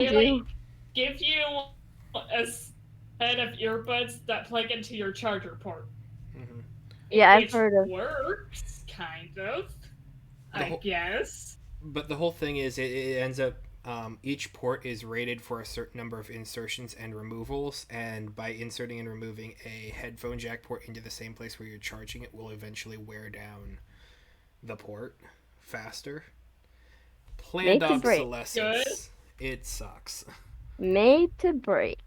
they do. give you a set of earbuds that plug into your charger port, Hmm. Yeah, I've which heard of. works kind of, The I whole, guess. but the whole thing is it ends up each port is rated for a certain number of insertions and removals, and by inserting and removing a headphone jack port into the same place where you're charging it will eventually wear down the port faster. Planned Made to break. Good. obsolescence. It sucks. Made to break.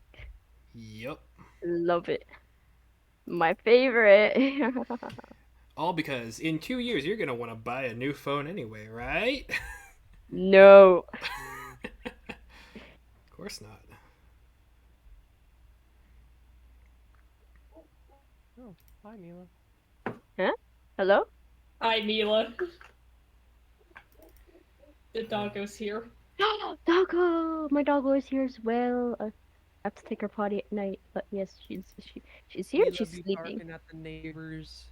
Yup. Love it. My favorite. All because in 2 years you're gonna want to buy a new phone anyway, right? No. Of course not. Oh, hi, Mila. Huh? Hello? Hi, Mila. The Um, doggo's here. Doggo! My doggo is here as well. I have to take her potty at night, but yes, she's here. Mila She's be sleeping. barking at the neighbors.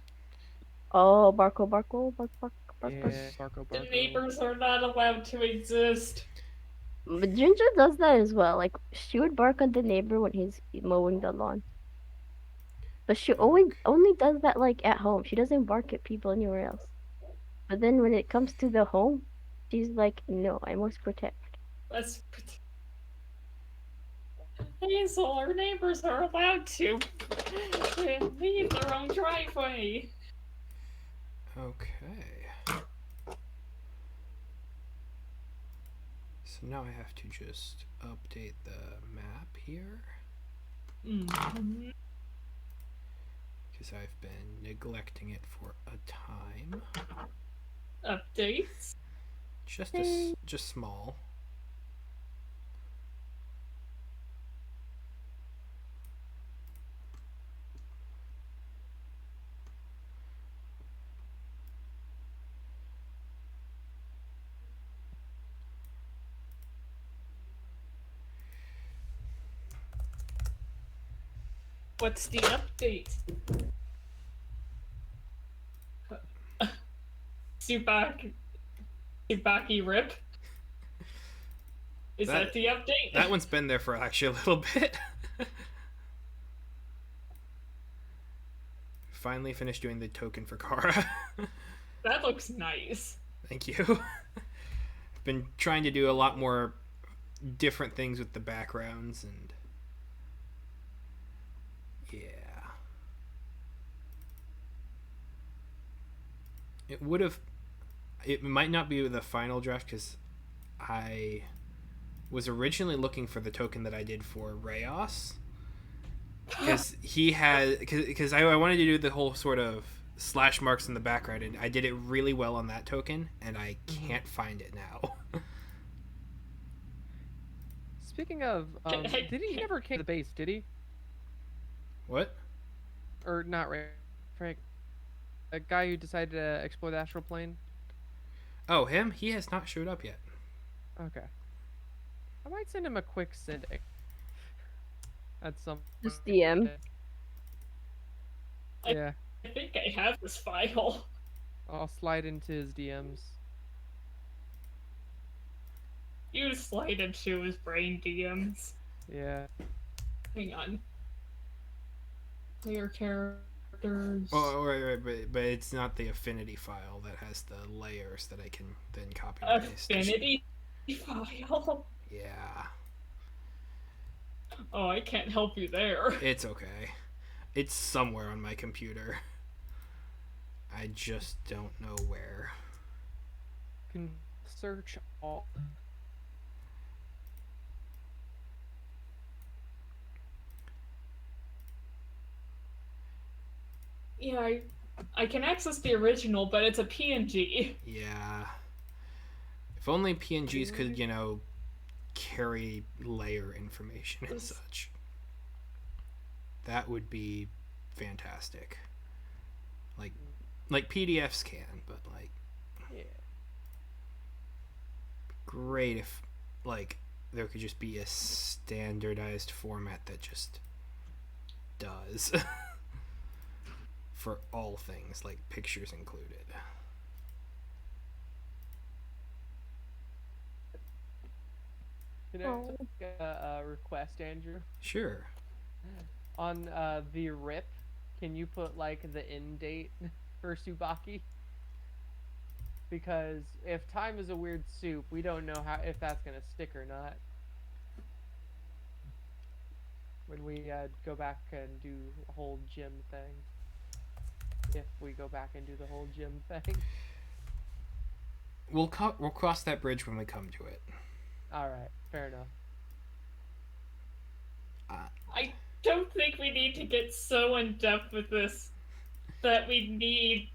Oh, Barco, Barco, bark, bark, bark, bark. Yeah, Barco The Barco. neighbors are not allowed to exist. But Ginger does that as well. Like she would bark at the neighbor when he's mowing the lawn. But she always okay. only does that like at home. She doesn't bark at people anywhere else. But then when it comes to the home, she's like, no, I must protect. Let's Hazel, our neighbors are allowed to leave their own driveway. Okay. So now I have to just update the map here Mm-hmm. because I've been neglecting it for a time. Updates. Just small. What's the update? Subaki, Subaki Rip. Is that the update? That one's been there for actually a little bit. Finally finished doing the token for Kara. That looks nice. Thank you. Been trying to do a lot more different things with the backgrounds and yeah. It might not be the final draft because I was originally looking for the token that I did for Rayos because he had because I wanted to do the whole sort of slash marks in the background and I did it really well on that token and I can't find it now. Speaking of, did he never came to the base? Did he? What? Or not? Right, Frank. A guy who decided to explore the astral plane. Oh, him? He has not showed up yet. Okay. I might send him a quick send at some. Just DM. Yeah, I think I have this file. I'll slide into his DMs. You slide into his brain DMs. Yeah. Hang on. Player characters. Oh, right, but it's not the affinity file that has the layers that I can then copy and paste. Affinity file. Yeah. Oh, I can't help you there. It's okay. It's somewhere on my computer. I just don't know where. Can search all. Yeah, I can access the original, but it's a PNG. Yeah. If only PNGs could, carry layer information and such. That would be fantastic. Like PDFs can, but Yeah. great if there could just be a standardized format that just does for all things, like pictures included. Can I Oh. make a request, Andrew? Sure. On the rip, can you put like the end date for Subaki? Because if time is a weird soup, we don't know how if that's gonna stick or not. When we go back and do a whole gym thing. If we go back and do the whole gym thing. We'll cross that bridge when we come to it. All right, fair enough. I don't think we need to get so in depth with this that we need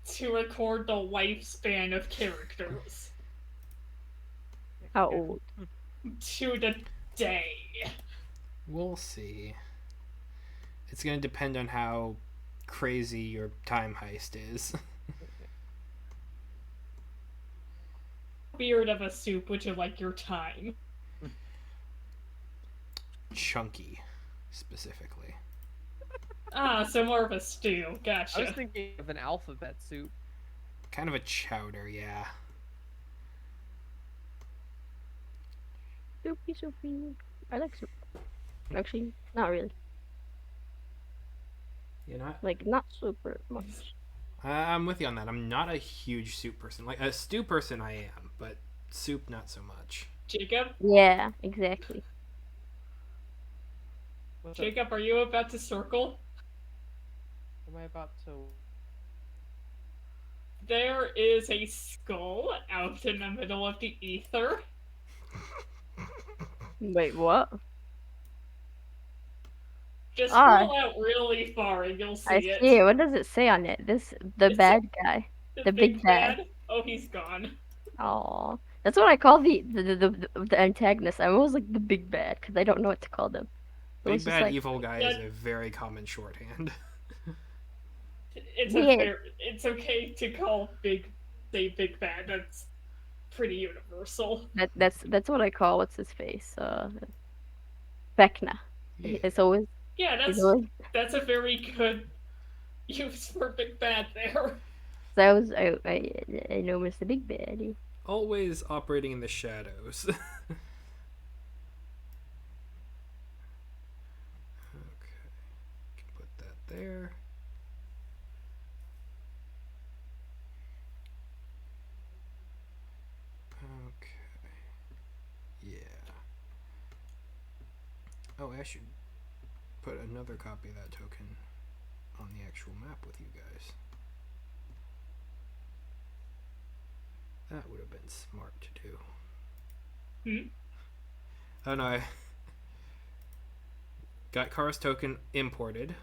to record the lifespan of characters How old? to the day. We'll see. It's gonna depend on how crazy your time heist is. Weird of a soup would you like your time? Chunky, specifically. Ah, so more of a stew. Gotcha. I was thinking of an alphabet soup. Kind of a chowder, yeah. Soupy, soupy. I like soup. Actually, not really. You're not. Like, not super much. I'm with you on that. I'm not a huge soup person. Like a stew person, I am, but soup not so much. Jacob? Yeah, exactly. What's up? Jacob, are you about to circle? Am I about to? There is a skull out in the middle of the ether. Wait, what? Just Ah. scroll out really far and you'll see I it. see it. What does it say on it? The It's bad guy. The big bad. Oh, he's gone. Oh, that's what I call the antagonist. I'm always like the big bad because I don't know what to call them. It Big was just bad like, evil guy Yeah. is a very common shorthand. It's Yeah. it's okay to call say big bad. That's pretty universal. that's what I call what's his face. Vecna. Yeah. It's always Yeah, it's always. that's a very good use for big bad there. So I know Mr. Big Bad. Always operating in the shadows. Okay. Can put that there. Okay. Yeah. Oh, I should put another copy of that token on the actual map with you guys. That would have been smart to do. Hmm? Oh no, I got Kara's token imported,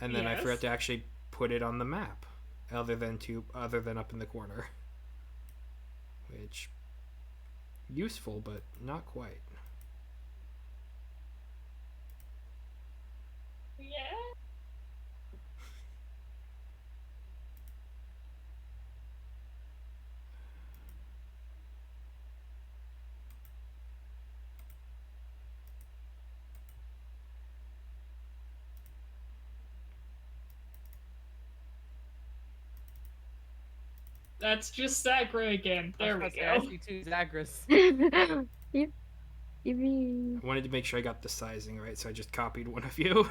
and then I Yes. forgot to actually put it on the map, other than up in the corner, which useful but not quite. Yeah. That's just Sagra again. There we I go. see two Zagras. You mean I wanted to make sure I got the sizing right, so I just copied one of you.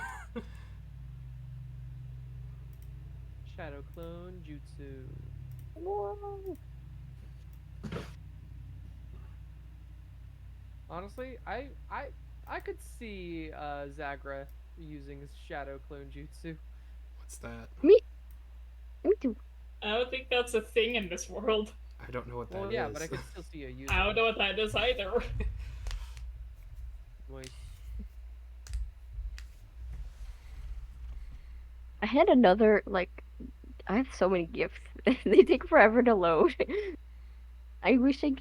Shadow clone jutsu. whoa. Honestly, I could see Zagra using his shadow clone jutsu. What's that? Me too. I don't think that's a thing in this world. I don't know what that is. Well, yeah, but I could still see a user. I don't know what that is either. Wait, I had another like I have so many gifts. They take forever to load. I wish I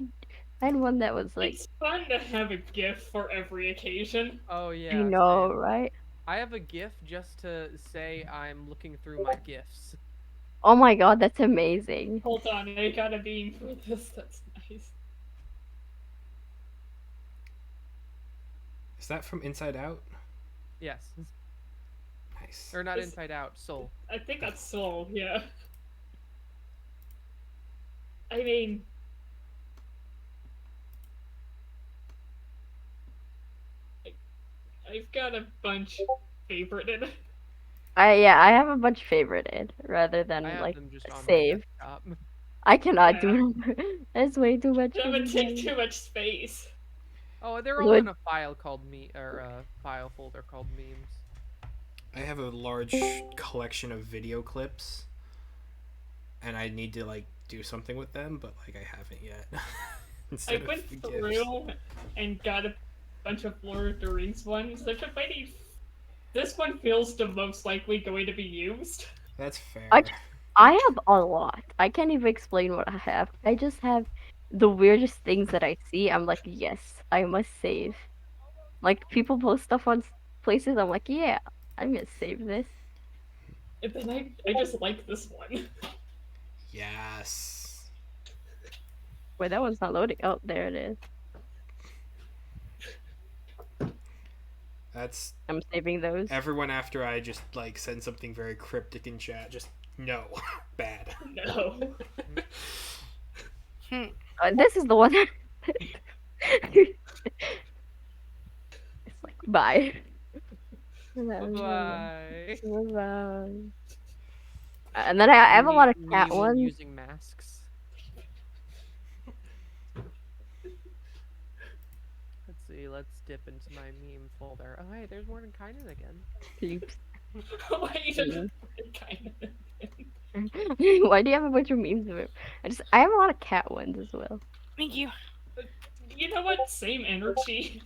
had one that was like It's fun to have a gift for every occasion. oh yeah. you know, same. right? I have a GIF just to say I'm looking through my GIFs. Oh my god, that's amazing. Hold on, I got a beam for this. That's nice. Is that from Inside Out? Yes, Nice. or not This- Inside Out, Soul. I think that's Soul, yeah. I mean, I've got a bunch favorited. I have a bunch favorited rather I than have like them just on my save. desktop. I cannot Yeah. do it. That's way too much That for would me. take too much space. Oh, they're all Would in a file called file folder called memes. I have a large collection of video clips, and I need to like do something with them, but like I haven't yet. I Instead of went the gifs. through and got a bunch of Lord of the Rings ones. I've been waiting. This one feels the most likely going to be used. That's I fair. I have a lot. I can't even explain what I have. I just have the weirdest things that I see. I'm like, yes, I must save. Like people post stuff on places. I'm like, yeah, I'm gonna save this. And then I just like this one. Yes. Wait, that one's not loading. Oh, there it is. That's I'm saving those. everyone after I just like send something very cryptic in chat. Just no, bad. No. This is the one. It's like bye. Bye. Bye. And then I have a lot of cat Me ones. using masks. Let's see. Let's dip into my meme folder. Oh, hey, there's Mordenkainen again. Peeps. Why you didn't kind of. Why do you have a bunch of memes of it? I have a lot of cat ones as well. Thank you. You know what? Same energy.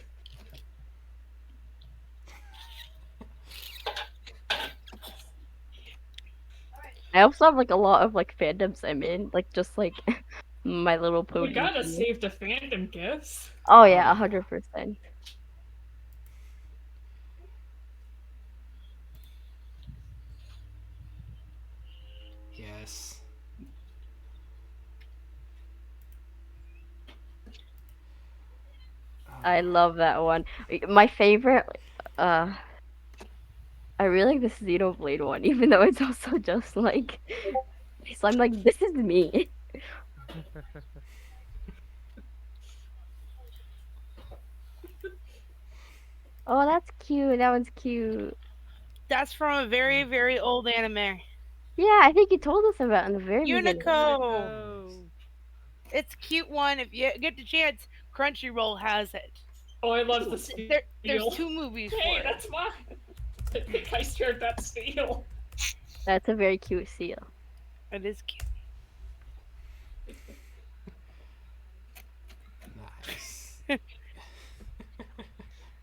I also have like a lot of like fandoms I'm in, like just like My Little We Pony. gotta save the fandom gifts. Oh yeah, 100%. Yes. I love that one. My favorite, uh, I really like the Xenoblade one, even though it's also just like, so I'm like, this is me. Oh, that's cute. That one's cute. That's from a very, very old anime. Yeah, I think you told us about it in the very beginning. Unico. Oh. It's a cute one. If you get the chance, Crunchyroll has it. Oh, I love the steal. There's 2 movies Hey, for it. that's mine. I think I shared that steal. That's a very cute seal. It is cute. Nice.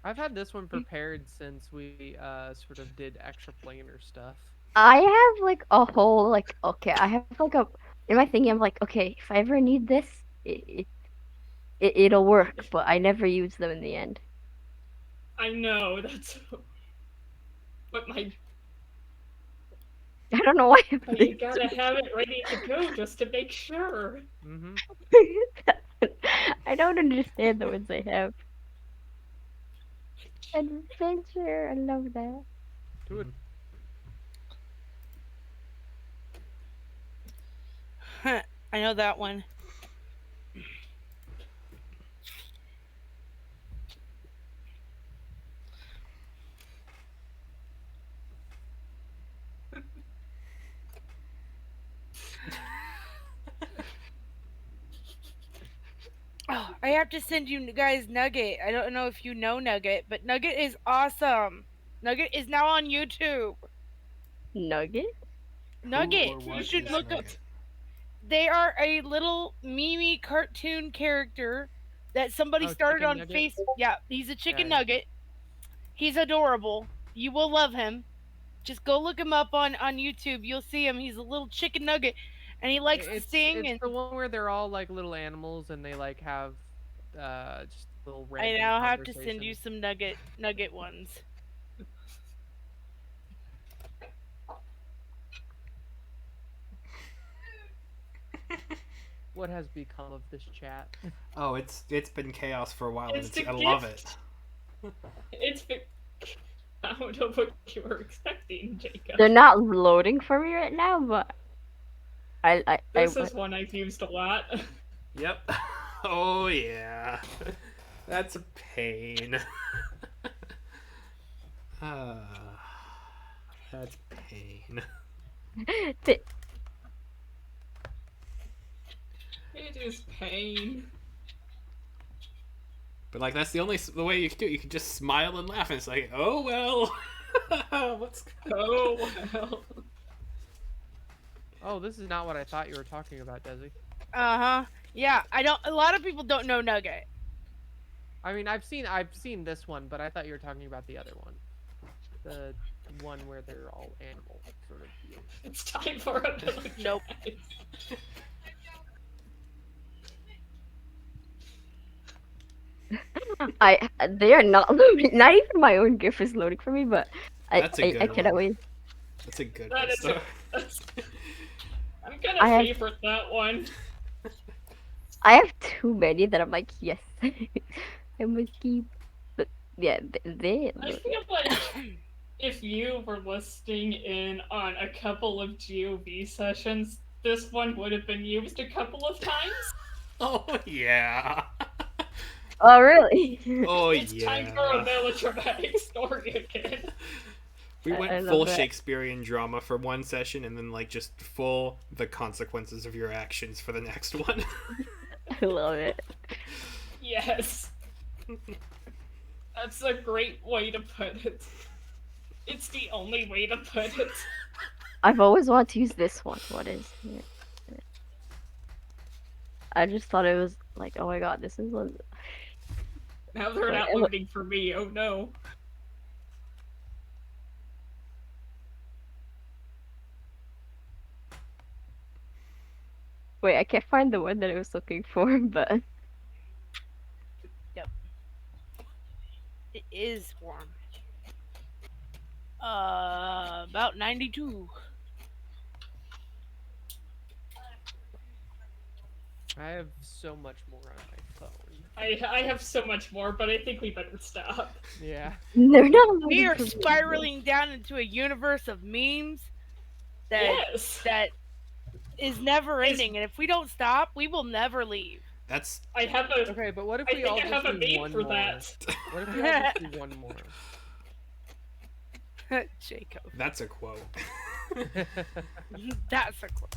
I've had this one prepared since we sort of did extra planar stuff. I have like a whole like okay, I have like a in my thinking I'm like okay, if I ever need this, it'll work, but I never use them in the end. I know, that's. But I don't know why. you gotta have it ready to go just to make sure. Mm-hmm. I don't understand the ones I have. Adventure, I love that. Dude. I know that one. Oh, I have to send you guys Nugget. I don't know if you know Nugget, but Nugget is awesome. Nugget is now on YouTube. Nugget? Nugget, Who or you what should is look up. Nugget? They are a little meme cartoon character that somebody Oh, started Chicken on Nugget? Facebook. Yeah, he's a chicken Yeah. nugget. He's adorable. You will love him. Just go look him up on YouTube. You'll see him. He's a little chicken nugget, and he likes to sing. It's And the one where they're all like little animals and they like have just little I random now have to send you conversations. some nugget ones. What has become of this chat? Oh, it's been chaos for a while, and It's the I love gift. it. It's. I don't know what you were expecting, Jacob. They're not loading for me right now, but I This is one I've used a lot. Yep. Oh yeah. That's a pain. That's pain. Th- It is pain. But like that's the way you can do it. You can just smile and laugh, and it's like, oh well. What's Oh well. Oh, this is not what I thought you were talking about, Desi. Uh-huh. Yeah, I don't a lot of people don't know Nugget. I mean, I've seen this one, but I thought you were talking about the other one, the one where they're all animal sort of deal. It's time for another Nope. try. they are not loading. Not even my own GIF is loading for me, but That's a I good cannot one. wait. That's a good That one. is So, I'm gonna I have- favorite that one. I have too many that I'm like, yes, I must keep. But yeah, they I feel like if you were listening in on a couple of GOV sessions, this one would have been used a couple of times. oh yeah. Oh really? Oh It's time for a yeah. melodramatic story again. We I went love full that. Shakespearean drama for one session, and then like just full the consequences of your actions for the next one. I love it. Yes. That's a great way to put it. It's the only way to put it. I've always wanted to use this one. What is it? I just thought it was like, oh my god, this is one. Now they're Wait, not loading for me, oh no. Wait, I can't find the one that I was looking for, but It is warm. About 92. I have so much more on my phone. I have so much more, but I think we better stop. Yeah. they're not. We loading are for me. spiraling down into a universe of memes that Yes! that is never ending, and if we don't stop, we will never leave. That's I have a Okay, but what if I we think all I have just a do meme one for more? that. What if we all just do one more? Jacob. that's a quote. That's a quote.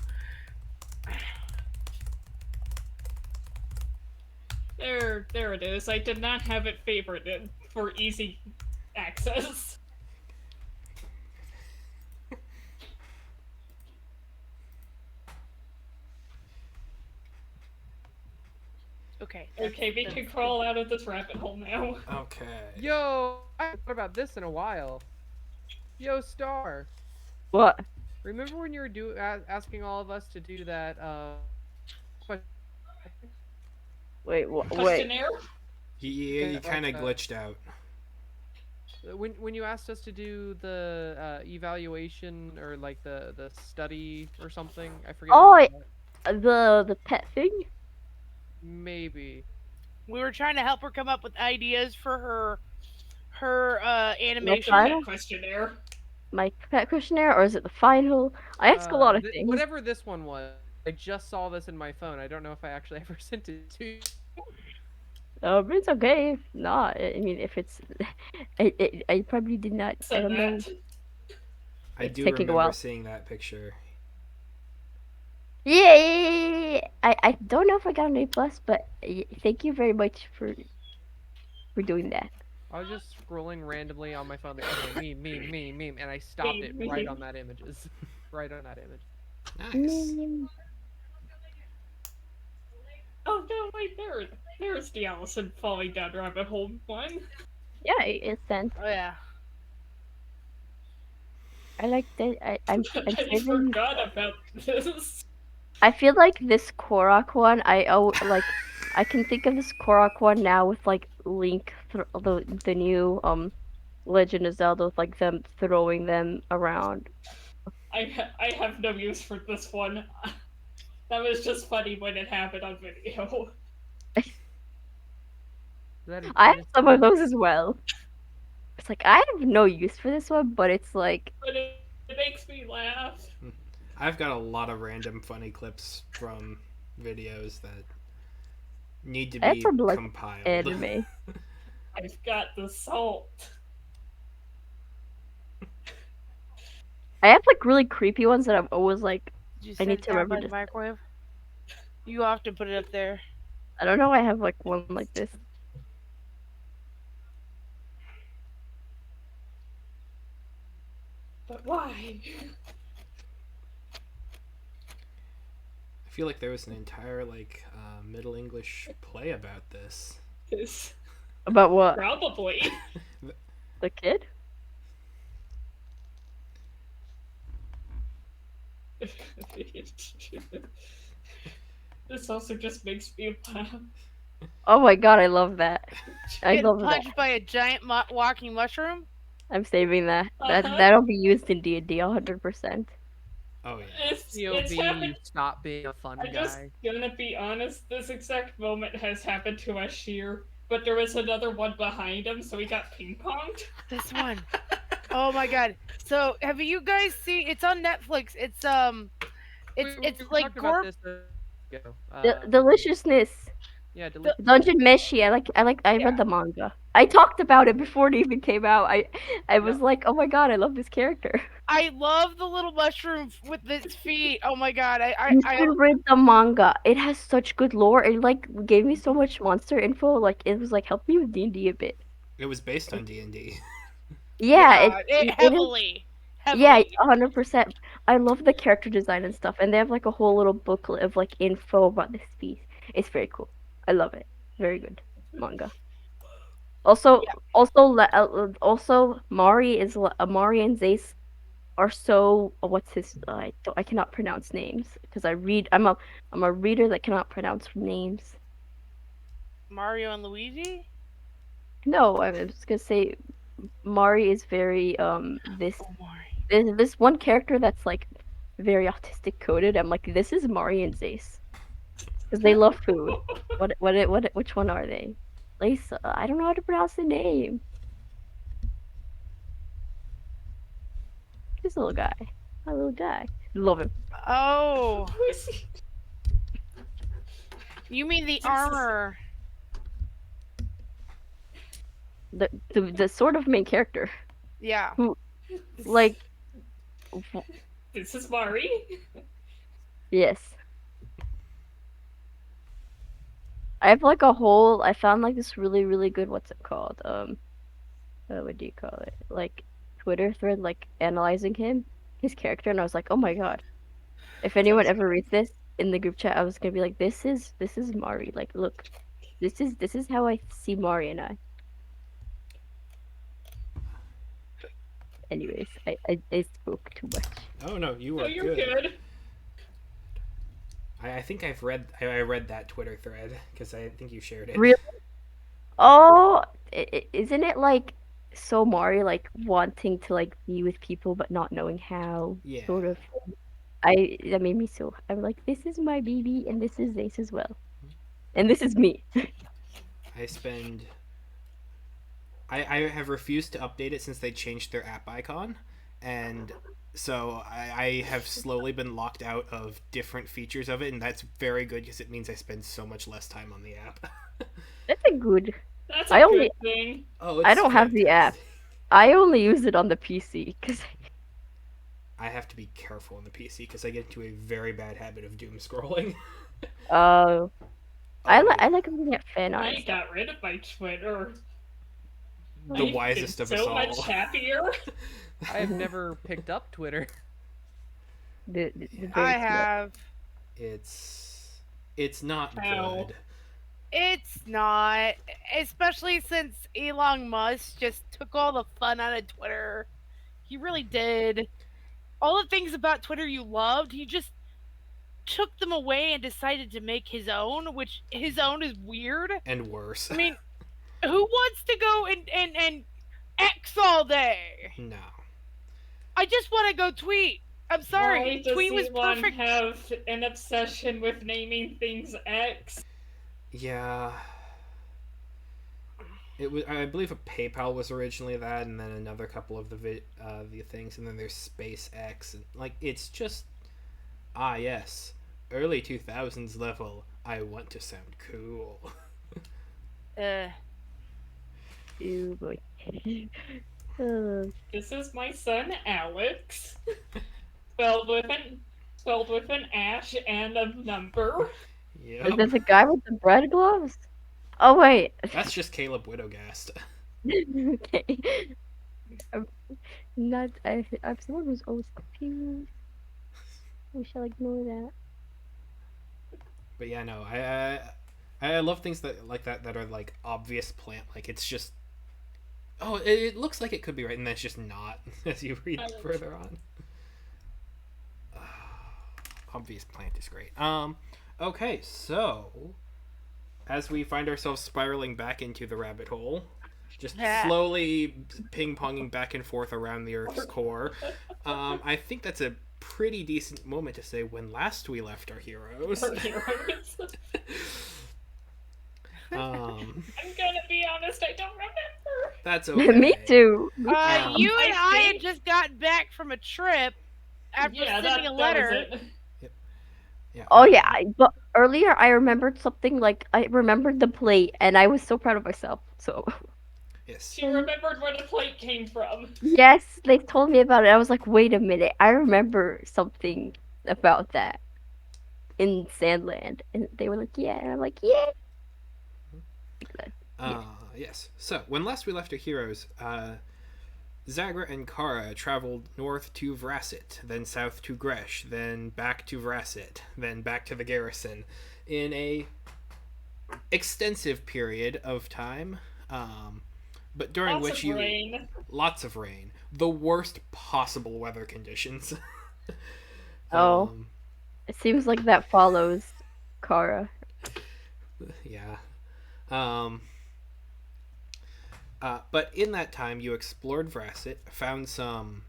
There it is. I did not have it favorited for easy access. Okay. Okay, we can crawl out of this rabbit hole now. Okay. Yo, I haven't thought about this in a while. Yo, Star. What? Remember when you were asking all of us to do that? Question? Wait, wait. Questionnaire? He Like, kind of glitched out. When you asked us to do the evaluation or like the study or something, I forget. Oh, what it was. the pet thing? Maybe. We were trying to help her come up with ideas for her animation. final? Questionnaire. My pet questionnaire, or is it the final? I ask a lot of things. Whatever this one was, I just saw this in my phone. I don't know if I actually ever sent it to you. It's okay if not. I mean, if it's, I probably did not. I Said don't know. that. I It's do taking a remember while. seeing that picture. Yeah. I don't know if I got an A+, but thank you very much for doing that. I was just scrolling randomly on my phone, like, okay, meme, and I stopped it right on that images, right on that image. Nice. Oh no, wait, there's the Allison falling down rabbit hole one. Yeah, it's sent. Oh yeah. I like that. I'm I saving. forgot about this. I feel like this Korok one. I can think of this Korok one now with like Link, the new Legend of Zelda, with like them throwing them around. I have no use for this one. That was just funny when it happened on video. I have some of those as well. It's like I have no use for this one, but it's like But it makes me laugh. I've got a lot of random funny clips from videos that need to I have be from, like, compiled. anime. I've got the salt. I have like really creepy ones that I'm always like, Did you I set need it to down remember by the this. microwave? You often put it up there. I don't know. I have like one like this. But why? I feel like there was an entire like Middle English play about this. This About what? probably. The kid? This also just makes me laugh. Oh my god, I love that. I Getting love that. punched by a giant walking mushroom. I'm saving that. Uh-huh. That'll be used in D&D 100%. Oh yeah. It's POV, happened. you stop being a fun I'm just guy. gonna be honest, this exact moment has happened to us here, but there was another one behind him, so we got ping ponged. This one. Oh my god. So have you guys seen? It's on Netflix. It's it's We like talked gore. about this ago. Deliciousness. Yeah, The, Dungeon Meshi. I Yeah. read the manga. I talked about it before it even came out. I was like, oh my god, I love this character. I love the little mushroom with its feet. Oh my god. You should read the manga. It has such good lore. It like gave me so much monster info. Like it was like helped me with D&D a bit. It was based on D&D. Yeah, it it is. heavily. Yeah, Heavily. 100%. I love the character design and stuff, and they have like a whole little booklet of like info about this piece. It's very cool. I love it. Very good manga. Also, Yeah. also, Mari and Zace are so. What's his? I cannot pronounce names because I read. I'm a reader that cannot pronounce names. Mario and Luigi? No, I'm just gonna say Mari is very this Oh Mari. this one character that's like very autistic coded. I'm like, this is Mari and Zace because they love food. Which one are they? Lisa, I don't know how to pronounce the name. This little guy, my little guy, love him. Oh. Who is he? You mean the Jesus. armor. The sort of main character Yeah. who like This is Mari. yes. I have like a whole. I found like this really good. What's it called? What do you call it? Like Twitter thread, like analyzing his character, and I was like, oh my god. If anyone ever reads this in the group chat, I was gonna be like, this is Mari. Like, look, this is how I see Mari and I. Anyways, I spoke too much. Oh no, you Oh, were you're good. good. I think I read that Twitter thread because I think you shared it. Really? Oh, isn't it like so Mari like wanting to like be with people but not knowing how? Yeah. Sort of. That made me so. I'm like, this is my baby, and this is Ace as well, and this is me. I spend. I have refused to update it since they changed their app icon, and so I have slowly been locked out of different features of it, and that's very good because it means I spend so much less time on the app. That's a good. That's I a only- good thing. Oh, I don't have the app. fantastic. I only use it on the PC because I have to be careful on the PC because I get into a very bad habit of doom scrolling. I yeah. like looking at fan art. I got rid of my Twitter. The I've wisest been of us so all. much happier. I have never picked up Twitter. The I very- have. It's not Ow. good. It's not. Especially since Elon Musk just took all the fun out of Twitter. He really did. All the things about Twitter you loved, he just took them away and decided to make his own, which his own is weird. And worse. I mean, who wants to go and X all day? No. I just want to go tweet. I'm sorry. Why does Tweet was Elon perfect. have an obsession with naming things X? Yeah. It was. I believe a PayPal was originally that, and then another couple of the things, and then there's SpaceX, and like it's just. Ah yes, early 2000s level. I want to sound cool. Uh, Ew, boy. This is my son Alex. spelled with an spelled with an ash and a number. Is Yep. that the guy with the bread gloves? Oh wait. That's just Caleb Widogast. Okay. I'm not. I'm someone who's always confused. We shall ignore that. But yeah, no, I love things that like that are like obvious plant. Like it's just it looks like it could be right, and then it's just not as you read further on. Obvious plant is great. Okay, so as we find ourselves spiraling back into the rabbit hole, just slowly ping ponging back and forth around the Earth's core, I think that's a pretty decent moment to say when last we left our heroes. Our heroes. I'm gonna be honest, I don't remember. That's okay. Me too. You and I had think- just gotten back from a trip after Yeah, sending a that letter. was it. Yeah. Oh yeah, but earlier I remembered something like I remembered the plate, and I was so proud of myself. So Yes. She remembered where the plate came from. yes, they told me about it. I was like, wait a minute, I remember something about that in Sandland, and they were like, yeah, and I'm like, yeah. Yes. So when last we left our heroes, Zagra and Kara traveled north to Vrasset, then south to Gresh, then back to Vrasset, then back to the garrison, in a extensive period of time. But during Lots which of rain. lots of rain, the worst possible weather conditions. Oh. It seems like that follows Kara. Yeah. But in that time, you explored Vrasset, found some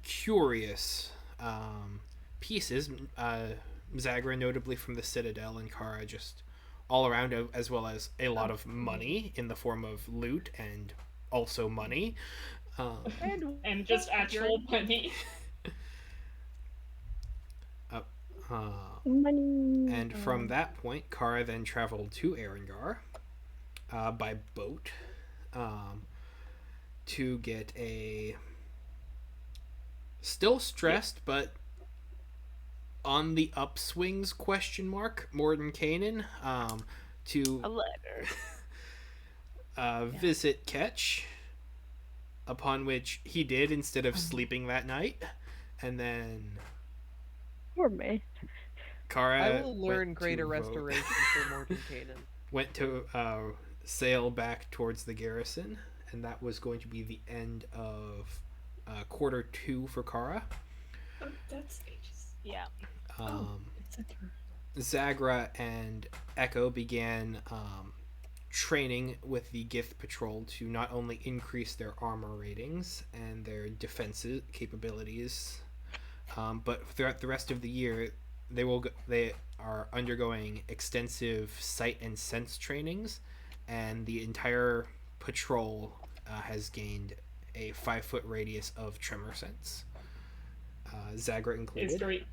curious pieces, Zagra notably from the Citadel, and Kara just all around, as well as a lot of money in the form of loot and also money. And just actual money. Money. And from that point, Kara then traveled to Arungar by boat to get a still stressed but on the upswings question mark Morden Kanan to A letter. visit Ketch, upon which he did instead of sleeping that night, and then Poor me. Kara I will learn went greater to vote- restoration for Morton Kanan. went to sail back towards the garrison, and that was going to be the end of quarter 2 for Kara. That's ages. Yeah. It's a turn. Zagra and Echo began training with the Gith Patrol to not only increase their armor ratings and their defensive capabilities, but throughout the rest of the year, they are undergoing extensive sight and sense trainings, and the entire patrol has gained a 5-foot radius of tremor sense, Zagra included. It's great.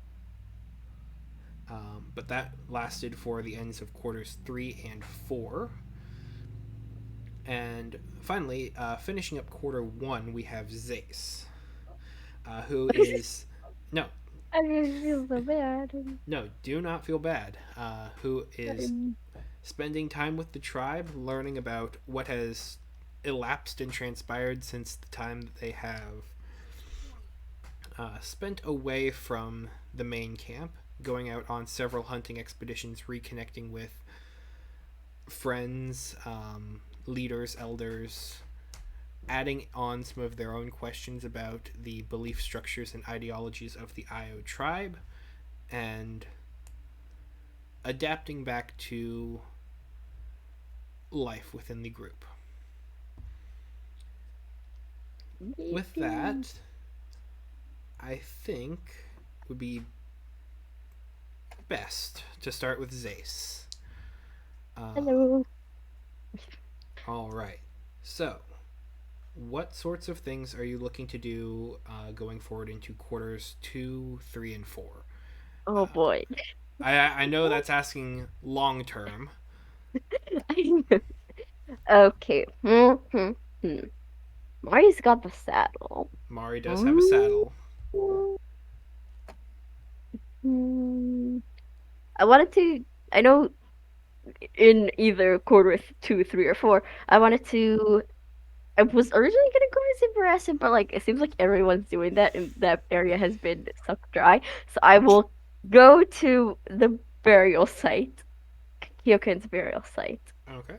But that lasted for the ends of quarters 3 and 4. And finally, finishing up quarter 1, we have Zace, who is... No, I feel so bad. no, do not feel bad. Who is spending time with the tribe, learning about what has elapsed and transpired since the time that they have spent away from the main camp, going out on several hunting expeditions, reconnecting with friends, leaders, elders, adding on some of their own questions about the belief structures and ideologies of the Io tribe, and adapting back to life within the group. With that, I think would be best to start with Zace. Hello. All right. So, what sorts of things are you looking to do going forward into quarters 2, 3, and 4? Oh boy. I know that's asking long term. Okay. Mari's got the saddle. Mari does have a saddle. Mm, I wanted to. I know in either quarter two, three, or four. I wanted to. I was originally gonna go to Zimbarassi, but like it seems like everyone's doing that, and that area has been sucked dry. So I will go to the burial site, Kyoken's burial site. Okay.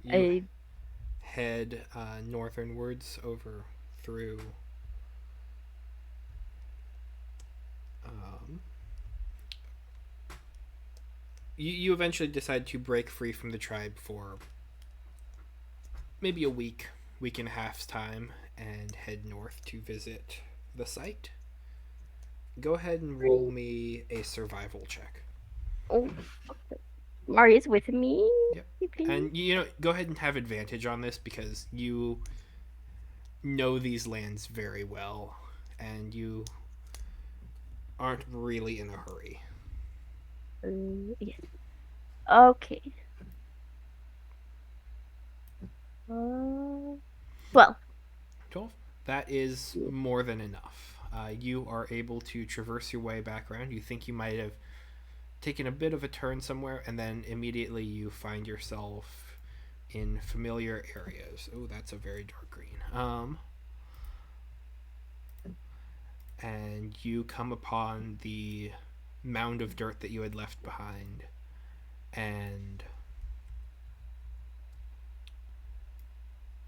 You I head northernwards over through. Um, you eventually decide to break free from the tribe for maybe a week and a half's time, and head north to visit the site. Go ahead and roll me a survival check. oh, Mari's with me. Yep. Please. And go ahead and have advantage on this because you know these lands very well, and you aren't really in a hurry. Yes. Okay. Well, 12. That is more than enough. You are able to traverse your way back around. You think you might have taken a bit of a turn somewhere, and then immediately you find yourself in familiar areas. Oh, that's a very dark green. And you come upon the mound of dirt that you had left behind, and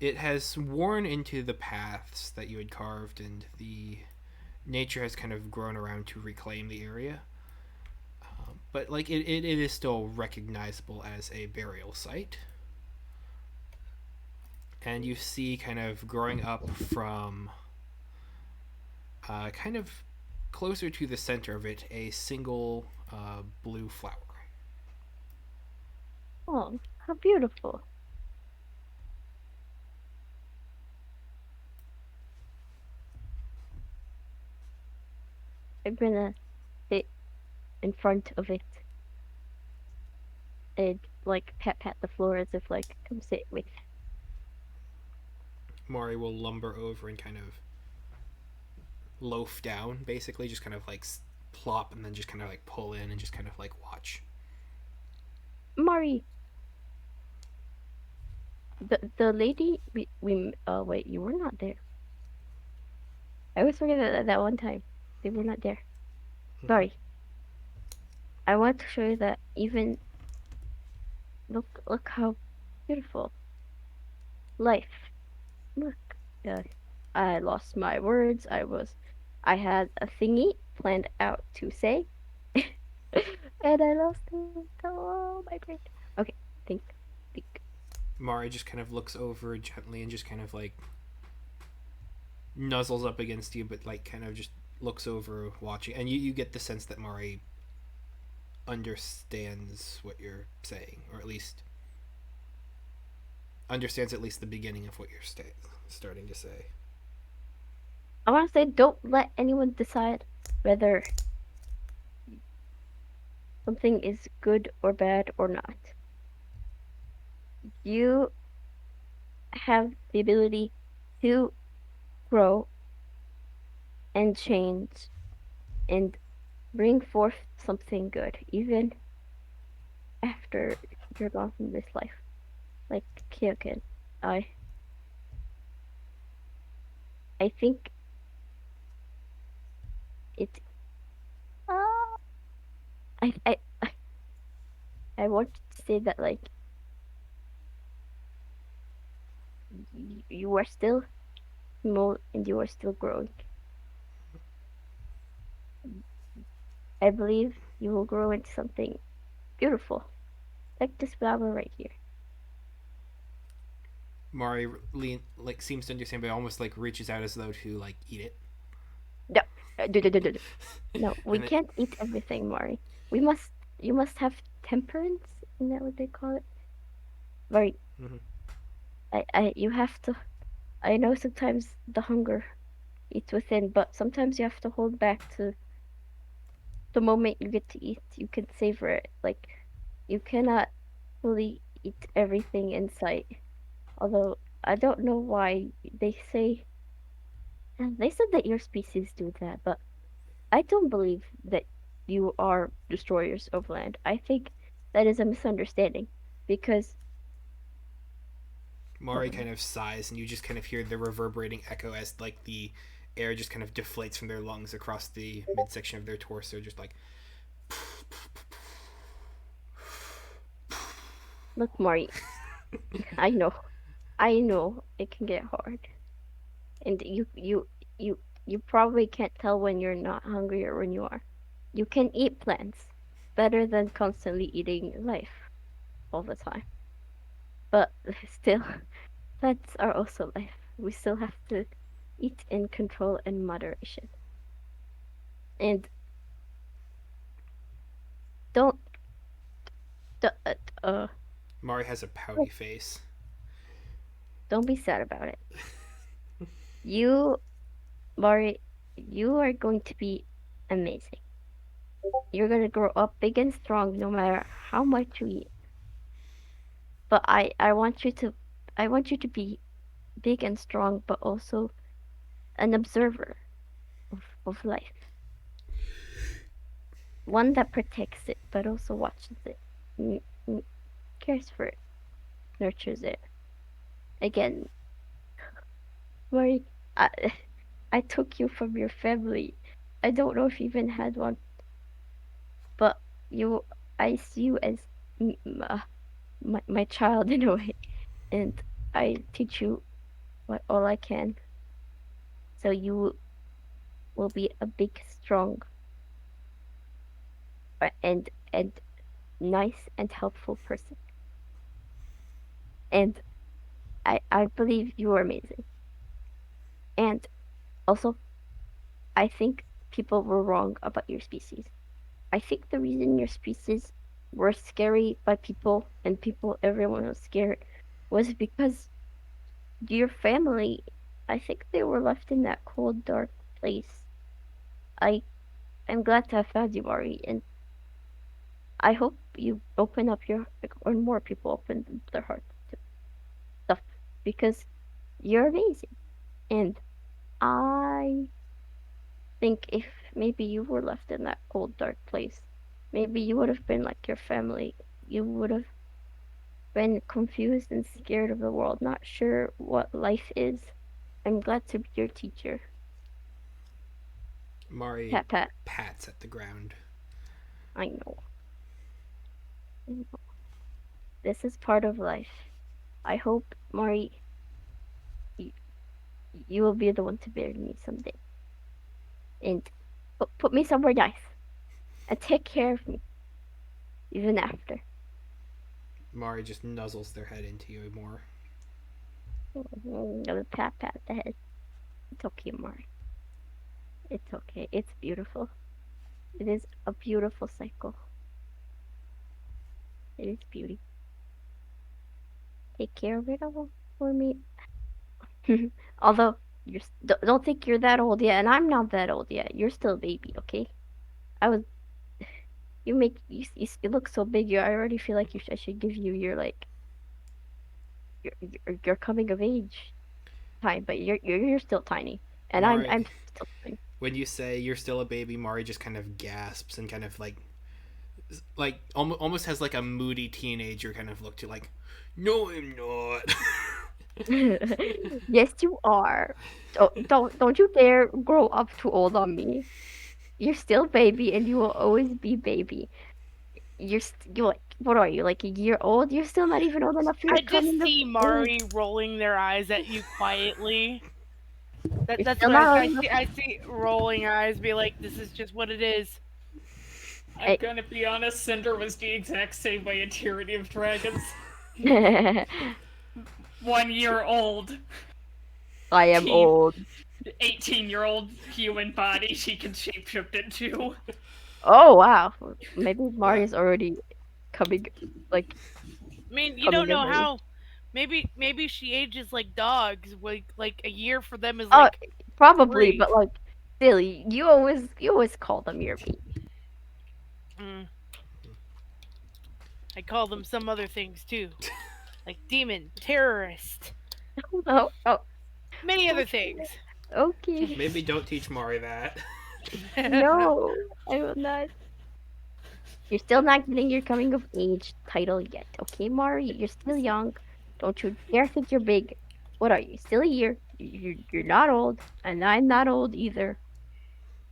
it has worn into the paths that you had carved, and the nature has kind of grown around to reclaim the area. But like it is still recognizable as a burial site. And you see kind of growing up from kind of closer to the center of it a single blue flower. oh, how beautiful. I'm gonna sit in front of it and like pat the floor as if like come sit with. Mari will lumber over and kind of loaf down, basically, just kind of like plop and then just kind of like pull in and just kind of like watch. Mari, the lady we wait, you were not there. I always forget that one time they were not there. Sorry. I want to show you that even look how beautiful life. Look, uh, I lost my words. I had a thingy planned out to say, and I lost it. Oh my brain. Okay, think. Mari just kind of looks over gently and just kind of like nuzzles up against you, but like kind of just looks over watching, and you get the sense that Mari understands what you're saying, or at least understands at least the beginning of what you're starting to say. I want to say, don't let anyone decide whether something is good or bad or not. You have the ability to grow and change and bring forth something good, even after you're gone from this life. Like Kyoken, I I think it. Uh, I I I want to say that like you are still small and you are still growing. I believe you will grow into something beautiful, like this flower right here. Mari like seems to understand, but almost like reaches out as though to like eat it. No, no, we And can't eat everything, Mari. We must. You must have temperance. Isn't that what they call it? Mari, Mhm. you have to. I know sometimes the hunger eats within, but sometimes you have to hold back to the moment you get to eat. You can savor it. Like, you cannot fully eat everything in sight. Although I don't know why they said that your species do that, but I don't believe that you are destroyers of land. I think that is a misunderstanding because Mari never kind mind. of sighs, and you just kind of hear the reverberating echo as like the air just kind of deflates from their lungs across the midsection of their torso, just like Look, Mari, I know, I know it can get hard, and you probably can't tell when you're not hungry or when you are. You can eat plants better than constantly eating life all the time. But still, plants are also life. We still have to eat in control and moderation. And don't, d- uh, uh, Mari has a pouty face. don't be sad about it. You, Mari, you are going to be amazing. You're gonna grow up big and strong no matter how much you eat. But I want you to be big and strong, but also an observer of life. One that protects it, but also watches it, n- n- cares for it, nurtures it. Again, Mari, I, I took you from your family. I don't know if you even had one, but you, I see you as my child in a way, and I teach you what all I can, so you will be a big, strong, and nice and helpful person. And I believe you are amazing. And also, I think people were wrong about your species. I think the reason your species were scary by people and everyone was scared was because your family, I think they were left in that cold, dark place. I am glad to have found you, Ari, and I hope you open up or more people open their hearts to stuff because you're amazing. And I think if maybe you were left in that cold, dark place, maybe you would have been like your family. You would have been confused and scared of the world, not sure what life is. I'm glad to be your teacher. Mari Pat pat. pats at the ground. I know. I know. This is part of life. I hope, Mari, you, you will be the one to bury me someday. And put me somewhere nice. And take care of me, even after. Mari just nuzzles their head into you more. Pat pat the head. It's okay, Mari. It's okay. It's beautiful. It is a beautiful cycle. It is beauty. Take care of it all for me. Although don't think you're that old yet, and I'm not that old yet. You're still a baby, okay? I was you look so big. I already feel like I should give you your like your coming of age time, but you're still tiny, and Mari, I'm still tiny. when you say you're still a baby, Mari just kind of gasps and kind of like almost has like a moody teenager kind of look to like, no, I'm not. Yes, you are. Don't you dare grow up too old on me. You're still baby, and you will always be baby. You're like, what are you, like a year old? You're still not even old enough for your I just coming of see age. Mari rolling their eyes at you quietly. You're That's still what I, not I old enough. see. I see rolling eyes, be like, "This is just what it is." I'm gonna be honest, Cinder was the exact same way in Tyranny of Dragons. I 1 year old, am teen, old. 18-year-old human body she can shapeshift into. Oh wow. Maybe Yeah, Mari's already coming, like I mean, you don't coming of know age. how. Maybe she ages like dogs. Like a year for them is Oh, like probably, 3. but like still, you always call them your baby. Mm, I call them some other things too, like demon, terrorist. Oh, oh, Many other okay. things. Okay. Maybe don't teach Mari that. No, I will not. You're still not getting your coming of age title yet, okay, Mari? You're still young. Don't you dare think you're big. What are you? Still a year. You're not old, and I'm not old either.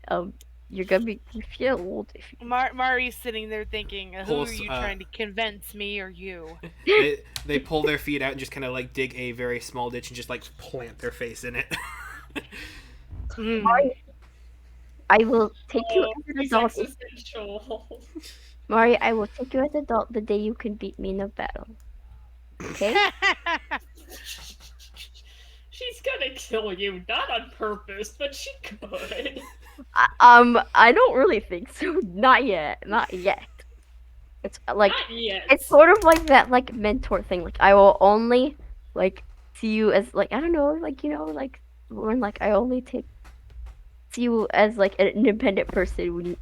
Um, you're gonna be you feel old if Mari's sitting there thinking, who are Pulls. you trying to convince, me or you? you. They pull their feet out and just kind of like dig a very small ditch and just like plant their face in it. Hmm. Mari, I will take you Oh, as an he's adult. existential. Mari, I will take you as an adult the day you can beat me in a battle. Okay? She's gonna kill you, not on purpose, but she could. I don't really think so. Not yet. Not yet. It's like Not yet. it's sort of like that like mentor thing. Like I will only like see you as like I don't know, like like when like I only take see you as like an independent person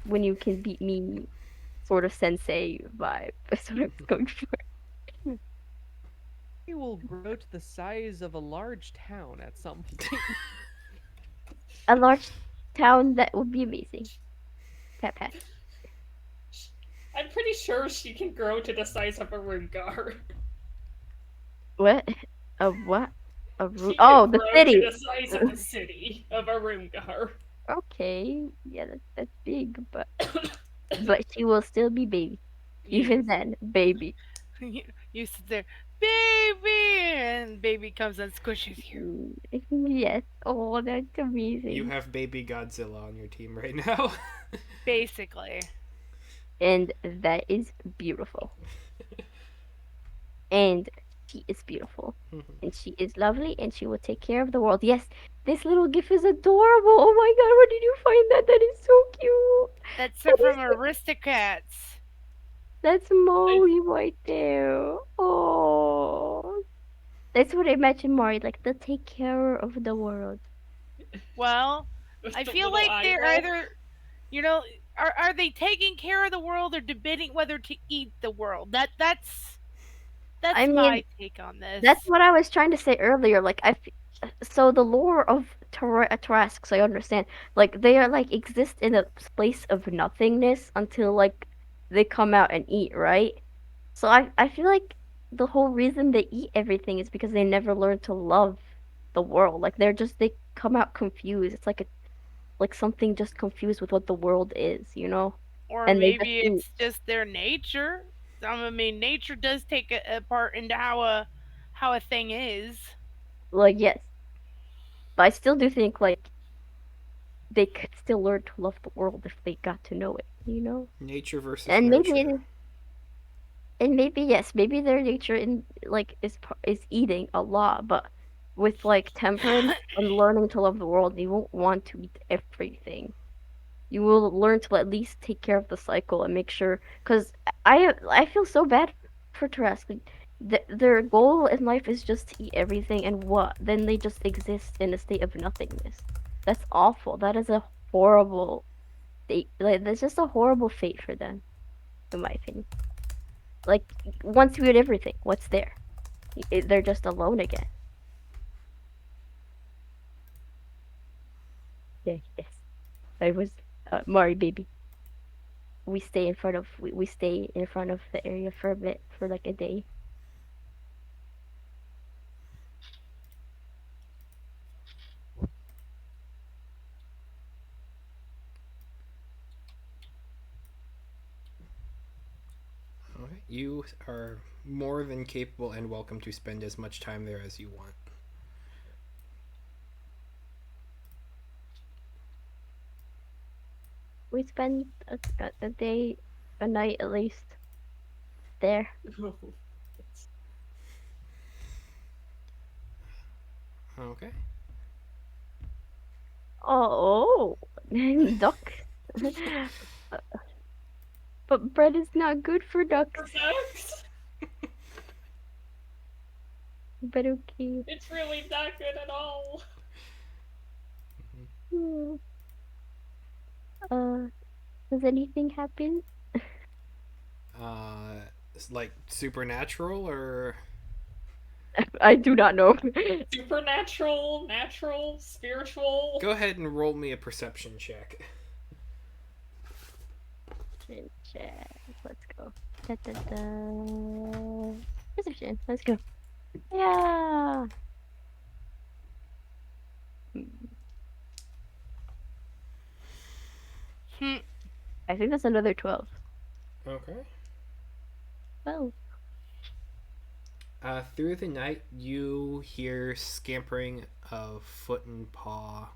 when you can beat me sort of sensei vibe. That's what I was going for. He will grow to the size of a large town at some point. A large town that would be amazing. Pat pat. I'm pretty sure she can grow to the size of a Arungar. What? A what? She Oh, can the grow to city. the size of the city of Arungar. Okay, yeah, that's big, but she will still be baby. you, Even then, baby. you sit there, baby, and baby comes and squishes you. Mm, yes. Oh, that's You amazing. have baby Godzilla on your team right now. Basically. And that is beautiful. And she is beautiful. And she is lovely and she will take care of the world. Yes, this little gif is adorable. Oh my god, where did you find that? That is so cute. That's That from is Aristocats. that's I, Maui right there. Oh. That's what I imagine Mari, like they'll take care of the world. Well, with I the feel little like eye they're roll. either, you know, are they taking care of the world or debating whether to eat the world? I That's mean, my take on this. that's what I was trying to say earlier. Like so the lore of Tarrasques, I understand. Like they are like exist in a place of nothingness until like they come out and eat, right? So I feel like the whole reason they eat everything is because they never learn to love the world. Like they come out confused. It's like like something just confused with what the world is, you know? Or And they just maybe eat. it's just their nature. I mean, nature does take a part into how a thing is. Like yes, but I still do think like they could still learn to love the world if they got to know it, you know? Nature versus And maybe nurture. and maybe yes, maybe their nature in like is eating a lot, but with like temperance and learning to love the world, you won't want to eat everything. You will learn to at least take care of the cycle and make sure because I feel so bad for Tarrasque. Like, their goal in life is just to eat everything and what? Then they just exist in a state of nothingness. That's awful. That is a horrible fate. Like that's just a horrible fate for them, in my opinion. Like once you eat everything, what's there? They're just alone again. Yeah, yes. I was Mari baby. We stay in front of the area for a bit for like a day. Okay. You are more than capable and welcome to spend as much time there as you want. We spend a day, a night at least there. Okay. Oh, duck. But bread is not good for ducks. Ducks. But okay. It's really not good at all. Hmm. Does anything happen? It's like supernatural or I do not know. Supernatural, natural, spiritual. Go ahead and roll me a perception check. Check. Let's go. Da, da, da. Perception. Let's go. Yeah. Hmm. I think that's another 12. Okay. Well, Through the night, you hear scampering of foot and paw,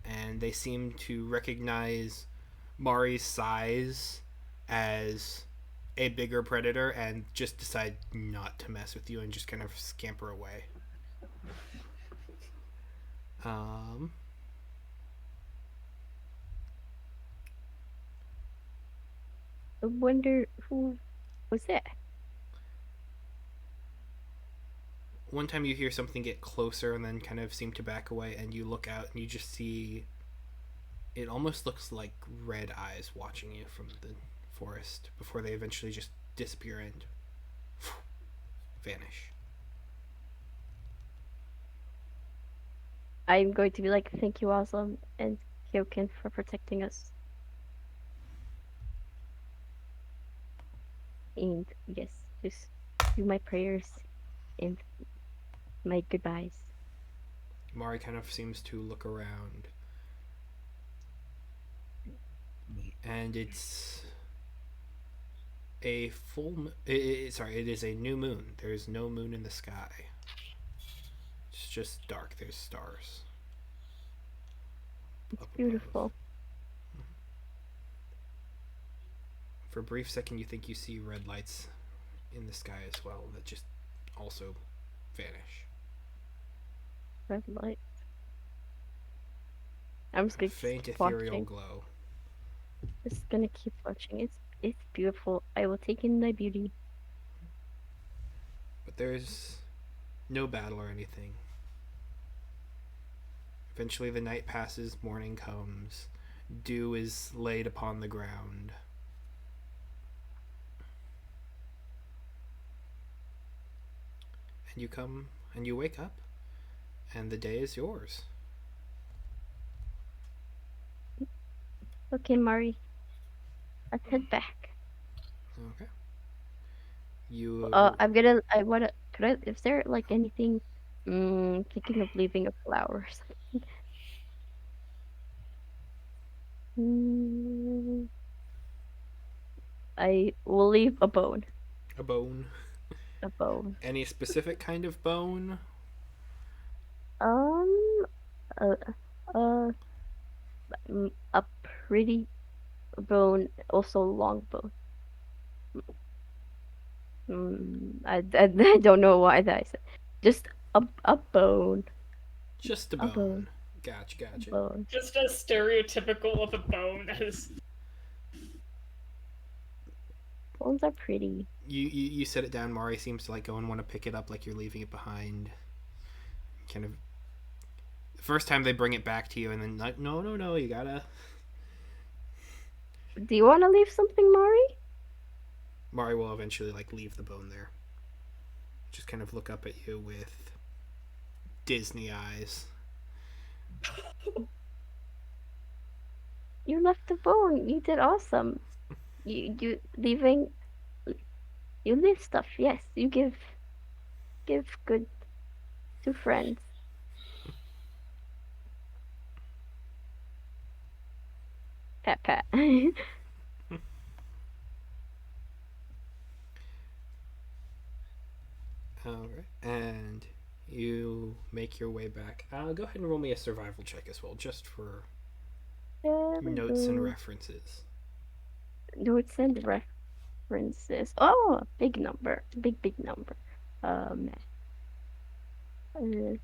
and they seem to recognize Mari's size as a bigger predator and just decide not to mess with you and just kind of scamper away. Um, I wonder who was that? one time you hear something get closer and then kind of seem to back away, and you look out and you just see it almost looks like red eyes watching you from the forest before they eventually just disappear and vanish. I'm going to be like, thank you, Awesome, and Kyokin for protecting us. And yes, just do my prayers and my goodbyes. Mari kind of seems to look around, and it's a it is a new moon. There is no moon in the sky. It's just dark. There's stars. It's Up above. beautiful. For a brief second, you think you see red lights in the sky as well that just also vanish. Red light. I'm just A gonna faint keep ethereal watching. glow. Just gonna keep watching. It's beautiful. I will take in the beauty. But there's no battle or anything. Eventually the night passes, morning comes. Dew is laid upon the ground. And you come and you wake up, and the day is yours. Okay, Mari. Let's head back. Okay. You I'm gonna. I wanna. Could I? Is there like anything? Thinking of leaving a flower or something. Mm, I will leave a bone. a bone. A bone. Any specific kind of bone? Um. Uh. Uh. A pretty bone. Also long bone. I don't know why that I said. Just a bone. Just a A bone. bone. Gotcha, A gotcha. bone. Just as stereotypical of a bone as Bones are pretty. You set it down. Mari seems to like go and want to pick it up like you're leaving it behind. Kind of. The first time they bring it back to you, and then like, no, you gotta. Do you want to leave something, Mari? Mari will eventually like leave the bone there. Just kind of look up at you with Disney eyes. You left the bone. You did awesome. You leaving. You leave stuff. Yes, you give good to friends. Pat pat. Alright. And you make your way back. Go ahead and roll me a survival check as well, just for notes and references. Notes and references. Oh, big number. Big number. Um. Uh,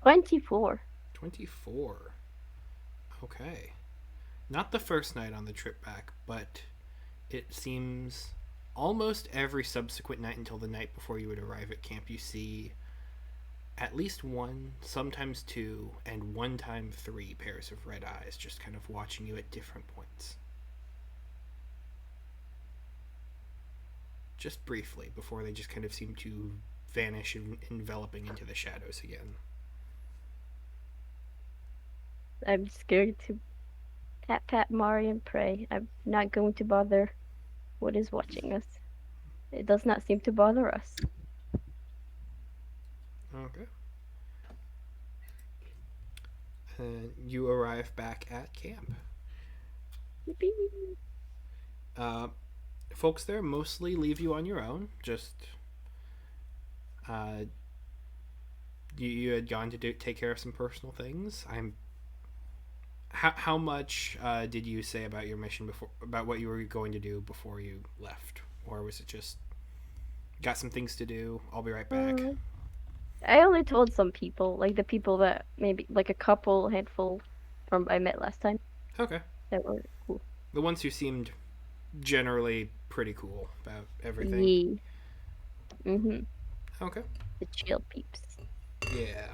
24. 24. Okay. Not the first night on the trip back, but it seems almost every subsequent night until the night before you would arrive at camp, you see at least one, sometimes two, and one time three pairs of red eyes just kind of watching you at different points. just briefly before they just kind of seem to vanish and enveloping into the shadows again. I'm scared to pat pat Mari and pray. I'm not going to bother what is watching us. It does not seem to bother us. Okay. And you arrive back at camp. Yippee. Uh, Folks there mostly leave you on your own. Just uh, you had gone to take care of some personal things. How much did you say about your mission before, about what you were going to do before you left, or was it just got some things to do? I'll be right back. I only told some people, like the people that maybe like a couple handful from I met last time Okay. that were cool. The ones who seemed generally pretty cool about everything. Yee. Mhm. Okay. The chill peeps. Yeah.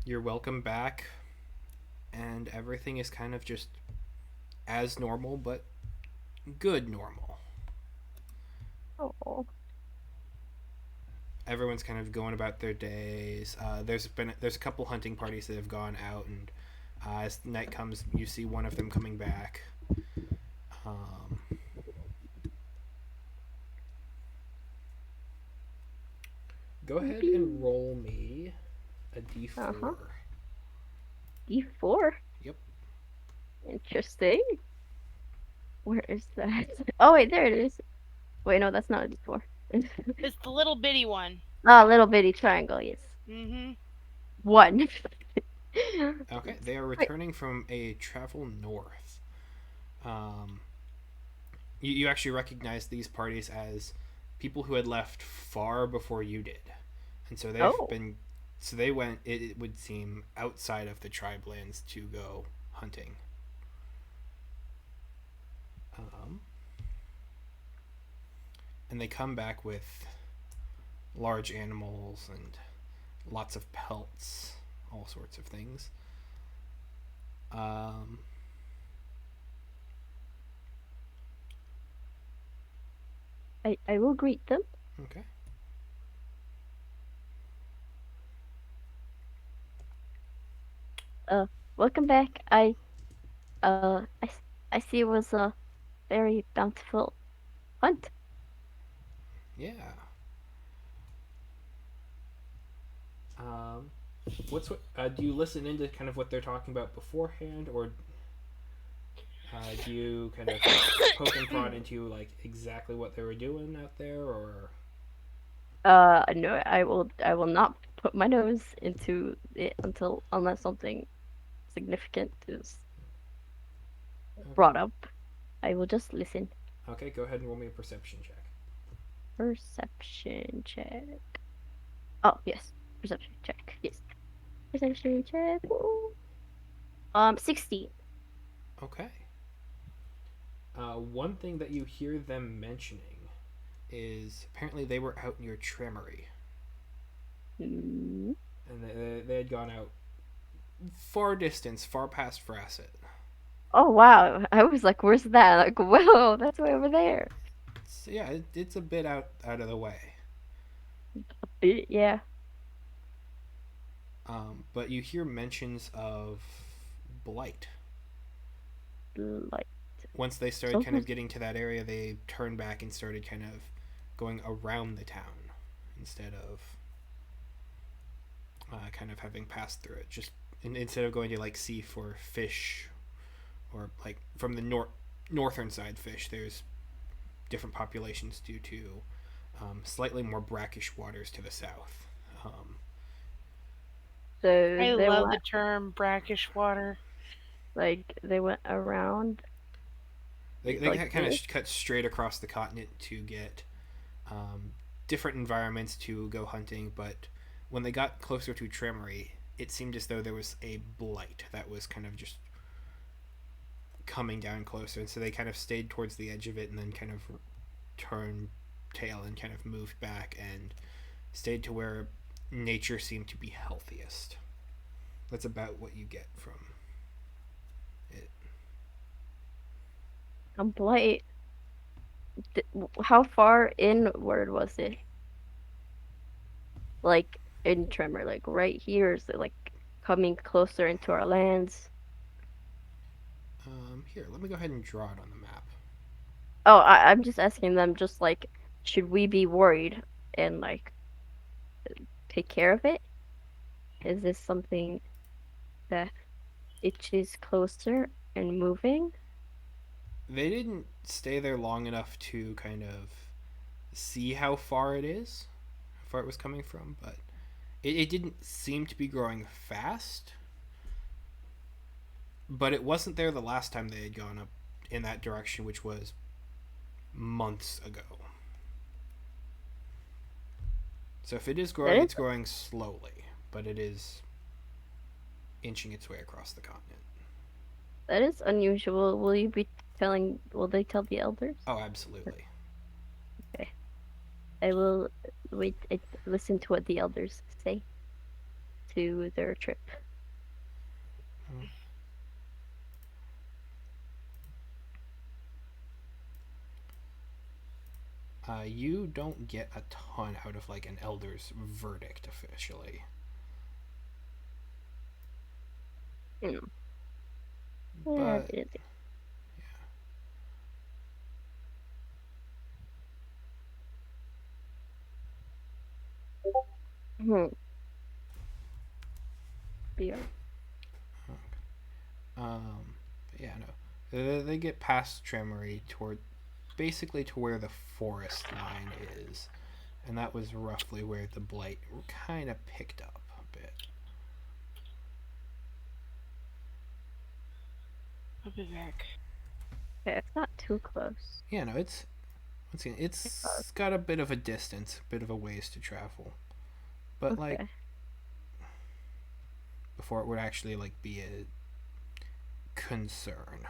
You're welcome back, and everything is kind of just as normal, but good normal. Oh. Everyone's kind of going about their days. There's a couple hunting parties that have gone out, and as night comes, you see one of them coming back. Um, Go ahead and roll me a d4. Uh-huh. D4. Yep. Interesting. Where is that? Oh wait, there it is. Wait, no, that's not a D4. It's the little bitty one. Ah, little bitty triangle. Yes. Mm-hmm. 1. Okay, they are returning from a travel north. You actually recognize these parties as people who had left far before you did, and so they went. It would seem outside of the tribe lands to go hunting. And they come back with large animals and lots of pelts, all sorts of things. I will greet them. Okay. Welcome back. I see it was a very bountiful hunt. Yeah. Do you listen into kind of what they're talking about beforehand, or do you kind of poke and prod into like exactly what they were doing out there, or? No, I will not put my nose into it unless something significant is brought up. I will just listen. Okay, go ahead and roll me a perception check. Perception check. Oh yes, perception check. Yes, perception check. Ooh. 16. Okay. One thing that you hear them mentioning is apparently they were out near Tremory. Mm. And they had gone out far distance, far past Frasset. Oh wow! I was like, "Where's that?" Like, whoa, that's way over there. So yeah, it's a bit out of the way. Yeah. But you hear mentions of blight. Like Once they started kind of getting to that area, they turned back and started kind of going around the town instead of kind of having passed through it. Just instead of going to like sea for fish, or like from the northern side fish, there's different populations due to slightly more brackish waters to the south. So I they love went, the term brackish water. like they went around. They like kind of this? cut straight across the continent to get different environments to go hunting, but when they got closer to Tremory, it seemed as though there was a blight that was kind of just coming down closer, and so they kind of stayed towards the edge of it and then kind of turned tail and kind of moved back and stayed to where nature seemed to be healthiest. That's about what you get from it. Blight. How far inward was it? Like in Tremor, like right here? Is it like coming closer into our lands? Here, let me go ahead and draw it on the map. Oh, I'm just asking them, just like, should we be worried and like take care of it? Is this something that itches closer and moving? They didn't stay there long enough to kind of see how far it is, how far it was coming from, but it didn't seem to be growing fast. But it wasn't there the last time they had gone up in that direction, which was months ago. So if it is That growing, is it's growing slowly, but it is inching its way across the continent. that is unusual. Will you be telling? Will they tell the elders? Oh, absolutely. Okay, I will wait. Listen to what the elders say to their trip. You don't get a ton out of like an elder's verdict officially, Hmm. Yeah, but Hmm. Yeah. but yeah, no. They get past Tremory toward basically to where the forest line is, and that was roughly where the blight kind of picked up a bit. I'll be back. Okay, it's not too close. Yeah, no, it's once again, it's got a bit of a distance, a bit of a ways to travel, but like Okay. before it would actually like be a concern.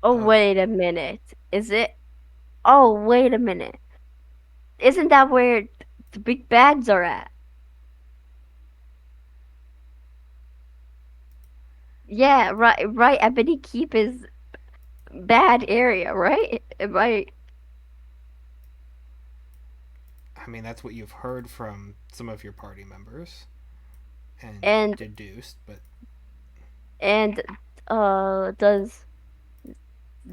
Oh, Uh, wait a minute. Is it? Oh, wait a minute. Isn't that where the big bads are at? Yeah, right, right. Ebony Keep is bad area, right? Am I? I mean, that's what you've heard from some of your party members and And deduced, but and does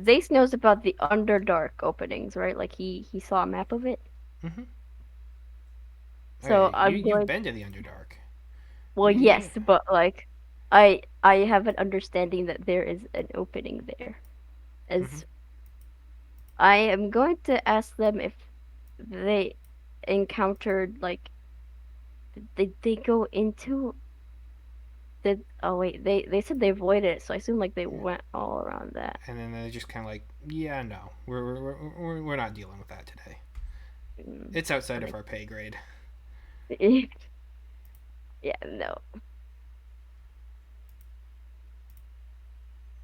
Zace knows about the Underdark openings, right? Like he saw a map of it. mm-hmm. Oh, So yeah, I'm you've going. been to the Underdark. Well, You yes, but like I have an understanding that there is an opening there. mm-hmm. As I am going to ask them if they encountered like did they go into did oh wait they said they avoided it, so I assume like they Yeah. went all around that. And then they're just kind of like, yeah, no, we're not dealing with that today. Mm, It's outside of right. our pay grade. Yeah, no.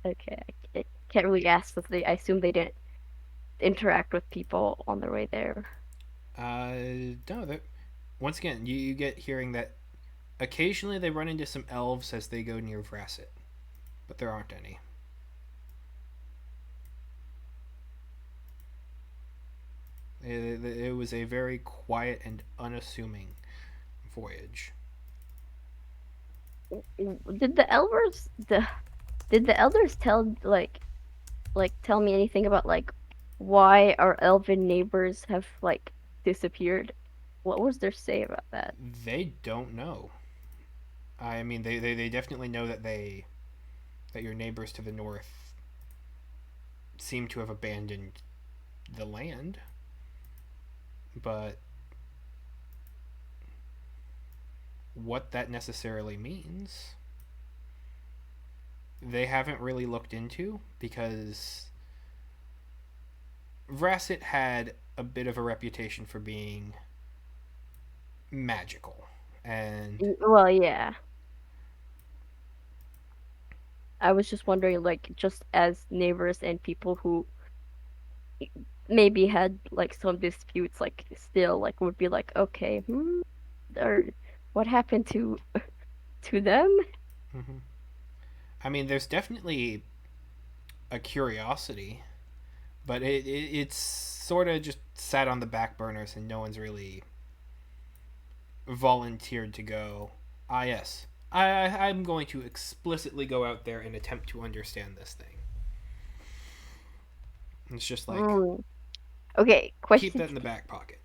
Okay. I can't really ask if they I assume they didn't interact with people on their way there. No, that once again, you get hearing that occasionally they run into some elves as they go near Vrasset, but there aren't any. It was a very quiet and unassuming voyage. Did the elders did the elders tell tell me anything about like why our elven neighbors have like disappeared? What was their say about that? They don't know. I mean, they definitely know that that your neighbors to the north seem to have abandoned the land, but what that necessarily means, they haven't really looked into because Vrasset had a bit of a reputation for being magical, and Well, yeah. I was just wondering, like, just as neighbors and people who maybe had like some disputes, like still like would be like, okay, or what happened to them? mm-hmm. I mean, there's definitely a curiosity, but it's sort of just sat on the back burners and no one's really volunteered to go. Ah, yes. I'm going to explicitly go out there and attempt to understand this thing. It's just like, Mm. Okay, keep question that in the for you. back pocket.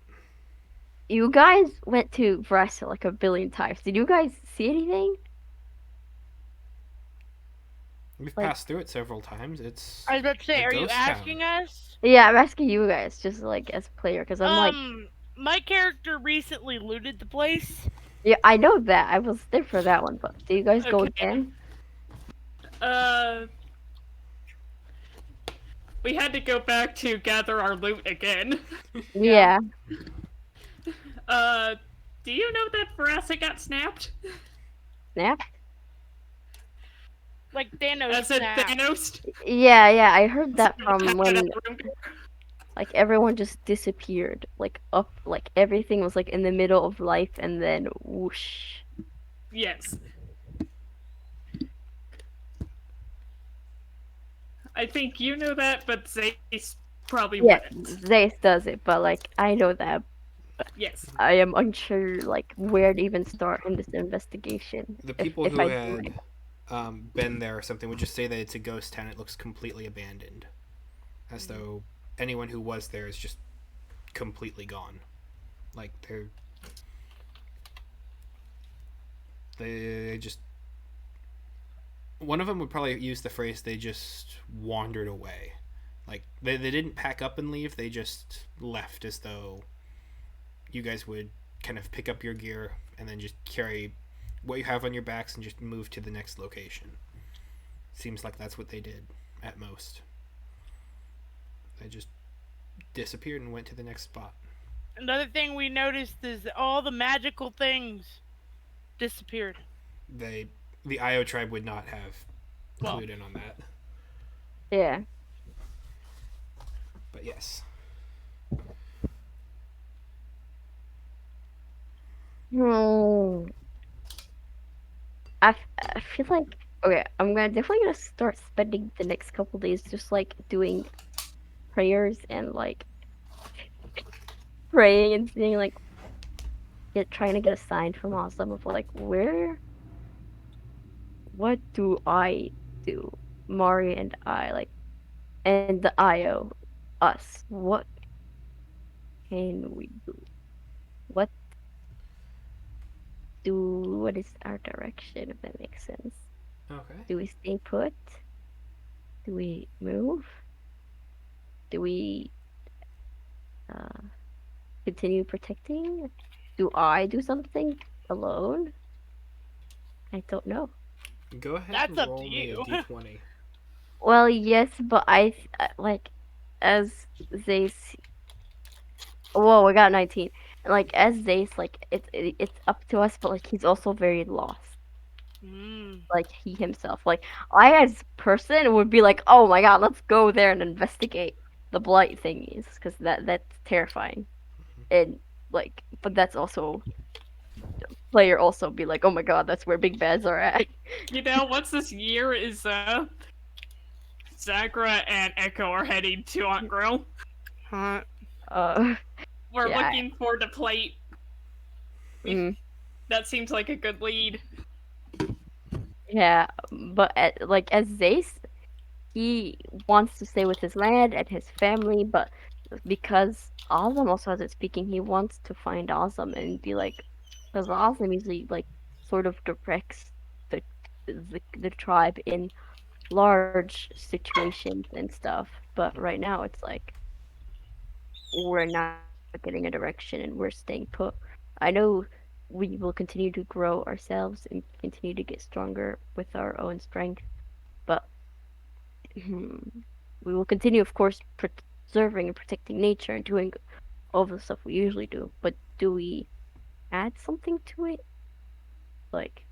You guys went to Vrasa like a billion times. Did you guys see anything? We've Like, passed through it several times. It's I was about to a say, are you ghost town. asking us? yeah, I'm asking you guys, just like as a player, because I'm like, My character recently looted the place. yeah, I know that. I was there for that one, but do you guys go Okay. again? Uh, we had to go back to gather our loot again. Yeah. Uh, do you know that Verasa got snapped? Snap? Like Thanos As in snap. Thanos? Yeah, yeah, I heard that What from happened at when Arungar? like everyone just disappeared. Like up like everything was like in the middle of life and then whoosh. Yes. I think you know that, but Zace probably Yeah, wouldn't. Zace does it, but like I know that. Yes. I am unsure like where to even start in this investigation. The If people if who I do had it. been there or something would just say that it's a ghost town. It looks completely abandoned, as though anyone who was there is just completely gone. Like they just, one of them would probably use the phrase they just wandered away. Like they didn't pack up and leave. They just left, as though you guys would kind of pick up your gear and then just carry what you have on your backs and just move to the next location. Seems like that's what they did at most. They just disappeared and went to the next spot. Another thing we noticed is all the magical things disappeared. They, the Io tribe would not have Well, clued in on that. Yeah. But yes. Hmm. I feel like okay, I'm gonna definitely gonna start spending the next couple days just like doing prayers and like praying and seeing like trying to get a sign from Awesome of like where what do I do? Mari and I like and the IO us. What can we do? What what is our direction if that makes sense? Okay. Do we stay put? Do we move? Do we uh continue protecting? Do I do something alone? I don't know. Go ahead that's and up to roll me a you. d20. Well, yes, but like as Zace. Whoa, we got 19. And like as Zace, like it's up to us, but like he's also very lost. Mm. Like he himself. Like I as person would be like, oh my god, let's go there and investigate the blight thingies because that's terrifying. And like, but that's also player also be like, oh my god, that's where big bads are at. You know, once this year is Zagra and Echo are heading to Aunt Grill. Huh. Uh, We're yeah, looking for the plate. mm, That seems like a good lead. yeah. But like as Zace, he wants to stay with his land and his family, but because Azam also has it speaking, he wants to find Azam and be like, because Azam usually like sort of directs the the tribe in large situations and stuff. But right now it's like we're not getting a direction and we're staying put. I know we will continue to grow ourselves and continue to get stronger with our own strength, but we will continue, of course, preserving and protecting nature and doing all the stuff we usually do. But do we add something to it? Like,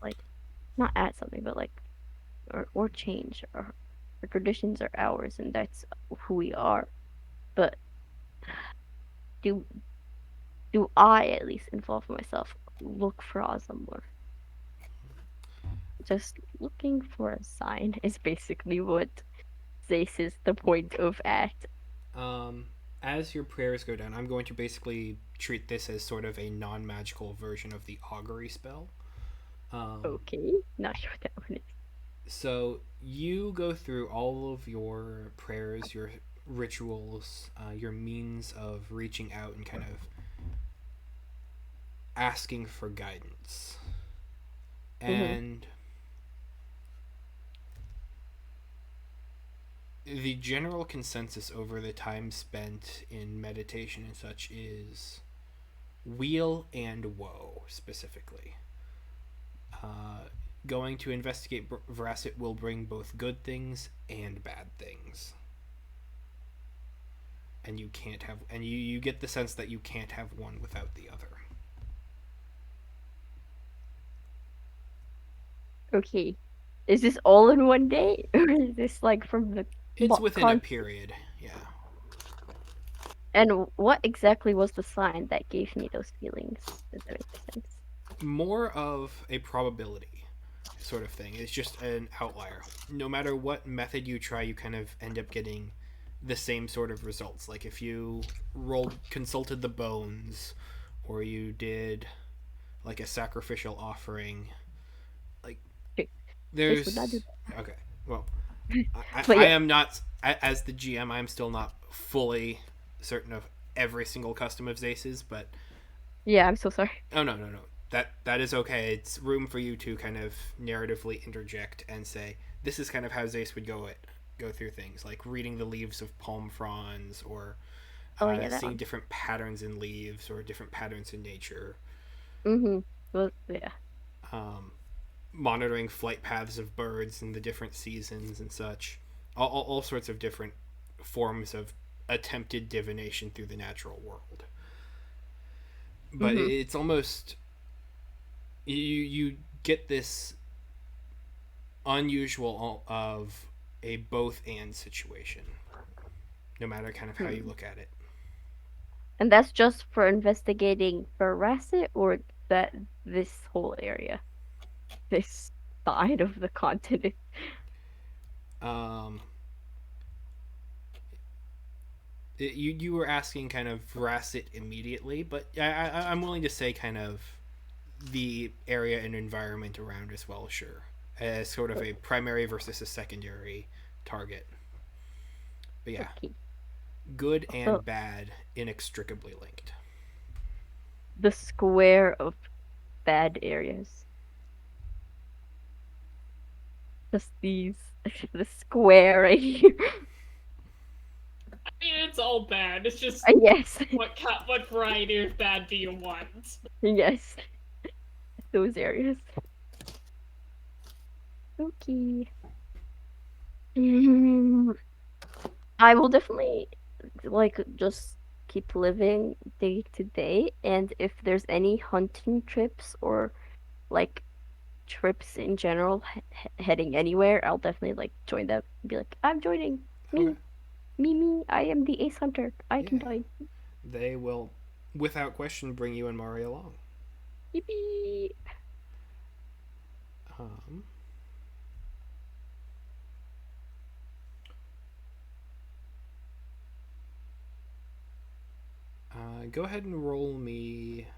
like not add something, but like, or change. Our traditions are ours, and that's who we are. But do I at least involve myself look for Ozma more? just looking for a sign is basically what Zace is the point of at. As your prayers go down, I'm going to basically treat this as sort of a non-magical version of the augury spell. Okay, not sure what that one is. So you go through all of your prayers, your rituals, your means of reaching out and kind of asking for guidance. And the general consensus over the time spent in meditation and such is weal and woe, specifically. Going to investigate Veracit will bring both good things and bad things. And you can't have, and you get the sense that you can't have one without the other. Okay. Is this all in one day? Or is this like from the It's within a period, yeah. And what exactly was the sign that gave me those feelings? Does that make sense? More of a probability sort of thing. It's just an outlier. No matter what method you try, you kind of end up getting the same sort of results. Like if you consulted the bones, or you did like a sacrificial offering, like This would not do there's okay. Well, But I yeah. am not, as the GM, I'm still not fully certain of every single custom of Zace's, but Yeah, I'm so sorry. oh no. That is okay. It's room for you to kind of narratively interject and say this is kind of how Zace would go through things, like reading the leaves of palm fronds, or Oh yeah, that seeing one. different patterns in leaves or different patterns in nature. Well, yeah. Monitoring flight paths of birds in the different seasons and such. All sorts of different forms of attempted divination through the natural world. But it's almost you get this unusual of a both and situation, no matter kind of how you look at it. And that's just for investigating Veracit or that this whole area? This side of the continent. Um, you were asking kind of Veracit immediately, but I'm willing to say kind of the area and environment around as well, sure, as sort of a primary versus a secondary target. But yeah, Okay. good So and bad inextricably linked. the square of bad areas. Just these the square right here. I mean, it's all bad. It's just Yes. what variety of bad do you want? Yes. Those areas. Okay. I will definitely like just keep living day to day, and if there's any hunting trips or like trips in general heading anywhere, I'll definitely like join them. Be like, I'm joining. Okay. Me. I am the ace hunter. I can Yeah, join. they will, without question, bring you and Mari along. Yippee! Um, go ahead and roll me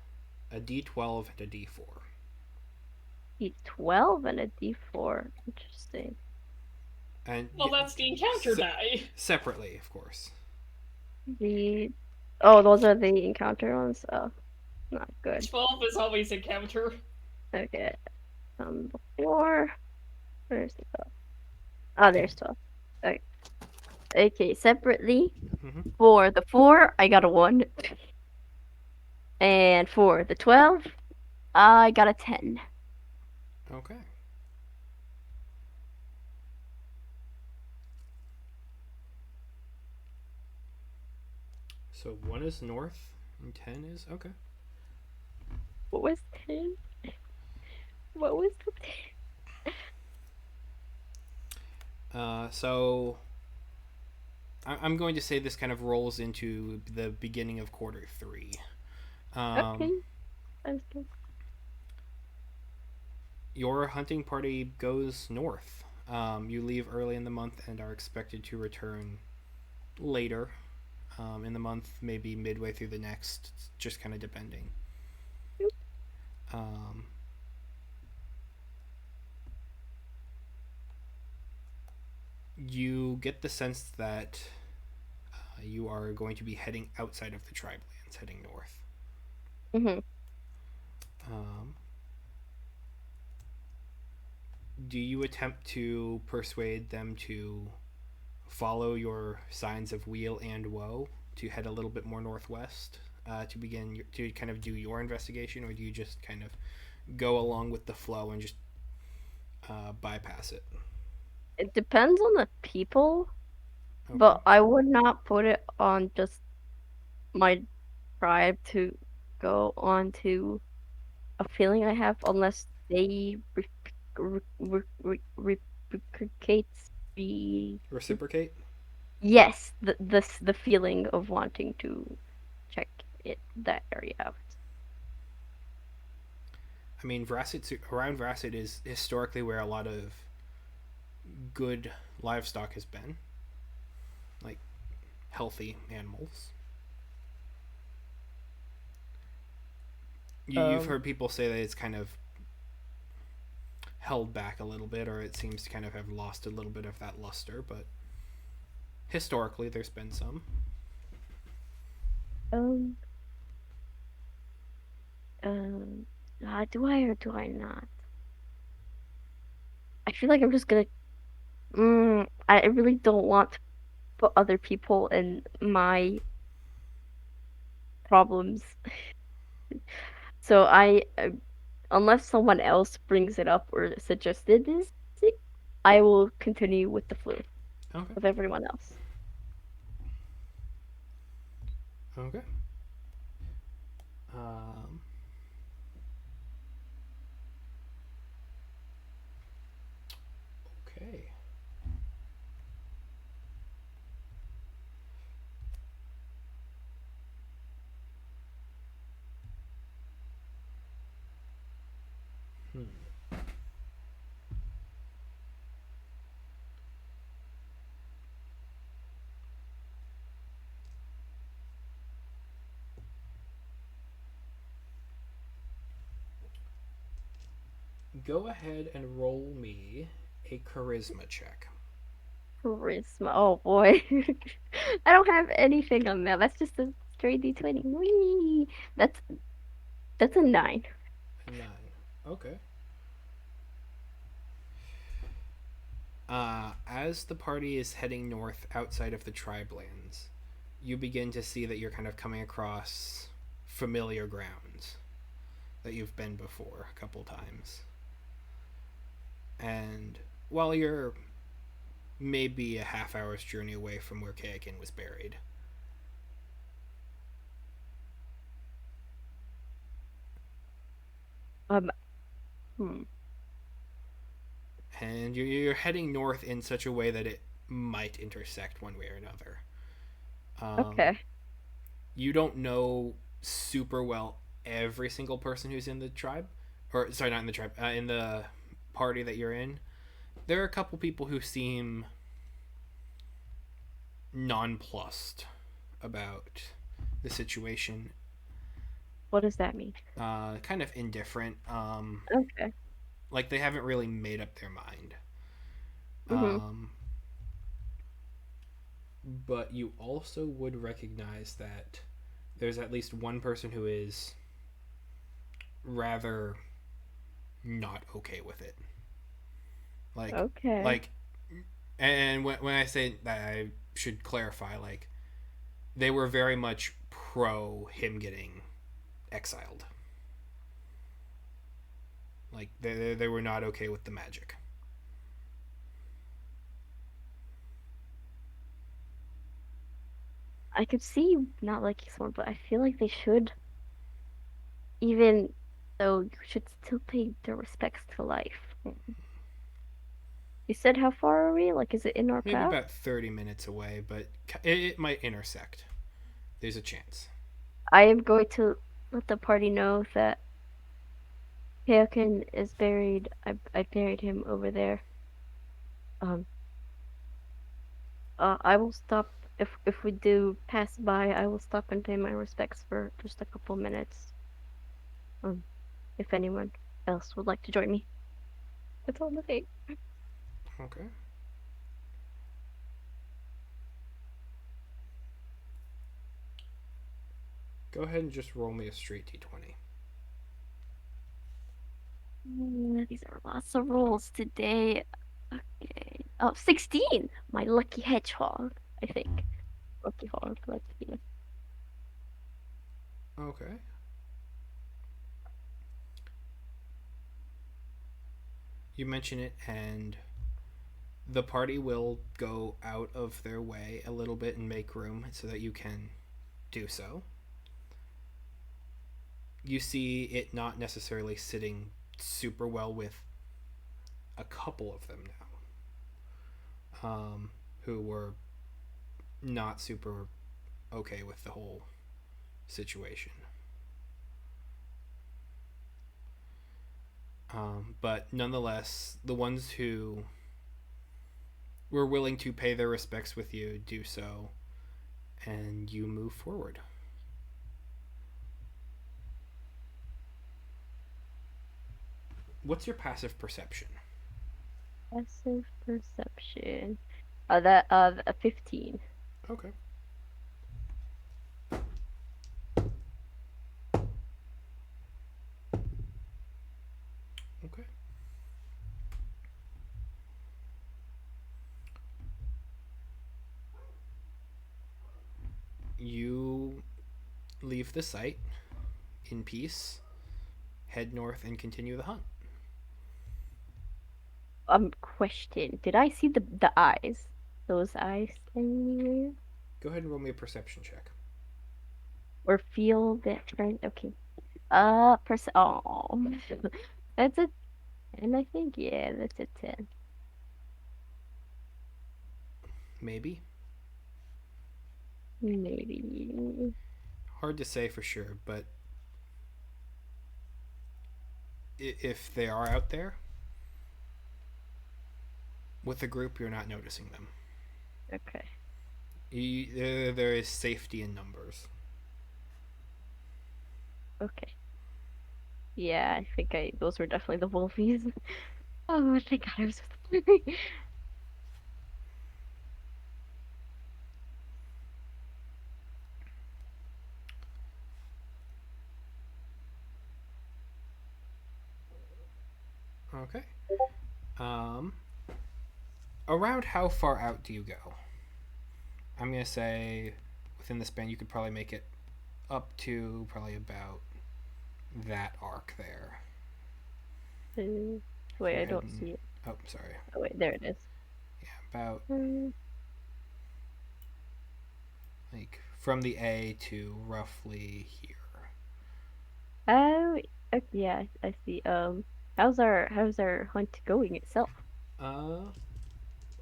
a d12 and a d4. D12 and a D4. Interesting. And Well, that's the encounter die. separately, of course. The Oh, those are the encounter ones. Oh, not good. 12 is always encounter. Okay. Before. Where's the 12? Oh, there's 12. Okay. Okay, separately. Mm-hmm. For the 4, I got a 1. And for the 12, I got a 10. Okay. So 1 is north and 10 is okay. What was 10? What was the 10? So I'm going to say this kind of rolls into the beginning of quarter 3. Okay. Sounds good. your hunting party goes north. You leave early in the month and are expected to return later in the month, maybe midway through the next, just kind of depending. Um, you get the sense that you are going to be heading outside of the tribe lands, heading north. Mhm. Um, do you attempt to persuade them to follow your signs of weal and woe to head a little bit more northwest to begin to kind of do your investigation, or do you just kind of go along with the flow and just bypass it? It depends on the people, Okay. but I would not put it on just my tribe to go on to a feeling I have unless they reciprocates the Reciprocate. yes the feeling of wanting to check that area out. I mean, around Vracid is historically where a lot of good livestock has been, like healthy animals. You've Um, heard people say that it's kind of held back a little bit, or it seems to kind of have lost a little bit of that luster, but historically there's been some. um, um, do I or do I not? I feel like I'm just gonna. I really don't want to put other people in my problems. So unless someone else brings it up or suggested this, I will continue with the flu Okay. of everyone else. Okay. Um, okay. Hmm. Go ahead and roll me a charisma check. Charisma. Oh boy. I don't have anything on that. That's just a straight D20. Whee! That's a 9. A 9. Okay. As the party is heading north outside of the tribe lands, you begin to see that you're kind of coming across familiar grounds that you've been before a couple times. And while you're maybe a half hour's journey away from where Kayakin was buried, Um, hmm. and you're heading north in such a way that it might intersect one way or another. Um, Okay. you don't know super well every single person who's in the tribe, or sorry, not in the tribe, in the party that you're in. There are a couple people who seem nonplussed about the situation, What does that mean? kind of indifferent. Okay. Like they haven't really made up their mind. Mhm. Um, but you also would recognize that there's at least one person who is rather not okay with it. Like, Okay. like, and when I say that, I should clarify. Like, they were very much pro him getting exiled. Like, they were not okay with the magic. I could see you not liking someone, but I feel like they should, even though you should still pay their respects to life. You said how far are we? Like, is it in our Maybe path? about 30 minutes away, but it might intersect. There's a chance. I am going to let the party know that Kaoken is buried. I buried him over there. Um, I will stop if we do pass by. I will stop and pay my respects for just a couple minutes. Um, if anyone else would like to join me, it's on the date. Okay. Go ahead and just roll me a straight d20. These are lots of rolls today. Okay. Oh, 16! My lucky hedgehog, I think. Lucky hog, lucky. Okay. You mention it, and the party will go out of their way a little bit and make room so that you can do so. You see it not necessarily sitting super well with a couple of them now, who were not super okay with the whole situation. But nonetheless, the ones who were willing to pay their respects with you do so, and you move forward. What's your passive perception? Passive perception. A 15. Okay. Okay. You leave the site in peace, head north, and continue the hunt. Question. Did I see the eyes? Those eyes anywhere? Go ahead and roll me a perception check. Or feel that trend? Okay. Oh, that's a 10, I think. Yeah, that's a 10. Maybe. Maybe. Hard to say for sure, but if they are out there with the group, you're not noticing them. Okay. There is safety in numbers. Okay. Yeah, I think those were definitely the wolfies. Oh, thank God I was with them. Okay. Um, Around how far out do you go? I'm gonna say within the span you could probably make it up to probably about that arc there. Wait, Go I ahead don't and see it. oh, sorry. Oh, wait, there it is. Yeah, about Mm, like from the A to roughly here. Oh, yeah, I see. How's our hunt going itself? Uh,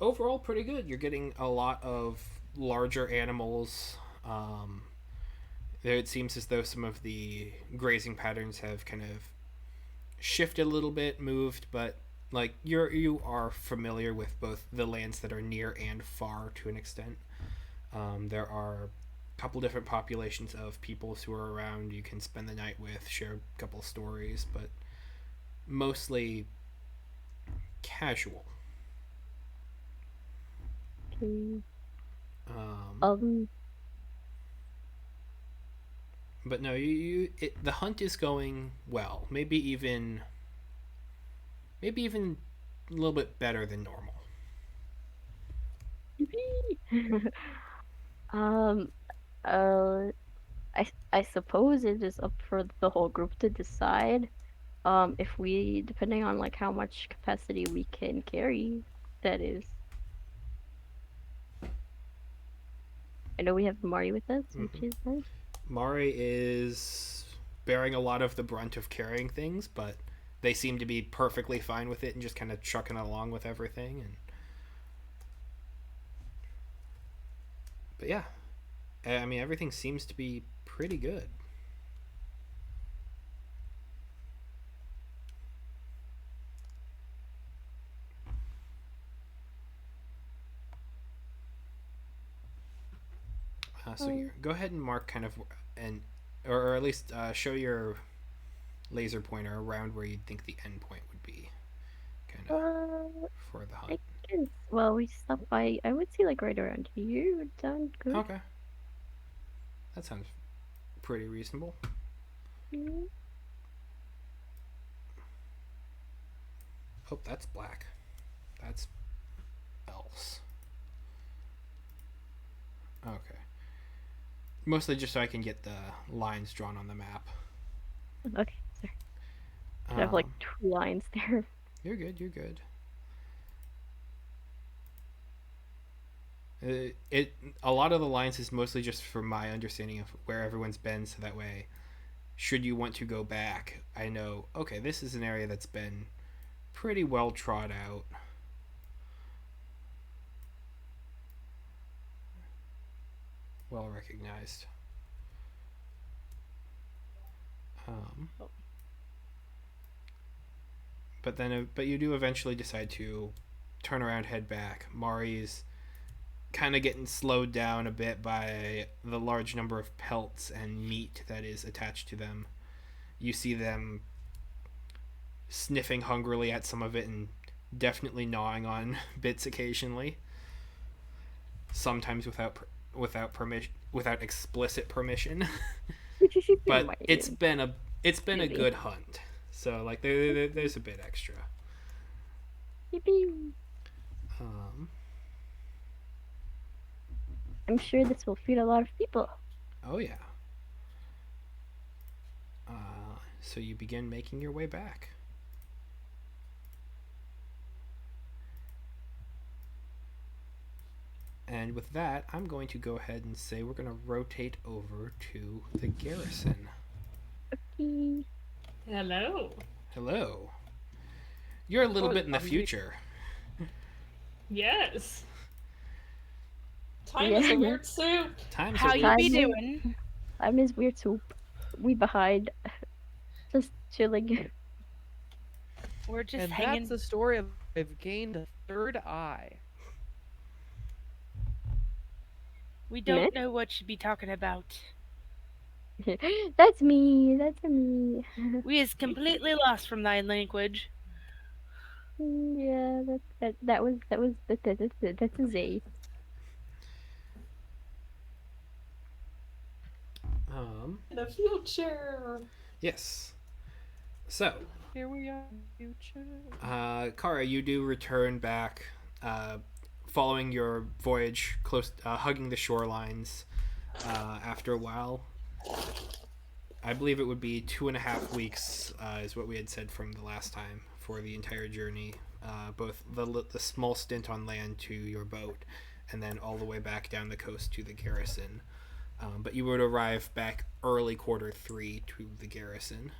Overall pretty good. You're getting a lot of larger animals. Um, it seems as though some of the grazing patterns have kind of shifted a little bit, moved, but like you are familiar with both the lands that are near and far to an extent. There are a couple different populations of peoples who are around. You can spend the night with, share a couple stories, but mostly casual. Okay. Um, Um, but no, the hunt is going well. Maybe even a little bit better than normal. um, uh, I suppose it is up for the whole group to decide. If we, depending on like how much capacity we can carry, that is. I know we have Mari with us, which Mm-hmm. is nice. Mari is bearing a lot of the brunt of carrying things, but they seem to be perfectly fine with it and just kind of trucking along with everything. But yeah, I mean everything seems to be pretty good. So here, go ahead and mark kind of, and or at least show your laser pointer around where you'd think the end point would be, kind of for the I hunt. guess. Well, we stopped by. I would say like right around here would sound good. Okay, that sounds pretty reasonable. Mm, Oh, that's black. That's else. Okay. Mostly just so I can get the lines drawn on the map. Okay, sorry. Should have like 2 lines there. You're good. You're good. It a lot of the lines is mostly just for my understanding of where everyone's been, so that way, should you want to go back, I know. Okay, this is an area that's been pretty well trod out. Well recognized. But you do eventually decide to turn around, head back. Mari's kind of getting slowed down a bit by the large number of pelts and meat that is attached to them. You see them sniffing hungrily at some of it and definitely gnawing on bits occasionally. Sometimes without permission, without explicit permission. But it's been a good hunt. So like there's a bit extra. I'm sure this will feed a lot of people. Oh yeah. So you begin making your way back. And with that, I'm going to go ahead and say we're going to rotate over to the garrison. Okay. Hello. Hello. You're a little bit in the future. Yes. Time is a weird soup. Time's How a you weird be Time- doing? I miss weird soup. We behind. Just chilling. We're just And hanging. that's the story of I've gained a third eye. We don't know what you'd be talking about. That's me. That's me. We is completely lost from thy language. Yeah, that was that's a Z. The future. Yes. So, Here we are, future. Kara, you do return back, following your voyage, close, hugging the shorelines. After a while, I believe it would be 2.5 weeks, is what we had said from the last time for the entire journey. Both the small stint on land to your boat, and then all the way back down the coast to the garrison. But you would arrive back early Q3 to the garrison,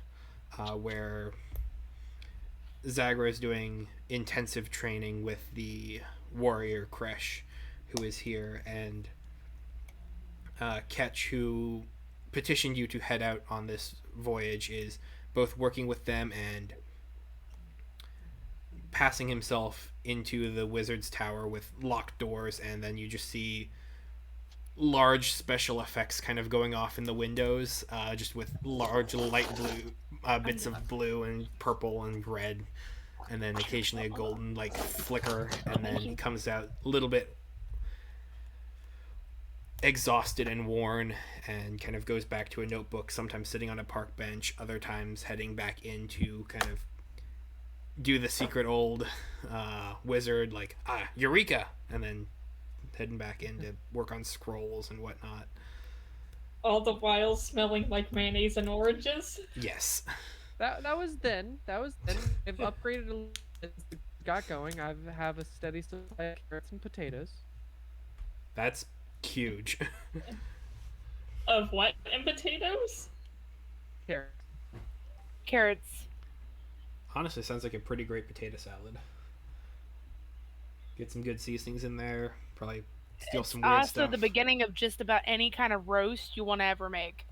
where Zagra is doing intensive training with the warrior Kresh, who is here, and Ketch, who petitioned you to head out on this voyage, is both working with them and passing himself into the wizard's tower with locked doors, and then you just see large special effects kind of going off in the windows, just with large light blue bits of blue and purple and red, and then occasionally a golden like flicker, and then he comes out a little bit exhausted and worn, and kind of goes back to a notebook, sometimes sitting on a park bench, other times heading back in to kind of do the secret old wizard like eureka, and then heading back in to work on scrolls and whatnot. All the while smelling like mayonnaise and oranges. Yes. That was then. That was then. I've upgraded a little bit since we got going. I have a steady supply of carrots and potatoes. That's huge. Of what? And potatoes? Carrots. Carrots. Honestly, sounds like a pretty great potato salad. Get some good seasonings in there. Probably steal some weird Also, stuff. the beginning of just about any kind of roast you want to ever make.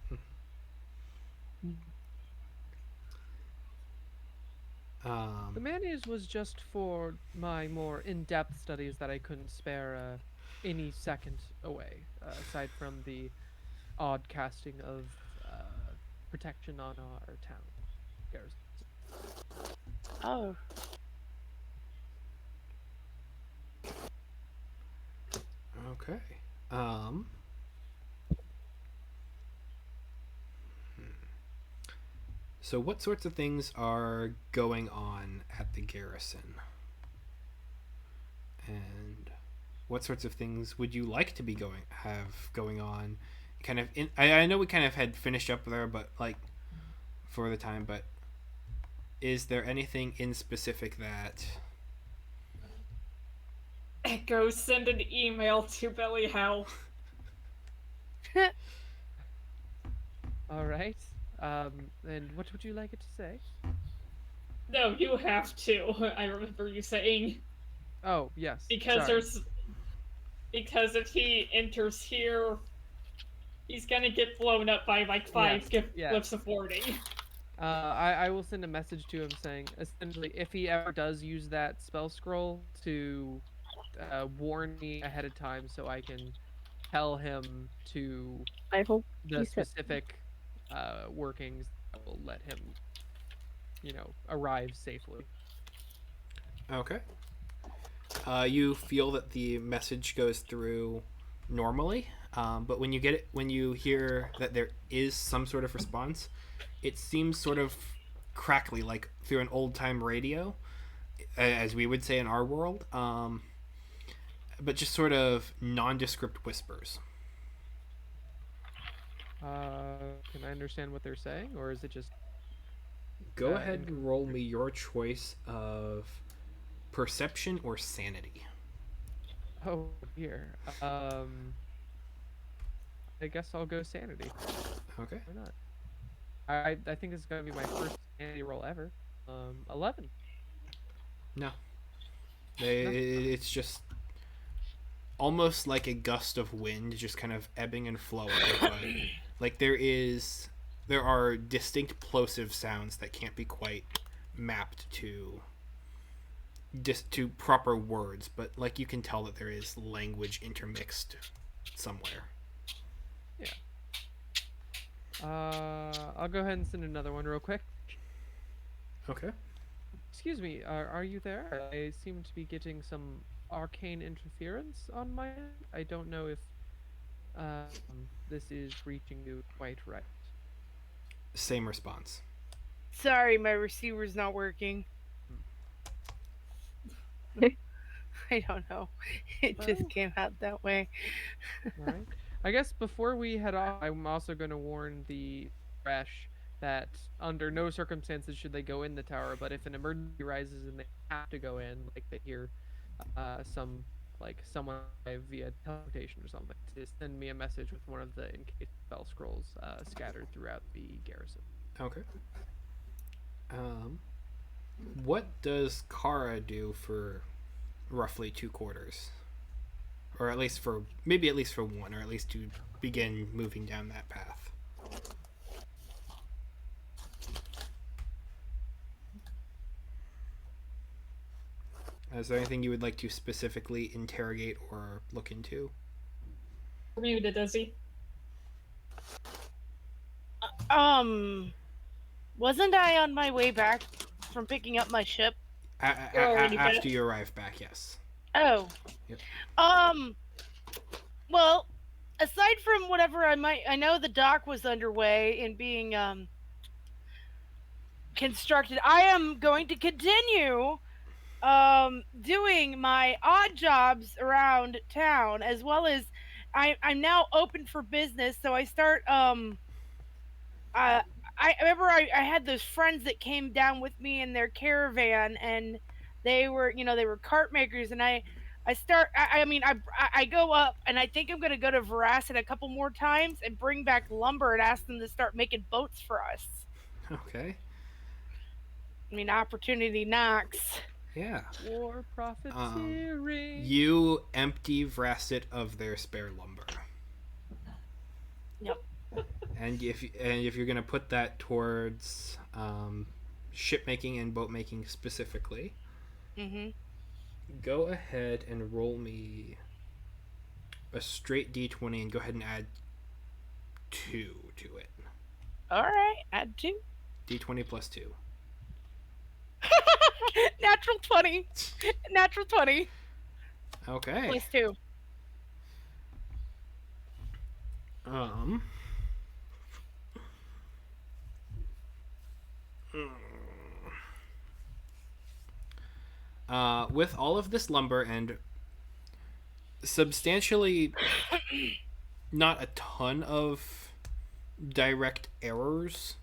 The mayonnaise was just for my more in-depth studies that I couldn't spare any second away, aside from the odd casting of protection on our town garrison. Oh, Okay. So what sorts of things are going on at the garrison? And what sorts of things would you like to be going on? Kind of I know we kind of had finished up there, but like for the time, but is there anything in specific that Go send an email to Billy Howe. All right. And what would you like it to say? No, you have to. I remember you saying Oh, yes. because Sorry. because if he enters here, he's gonna get blown up by like five Yes. glyphs of warding. I will send a message to him saying, essentially, if he ever does use that spell scroll to warn me ahead of time so I can tell him to I hope the you said specific workings that will let him, arrive safely. okay? You feel that the message goes through normally, but when you hear that there is some sort of response, it seems sort of crackly, like through an old time radio, as we would say in our world, but just sort of nondescript whispers. Can I understand what they're saying, or is it just Go ahead and roll me your choice of perception or sanity. Oh dear. I guess I'll go sanity. Okay. Why not? I think this is gonna be my first sanity roll ever. 11. No. It's just almost like a gust of wind, just kind of ebbing and flowing. But like there are distinct plosive sounds that can't be quite mapped to proper words, but like you can tell that there is language intermixed somewhere. Yeah. I'll go ahead and send another one real quick. Okay. Excuse me, are you there? I seem to be getting some arcane interference on my end. I don't know if this is reaching you quite right. Same response. sorry, my receiver's not working. I don't know. It just Well. came out that way. All right. I guess before we head off, I'm also going to warn the fresh that under no circumstances should they go in the tower, but if an emergency arises and they have to go in, like they hear someone via teleportation or something, to send me a message with one of the encased spell scrolls scattered throughout the garrison. Okay. What does Kara do for roughly 2 quarters? Or at least for one, or at least to begin moving down that path. Is there anything you would like to specifically interrogate or look into? Muted, does he? Wasn't I on my way back from picking up my ship? After you arrive back, yes. Oh. Yep. Well, aside from whatever I know the dock was underway and being constructed. I am going to continue doing my odd jobs around town, as well as I'm now open for business. So I start I remember I had those friends that came down with me in their caravan, and they were they were cart makers, and I go up, and I think I'm gonna go to Veracid a couple more times and bring back lumber and ask them to start making boats for us. Okay. I mean, opportunity knocks. Yeah. War profiteering. You empty Vrasset of their spare lumber. Yep. And if you're gonna put that towards ship making and boat making specifically, Mm-hmm. go ahead and roll me a straight D20 and go ahead and add 2 to it. All right, add 2. D20 plus 2. Natural 20. Natural 20 Okay. plus 2. Um. With all of this lumber and substantially not a ton of direct errors,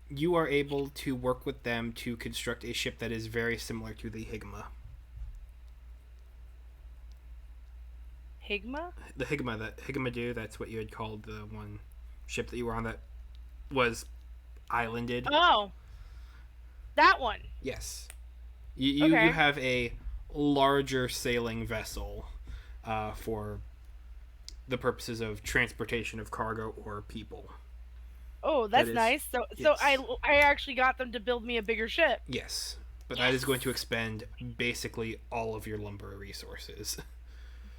you are able to work with them to construct a ship that is very similar to the Higma. Higma? The Higma, that's what you had called the one ship that you were on that was islanded. Oh, that one. Yes. You Okay. have a larger sailing vessel for the purposes of transportation of cargo or people. Oh, that's is- nice. So yes. I actually got them to build me a bigger ship. Yes. But that is going to expend basically all of your lumber resources.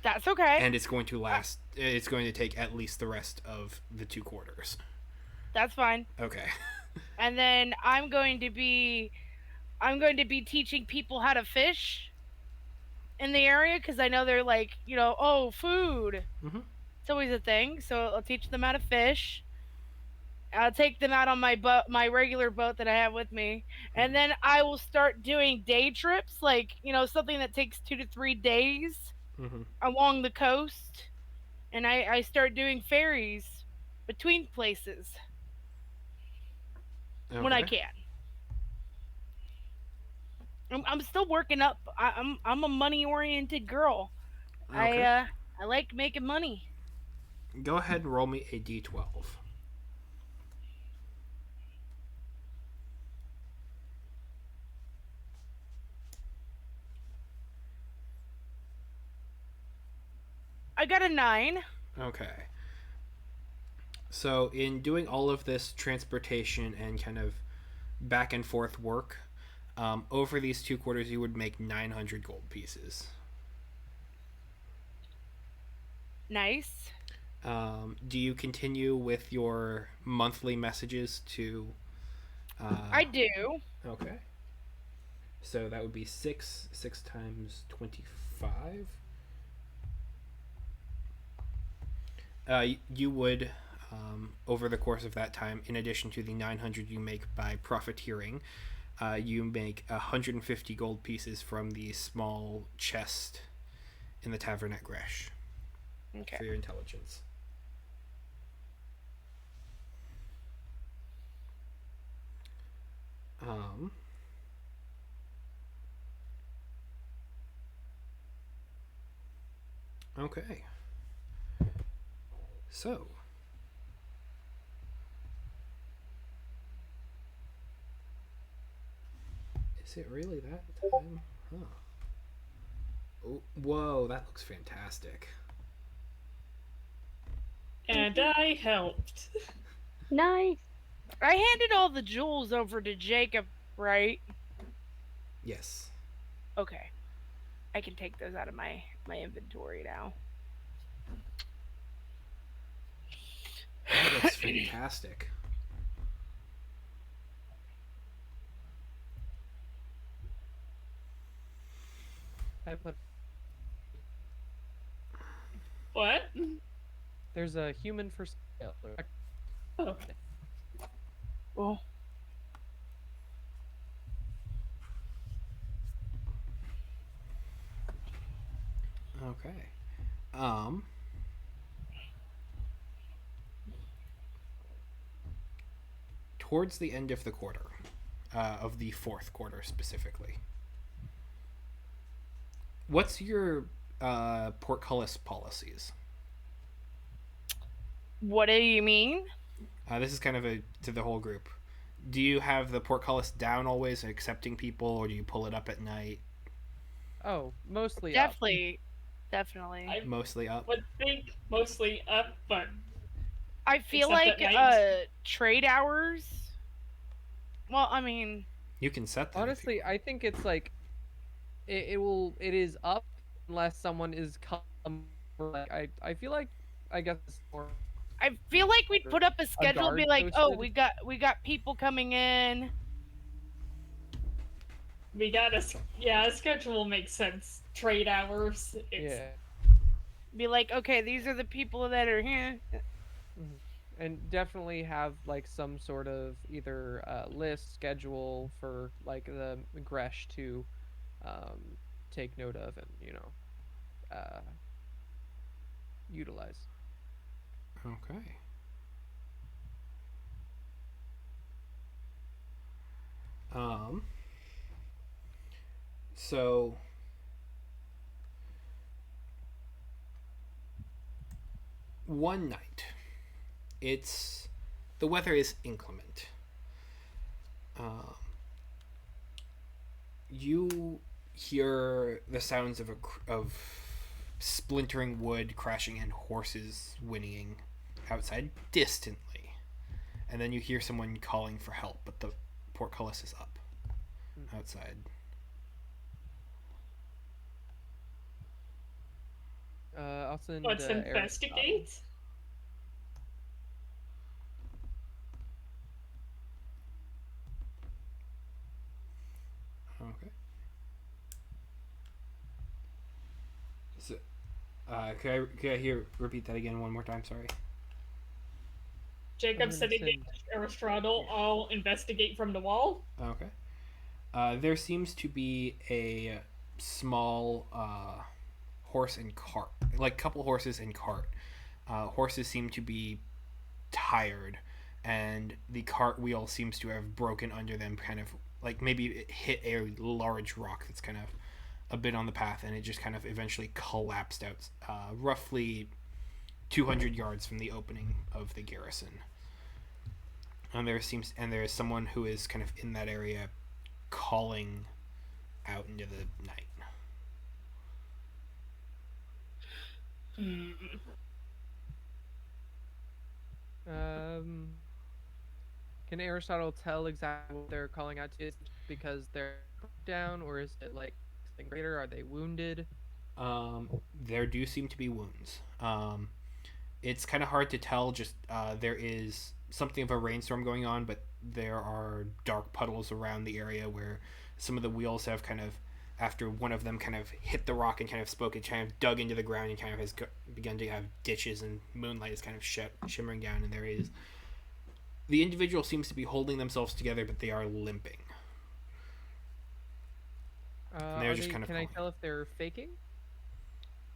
That's okay. And it's going to last, it's going to take at least the rest of the 2 quarters. That's fine. Okay. And then I'm going to be teaching people how to fish in the area because I know they're like, oh, food. Mhm. It's always a thing. So I'll teach them how to fish. I'll take them out on my boat, my regular boat that I have with me, and then I will start doing day trips, like something that takes 2 to 3 days Mm-hmm. along the coast, and I start doing ferries between places when I can. I'm still working up. I'm a money oriented girl. Okay. I like making money. Go ahead and roll me a d12. I got a 9. Okay. So, in doing all of this transportation and kind of back and forth work, over these 2 quarters, you would make 900 gold pieces. Nice. Do you continue with your monthly messages to? I do. Okay. So that would be 6 times 25. You would, over the course of that time, in addition to the 900 you make by profiteering, you make 150 gold pieces from the small chest in the tavern at Gresh. Okay. For your intelligence. Okay. So. Is it really that time? Huh. Oh, whoa, that looks fantastic. And I helped. Nice. I handed all the jewels over to Jacob, right? Yes. Okay. I can take those out of my inventory now. That looks fantastic. What? There's a human for sale. Oh. Oh. Okay. Towards the end of the quarter, of the 4th quarter specifically, what's your portcullis policies? What do you mean? This is kind of to the whole group. Do you have the portcullis down always, accepting people, or do you pull it up at night? Oh, mostly Definitely. I Mostly up. would think mostly up, but I feel Except like at night. trade hours. Well, I mean, You can set that. Honestly, I think it's like it is up unless someone is come Like I feel like I guess it's more I feel like we'd put up a schedule, be guard like, "Oh, posted. we got people coming in." We got a schedule makes sense. Trade hours. It's Yeah. Be like, "Okay, these are the people that are here." Mhm. And definitely have like some sort of either list schedule for like the Gresh to um, take note of and uh, utilize. Okay. Um. So one night, it's the weather is inclement. Um, you hear the sounds of splintering wood crashing and horses whinnying outside distantly, and then you hear someone calling for help, but the portcullis is up outside. I'll send let's Aristotle. investigate. Okay. So, could I hear repeat that again one more time? Sorry. Jacob I'm gonna sitting send. next to Aristotle. Yeah. I'll investigate from the wall. Okay. There seems to be a small horse and cart, like couple horses and cart. Horses seem to be tired, and the cart wheel seems to have broken under them, kind of like maybe it hit a large rock that's kind of a bit on the path, and it just kind of eventually collapsed out, roughly 200 yards from the opening of the garrison. There is someone who is kind of in that area calling out into the night. Hmm. Um, can Aristotle tell exactly what they're calling out to? Is it because they're down, or is it like something greater? Are they wounded? There do seem to be wounds. It's kind of hard to tell. Just there is something of a rainstorm going on, but there are dark puddles around the area where some of the wheels have kind of, after one of them kind of hit the rock and kind of spoke, it kind of dug into the ground and kind of has begun to have ditches, and moonlight is kind of shimmering down, and there is the individual seems to be holding themselves together, but they are limping. And they're Are just they? kind of Can I calling. tell if they're faking?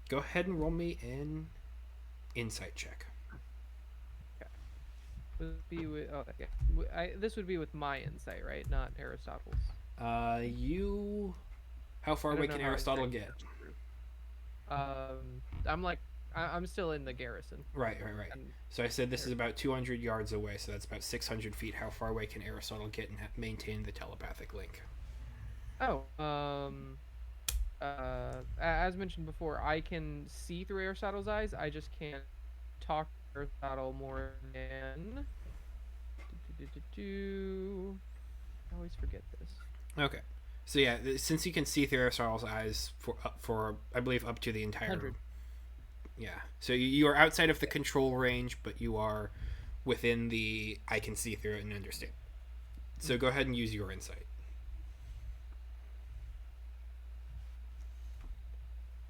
Go ahead and roll me an insight check. Okay. Would it be with? Oh, okay. This would be with my insight, right? Not Aristotle's. You. How far I away don't know can how Aristotle insight get? goes through. I'm like, I'm still in the garrison. Right. And So I said this is about 200 yards away, so that's about 600 feet. How far away can Aristotle get and maintain the telepathic link? oh, as mentioned before, I can see through Aristotle's eyes. I just can't talk to Aristotle more than. I always forget this. Okay. So yeah, since you can see through Aristotle's eyes for I believe up to the entire. 100. Yeah. So you are outside of the control range, but you are within the I can see through it and understand. So go ahead and use your insight.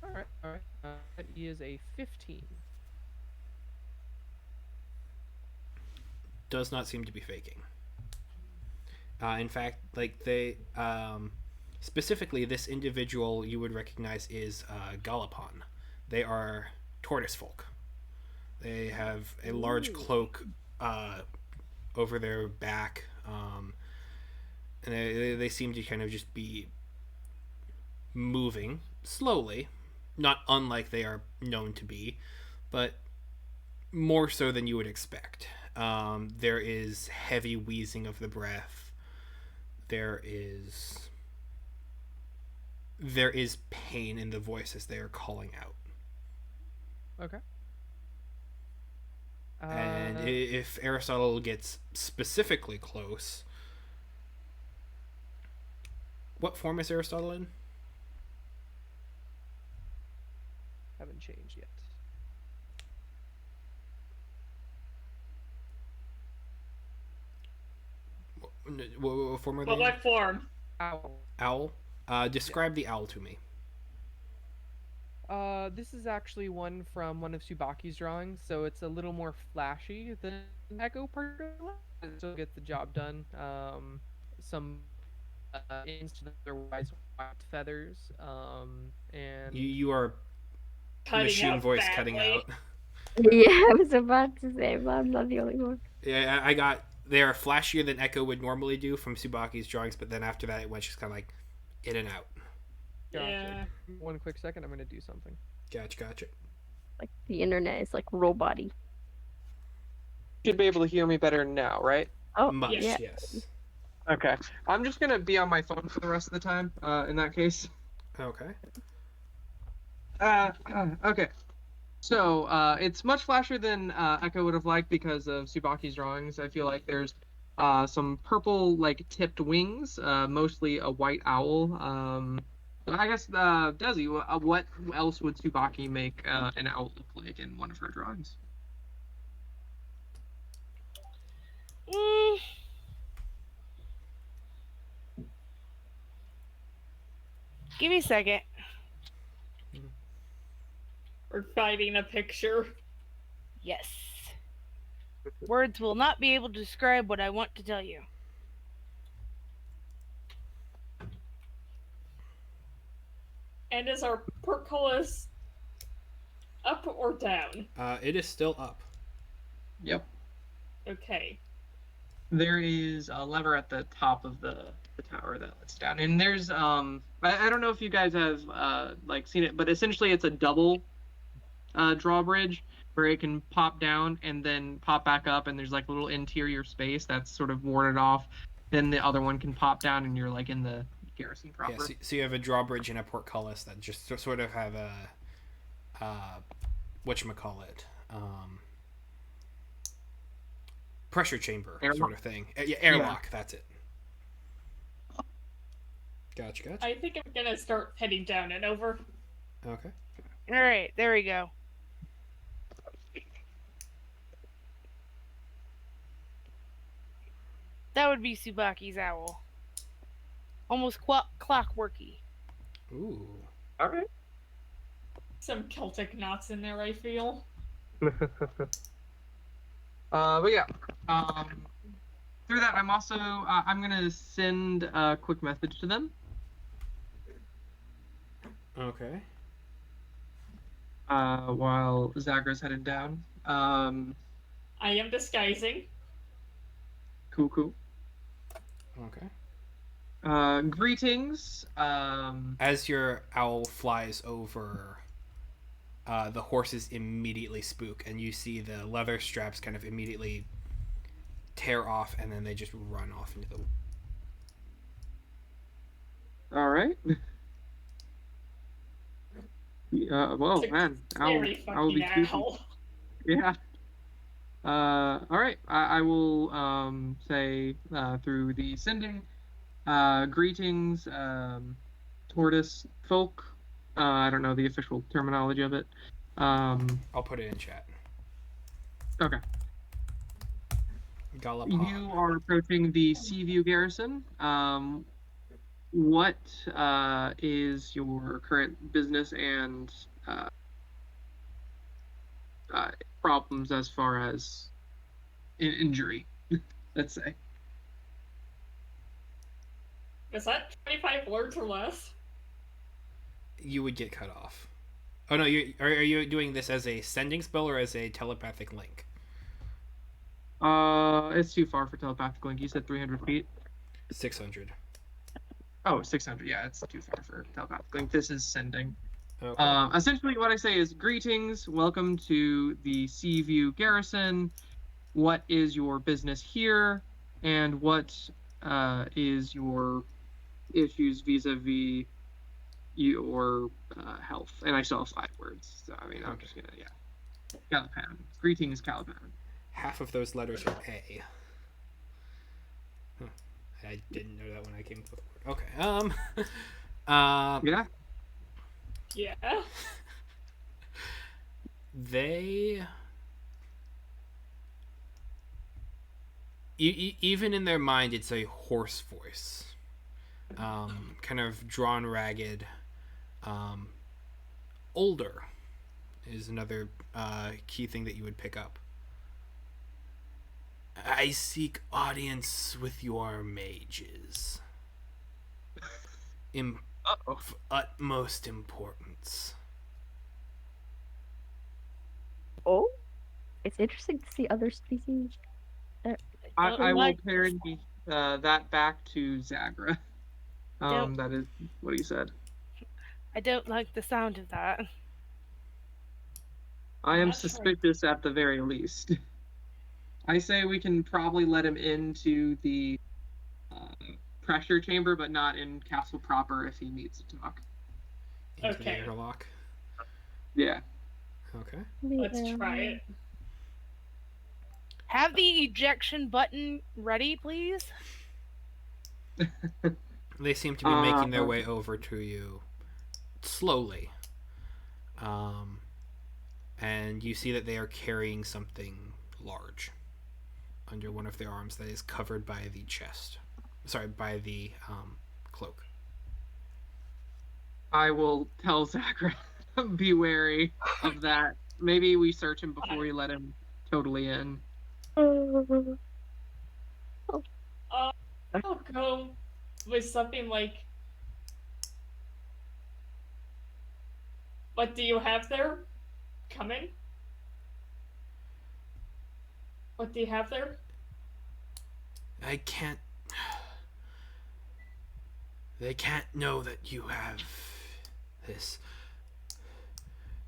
All right, all right. That is a 15. Does not seem to be faking. In fact, like they specifically this individual you would recognize is Galapon. They are tortoise folk. They have a large cloak over their back, and they seem to kind of just be moving slowly, not unlike they are known to be, but more so than you would expect. There is heavy wheezing of the breath. There is pain in the voice as they are calling out. Okay. And if Aristotle gets specifically close, what form is Aristotle in? Haven't changed yet. What form are But they in? what form? Owl. Owl. Describe the owl to me. This is actually one from one of Tsubaki's drawings, so it's a little more flashy than Echo particularly. It still get the job done. Some instead otherwise white feathers. And You are Cutting machine out voice badly. cutting out. Yeah, I was about to say, but I'm not the only one. Yeah, I got. They are flashier than Echo would normally do from Tsubaki's drawings, but then after that, it went just kind of like in and out. gotcha. Yeah. One quick second, I'm gonna do something. Gotcha. Like the internet is like robot-y. Should be able to hear me better now, right? Oh, Much, yeah. yes. Okay. I'm just gonna be on my phone for the rest of the time. In that case. Okay. Okay. So it's much flashier than Echo would have liked because of Tsubaki's drawings. I feel like there's some purple like tipped wings, mostly a white owl. I guess Desi, what else would Tsubaki make an owl look like in one of her drawings? Mm, give me a second. We're finding a picture. Yes. Words will not be able to describe what I want to tell you. And is our portcullis up or down? It is still up. Yep. Okay. There is a lever at the top of the tower that lets down, and there's I don't know if you guys have like seen it, but essentially it's a double drawbridge where it can pop down and then pop back up, and there's like a little interior space that's sort of warded off. Then the other one can pop down, and you're like in the garrison proper. Yeah, so you have a drawbridge and a portcullis that just sort of have a whatchamacallit, pressure chamber Airlock. sort of thing. Yeah, airlock. That's it. Gotcha. I think I'm gonna start heading down and over. Okay. All right, there we go. That would be Tsubaki's owl. Almost clockworky. Ooh. All right. Some Celtic knots in there, I feel. But yeah, through that, I'm also I'm gonna send a quick message to them. Okay. While Zagra's headed down. I am disguising. Cool. Okay. Greetings. As your owl flies over, the horses immediately spook, and you see the leather straps kind of immediately tear off, and then they just run off into the. All right. Well, It's a man, Very I'll be fucking creepy. owl. Yeah. All right. I will say through the sending greetings, tortoise folk. I don't know the official terminology of it. I'll put it in chat. Okay. Galapon. You are approaching the Seaview garrison. What is your current business and problems as far as injury? Let's say. Is that 25 words or less? You would get cut off. Oh no, are you doing this as a sending spell or as a telepathic link? It's too far for telepathic link. You said 300 feet. 600. Oh, 600. Yeah, it's too far for telepathic link. This is sending. Okay. Essentially, what I say is greetings. Welcome to the Seaview garrison. What is your business here, and what is your issues vis-a-vis your health? And I still have 5 words, so I mean, I'm just gonna Calipan. Greetings, Calipan. Half of those letters are A. Huh. I didn't know that when I came up with the word. Okay. Yeah. Yeah. They even in their mind, it's a hoarse voice, kind of drawn ragged. Older is another key thing that you would pick up. I seek audience with your mages. Of utmost importance. Oh, it's interesting to see other species. Don't I will like parry that back to Zagra. Don't- That is what he said. I don't like the sound of that. I am That's right. suspicious at the very least. I say we can probably let him into the pressure chamber, but not in castle proper if he needs to talk. Into the Okay. airlock. Yeah. Okay. Let's try it. Have the ejection button ready, please. They seem to be making their way over to you slowly. And you see that they are carrying something large under one of their arms that is covered by the chest. Sorry, by the cloak. I will tell Zagra, be wary of that. Maybe we search him before we let him totally in. I'll go with something like, what do you have there? Coming? What do you have there? I can't. They can't know that you have this.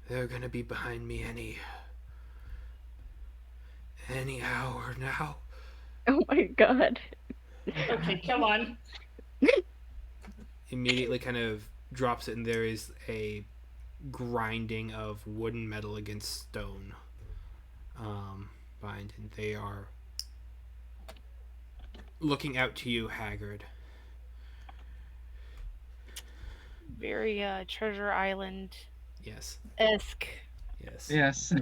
They're gonna be behind me any hour now. Oh my god. Okay, come on. Immediately kind of drops it, and there is a grinding of wood and metal against stone behind, and they are looking out to you, haggard. Very Treasure Island Yes. esque. Yes. Yes.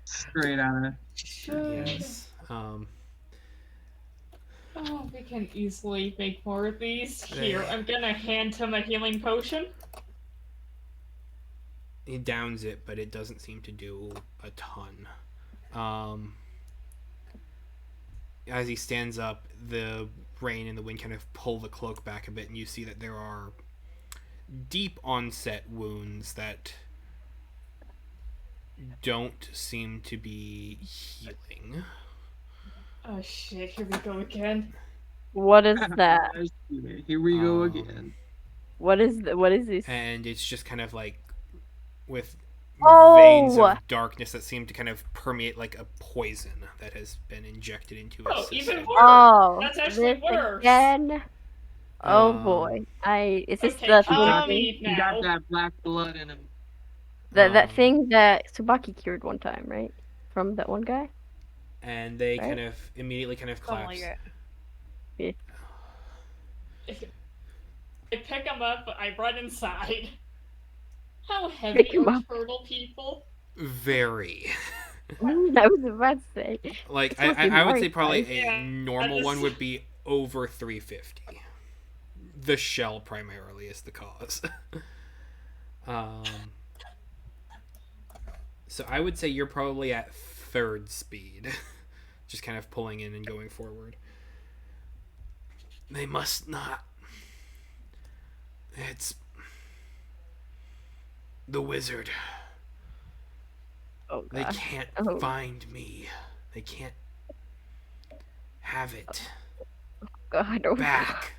Straight out of. Yes. Oh, we can easily make more of these. Here, They- I'm gonna hand him a healing potion. He downs it, but it doesn't seem to do a ton. As he stands up, the rain and the wind kind of pull the cloak back a bit, and you see that there are deep onset wounds that don't seem to be healing. Oh shit, here we go again. What is that? Here we go again. What is this? And it's just kind of like with Oh! veins of darkness that seem to kind of permeate like a poison that has been injected into his Oh, system. even worse! Oh, That's actually this worse! again? Oh Um, boy. Is this Okay, the follow thing, me He got now. that black blood in him. that thing that Tsubaki cured one time, right? From that one guy? And they Right? kind of immediately kind of Something collapse. like it. I pick him up, I run inside. How Pick heavy him are up. turtle people? Very. I was about to say. Like It's supposed to be I would say very probably spicy. a Yeah, normal I one just- would be over 350. The shell primarily is the cause. So I would say you're probably at third speed, just kind of pulling in and going forward. They must not. It's the wizard. Oh They god. can't Oh. find me. They can't have it God. Oh back.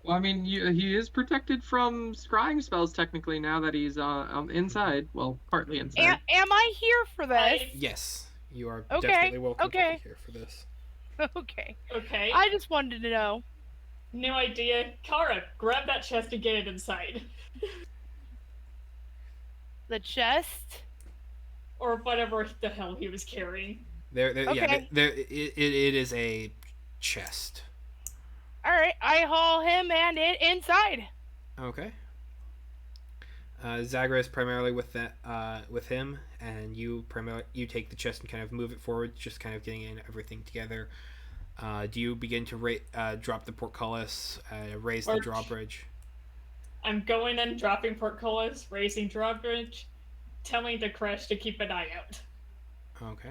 Well, I mean, he is protected from scrying spells technically now that he's inside. Well, partly inside. Am I here for this? Yes, you are Okay, definitely welcome to okay. be here for this. Okay. Okay, I just wanted to know. new idea. Kara, grab that chest and get it inside. The chest? Or whatever the hell he was carrying. Yeah, Okay. it is a chest. Alright, I haul him and it inside. Okay. Zagra is primarily with that with him, and you take the chest and kind of move it forward, just kind of getting in everything together. Do you begin to drop the portcullis, raise the drawbridge? I'm going and dropping portcullis, raising drawbridge, telling the crash to keep an eye out. Okay.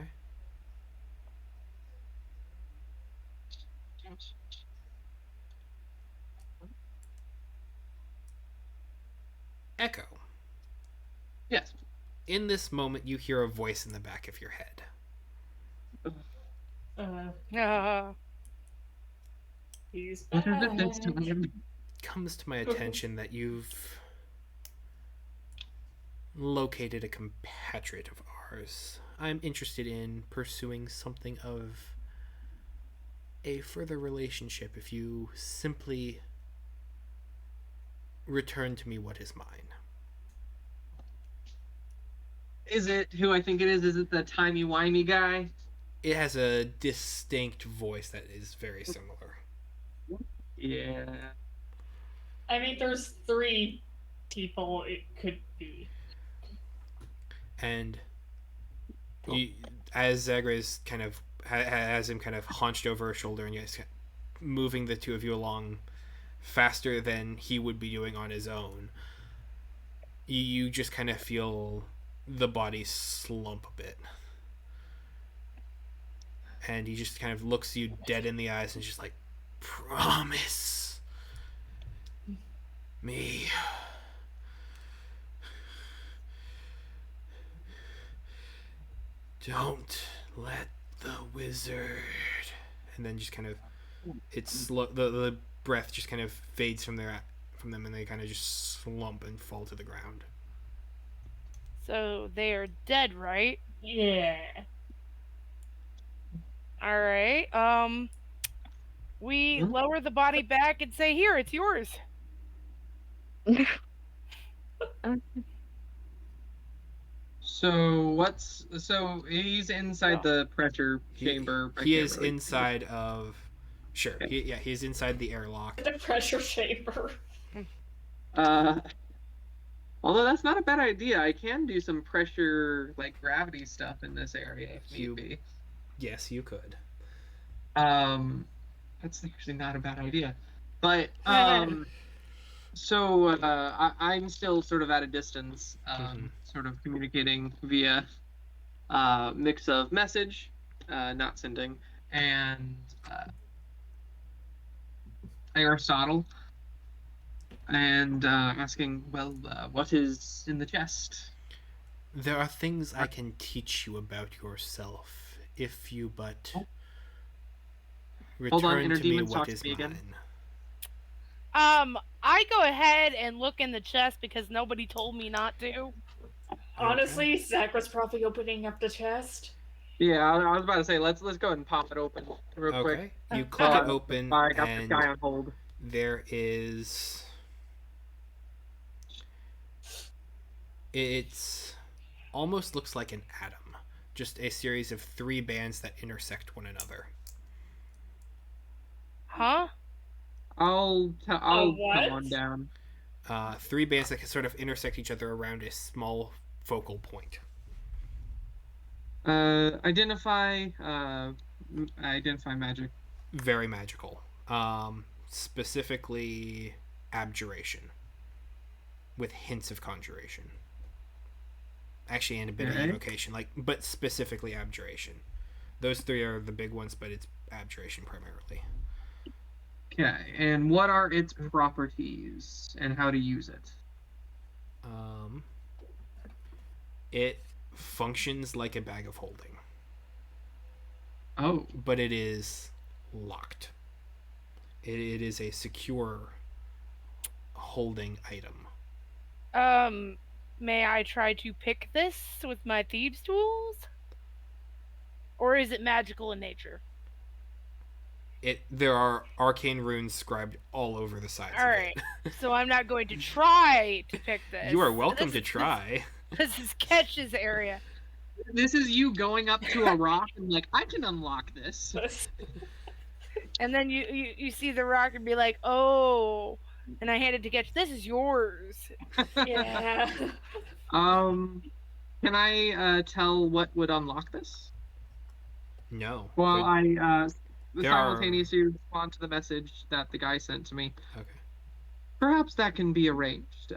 Echo. Yes. In this moment, you hear a voice in the back of your head. He's What back. is it this time? Comes to my attention that you've located a compatriot of ours. I'm interested in pursuing something of a further relationship if you simply return to me what is mine. Is it who I think it is? Is it the timey-wimey guy? It has a distinct voice that is very similar. Yeah. I mean, there's 3 people it could be. And you, as Zagra is kind of has him kind of hunched over her shoulder, and you're moving the two of you along faster than he would be doing on his own, you just kind of feel the body slump a bit. And he just kind of looks you dead in the eyes and just like, promise me. Don't let the wizard. And then just kind of, it's slow. The breath just kind of fades from them, and they kind of just slump and fall to the ground. So they are dead, right? Yeah. All right. We lower the body back and say, "Here, it's yours." So he's inside the pressure chamber. He is inside of. Sure. Okay. He's inside the airlock. The pressure chamber. Although that's not a bad idea. I can do some pressure, like gravity stuff in this area if need be. Yes, you could. That's actually not a bad idea. But so I'm still sort of at a distance, sort of communicating via mix of message, not sending, and Aristotle, and asking, well, what is in the chest? There are things I can teach you about yourself if you but return to me what is mine. I go ahead and look in the chest because nobody told me not to. Honestly, Zach was probably opening up the chest. Yeah, I was about to say, let's go ahead and pop it open real quick. You click it open, I got and the guy on hold. There is... It's almost looks like an atom. Just a series of 3 bands that intersect one another. Huh? I'll come on down. 3 bands that can sort of intersect each other around a small focal point. Identify magic. Very magical. Specifically abjuration. With hints of conjuration. Actually, and a bit of evocation, but specifically abjuration. Those 3 are the big ones, but it's abjuration primarily. Okay, and what are its properties and how to use it? It functions like a bag of holding. Oh. But it is locked. It is a secure holding item. May I try to pick this with my thieves' tools? Or is it magical in nature? There are arcane runes scribed all over the sides of it. So I'm not going to try to pick this. You are welcome to try. This is Ketch's area. This is you going up to a rock and like, I can unlock this. And then you see the rock and be like, oh, And I handed to Getch, this is yours. Yeah. Can I tell what would unlock this? No. Well, But I there are. simultaneously respond to the message that the guy sent to me. Okay. Perhaps that can be arranged,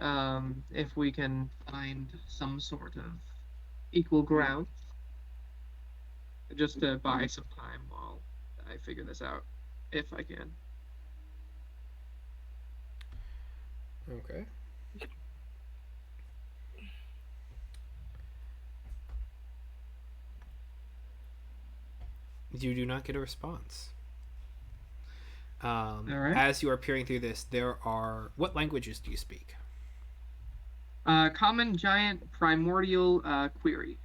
if we can find some sort of equal ground. Just to buy some time while I figure this out, if I can. Okay. You do not get a response. All right. As you are peering through this, there are. What languages do you speak? Common giant primordial query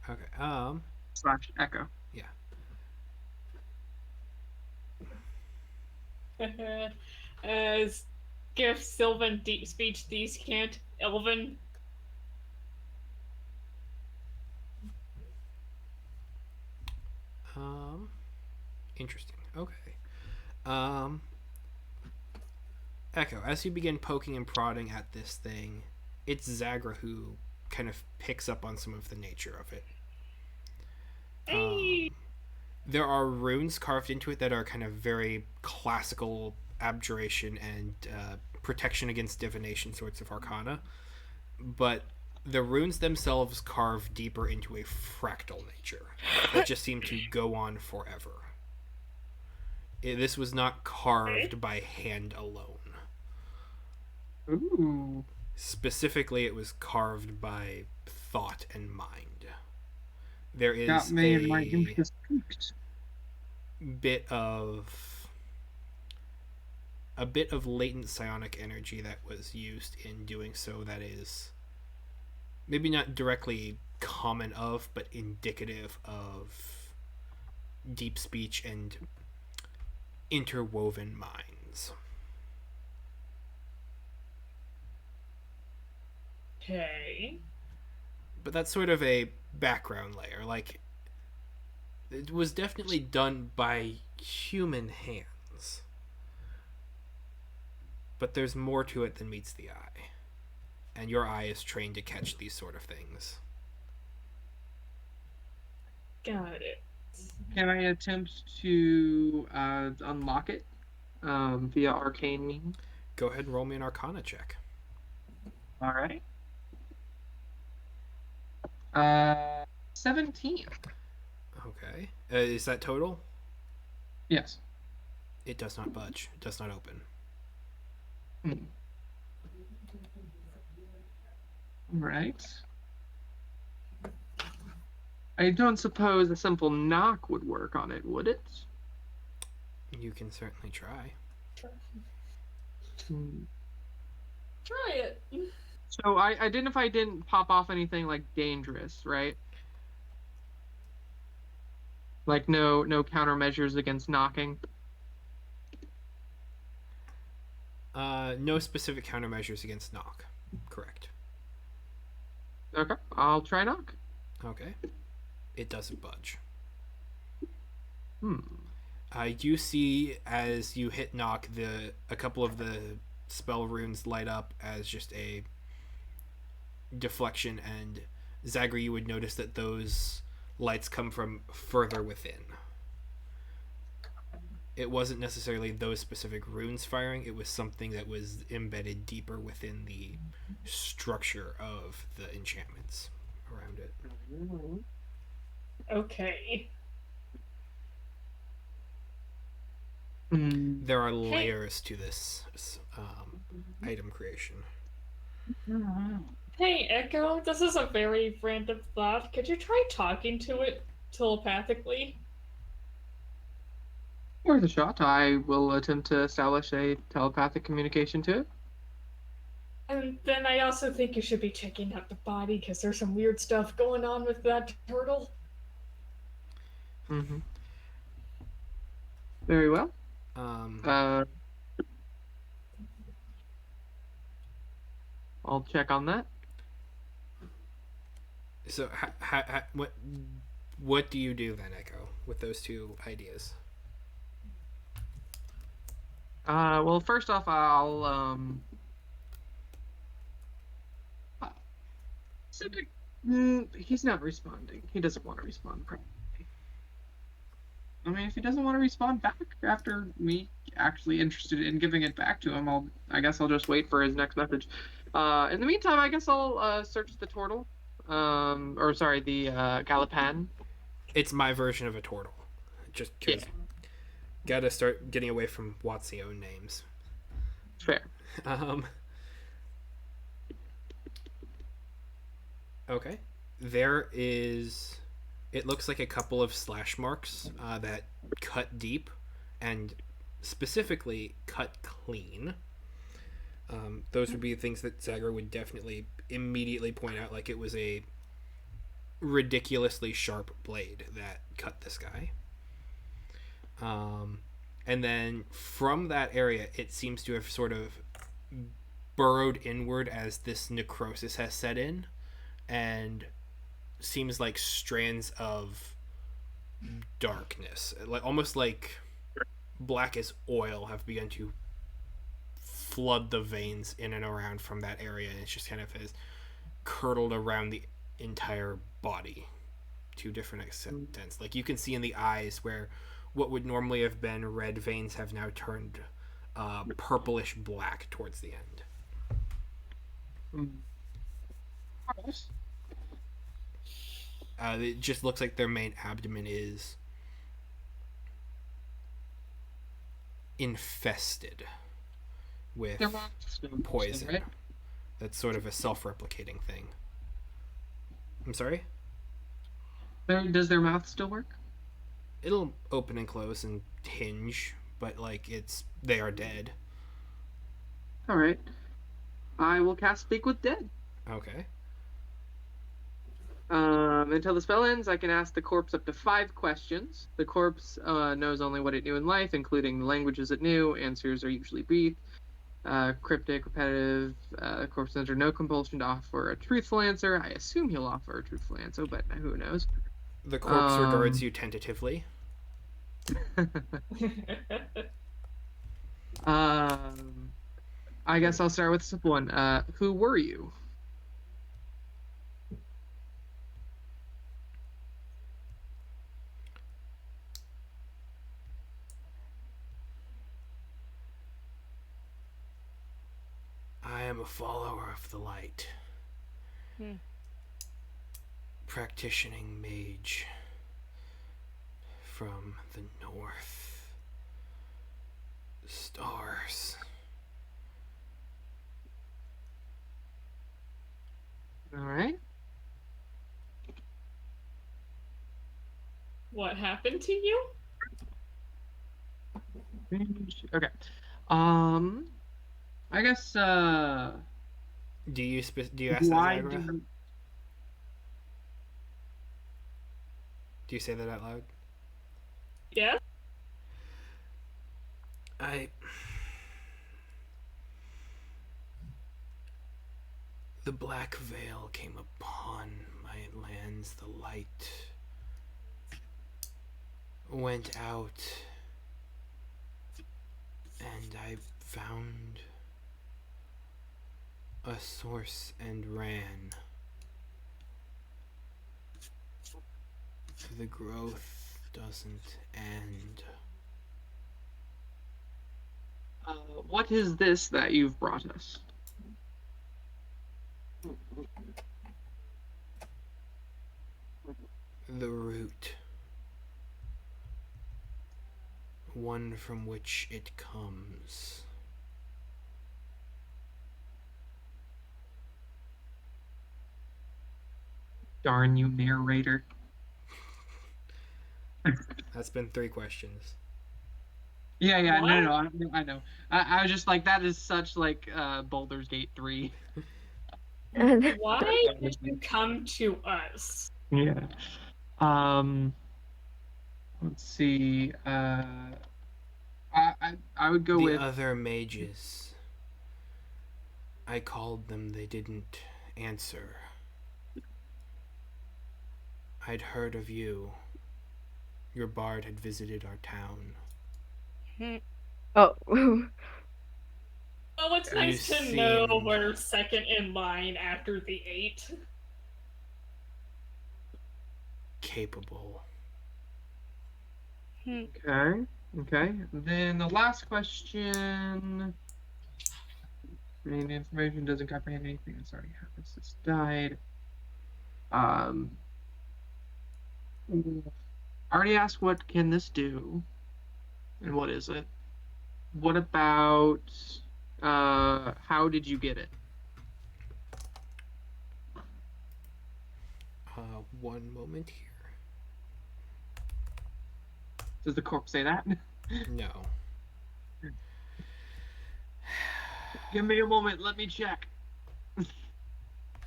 Okay. / echo. Yeah. As Gif Sylvan deep speech these can't Elven. Interesting. Okay. Echo, as you begin poking and prodding at this thing, it's Zagra who kind of picks up on some of the nature of it. Hey. There are runes carved into it that are kind of very classical abjuration and protection against divination sorts of arcana, but the runes themselves carve deeper into a fractal nature that just seem to go on forever. This was not carved by hand alone. Ooh. Specifically, it was carved by thought and mind. There Got is me and my a interest piqued. bit of latent psionic energy that was used in doing so that is maybe not directly common of, but indicative of deep speech and interwoven minds. Okay. But that's sort of a background layer. Like, it was definitely done by human hands. But there's more to it than meets the eye. And your eye is trained to catch these sort of things. Got it. Can I attempt to unlock it via arcane means? Go ahead and roll me an Arcana check. All right. 17. Okay. Is that total? Yes. It does not budge. It does not open. All right. I don't suppose a simple knock would work on it, would it? You can certainly try. Try it. So I identify didn't pop off anything like dangerous, right? Like no countermeasures against knocking. No specific countermeasures against knock. Correct. Okay, I'll try knock. Okay. It doesn't budge. Hmm. You see as you hit knock, a couple of the spell runes light up as just a deflection, and Zagri, you would notice that those lights come from further within. It wasn't necessarily those specific runes firing, it was something that was embedded deeper within the structure of the enchantments around it. Okay. There are layers to this item creation. Hey, Echo, this is a very random thought. Could you try talking to it telepathically? Worth a shot. I will attempt to establish a telepathic communication to it. And then I also think you should be checking out the body, because there's some weird stuff going on with that turtle. Mm-hmm. Very well. I'll check on that. So, what do you do then, Echo, with those two ideas? Well, first off, I'll Civic, he's not responding. He doesn't want to respond, probably. I mean, if he doesn't want to respond back after me actually interested in giving it back to him, I guess I'll just wait for his next message. In the meantime, I guess I'll search the turtle, or sorry, the Galapan. It's my version of a turtle. Just because. Yeah. Gotta start getting away from Watsio names. Fair. Okay. There is. It looks like a couple of slash marks that cut deep and specifically cut clean. Those would be things that Zagor would definitely immediately point out, like it was a ridiculously sharp blade that cut this guy. And then from that area, it seems to have sort of burrowed inward as this necrosis has set in, and seems like strands of darkness, like almost like black as oil, have begun to flood the veins in and around from that area, and it's just kind of has curdled around the entire body to different extents. Like you can see in the eyes where what would normally have been red veins have now turned purplish black towards the end. It just looks like their main abdomen is infested with poison. Right? That's sort of a self-replicating thing. I'm sorry? Does their mouth still work? It'll open and close and hinge, but like they are dead. All right. I will cast Speak with Dead. Okay. Until the spell ends, I can ask the corpse up to 5 questions. The corpse knows only what it knew in life, including the languages it knew. Answers are usually brief, cryptic, repetitive. The corpse is under no compulsion to offer a truthful answer. I assume he'll offer a truthful answer, but who knows? The corpse regards you tentatively. I guess I'll start with a simple one. Who were you? I am a follower of the light. Practicing mage from the north. Stars. All right. What happened to you? Okay. I guess. Do you ask that, Why Zagra? do Do you say that out loud? Yes? The black veil came upon my lands. The light went out, and I found a source and ran. The growth doesn't end. what is this that you've brought us? The root, one from which it comes. Darn you, narrator. That's been 3 questions. Yeah, no, What? I know. I was just like, that is such like Baldur's Gate 3. Why did you come to us? Yeah. Let's see. I would go The with other mages. I called them, they didn't answer. I'd heard of you. Your bard had visited our town. Oh, Oh, it's You nice to know seem we're second in line after the 8. capable. Okay. Okay. Then the last question. The information doesn't comprehend anything that's already happened since died. I already asked what can this do, and what is it? What about how did you get it? One moment here. Does the corpse say that? No. Give me a moment, let me check.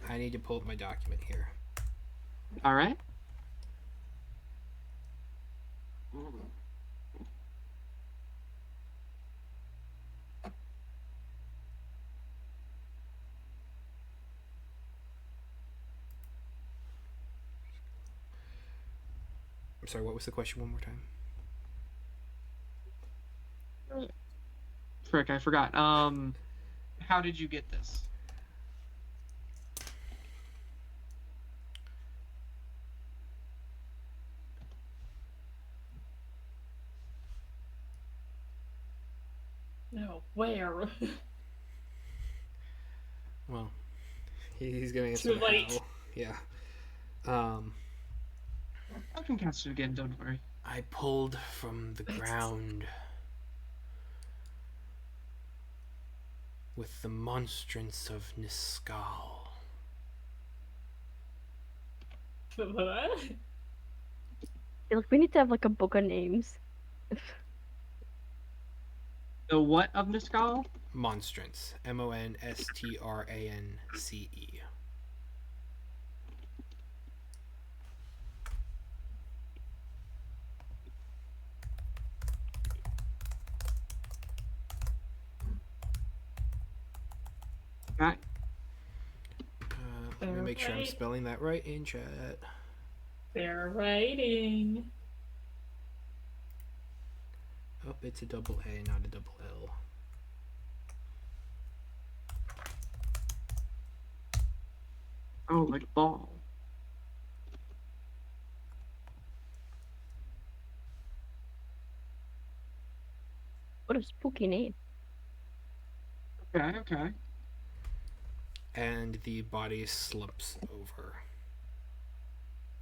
I need to pull up my document here. All right. I'm sorry, what was the question one more time? Frick, I forgot. How did you get this? No, where? Well, he's gonna answer Too late. how. Yeah. Um, I can cast it again, don't worry. I pulled from the ground with the monstrance of Niskal. What? like we need to have like a book of names. The what of Niskal? Monstrance. Monstrance. Right. Let me make sure I'm spelling that right in chat. They're writing. Oh, it's a double A, not a double L. Oh, like ball. What a spooky name. Okay, okay. And the body slumps over.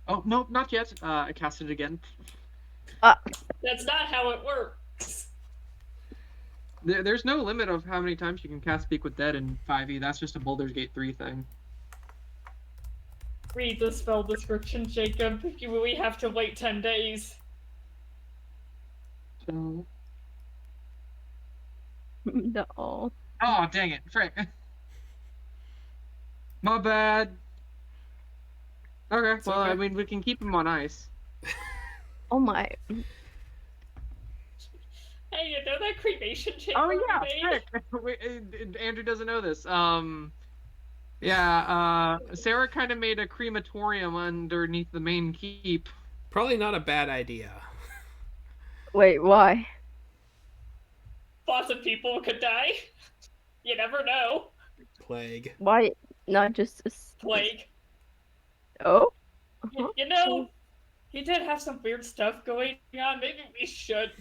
Oh, no, not yet. I cast it again. That's not how it works. There's no limit of how many times you can cast Speak with Dead in 5e. That's just a Baldur's Gate 3 thing. Read the spell description, Jacob. We have to wait 10 days. So... No. Oh, dang it. Frick. My bad. Okay, well, okay. I mean, we can keep him on ice. Oh my. Hey, you know that cremation chamber Oh, yeah, we made? frick. Andrew doesn't know this. Sarah kind of made a crematorium underneath the main keep. Probably not a bad idea. Wait, why? Lots of people could die. You never know. Plague. Why not just Plague. Oh? You know, he did have some weird stuff going on. Maybe we should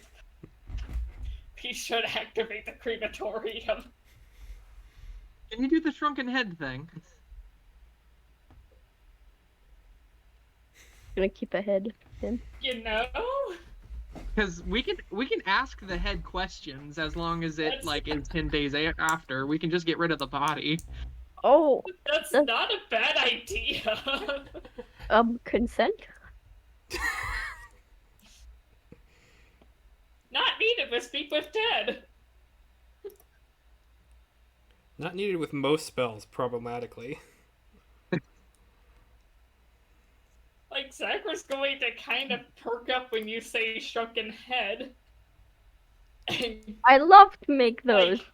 activate the crematorium. Can you do the shrunken head thing? Gonna keep ahead of him. You know? Because we can ask the head questions as long as it is 10 days after. We can just get rid of the body. Oh, That's not a bad idea. Consent? Not needed with Speak with Dead. Not needed with most spells, problematically. Like, Zagra's going to kind of perk up when you say shrunken head. And, I love to make those. like,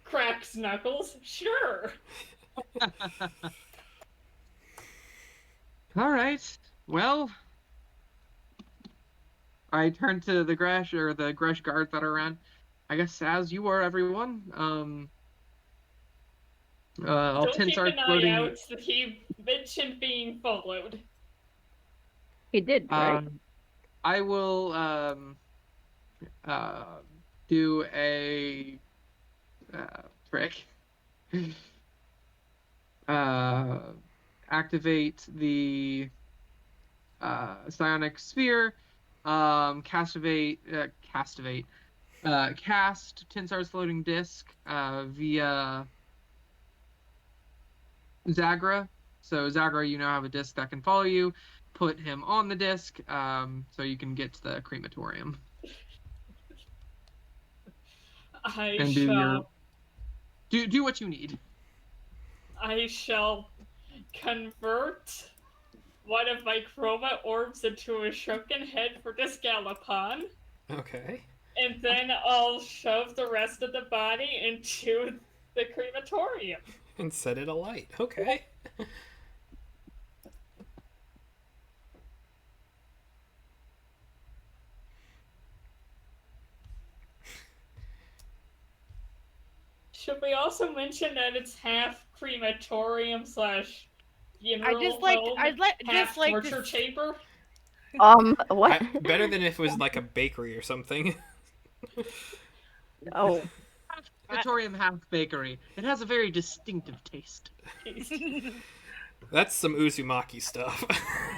cracks knuckles. Sure. All right. Well, I turn to the Gresh guards that are around. I guess as you are, everyone. I'll Don't tense keep our an eye floating. out. He mentioned being followed. He did, right? I will uh, do a trick. uh, Activate the psionic sphere. Cast Tensar's floating disc via Zagra. So Zagra, you now have a disc that can follow you. Put him on the disc, so you can get to the crematorium I and shall do what you need. I shall convert one of my chroma orbs into a shrunken head for this Gallopon, Okay. and then I'll shove the rest of the body into the crematorium. And set it alight. Okay. Should we also mention that it's half crematorium slash funeral home, I'd like half just like torture to chamber? What? Better than if it was like a bakery or something. Oh, Crematorium half bakery. It has a very distinctive taste. That's some Uzumaki stuff.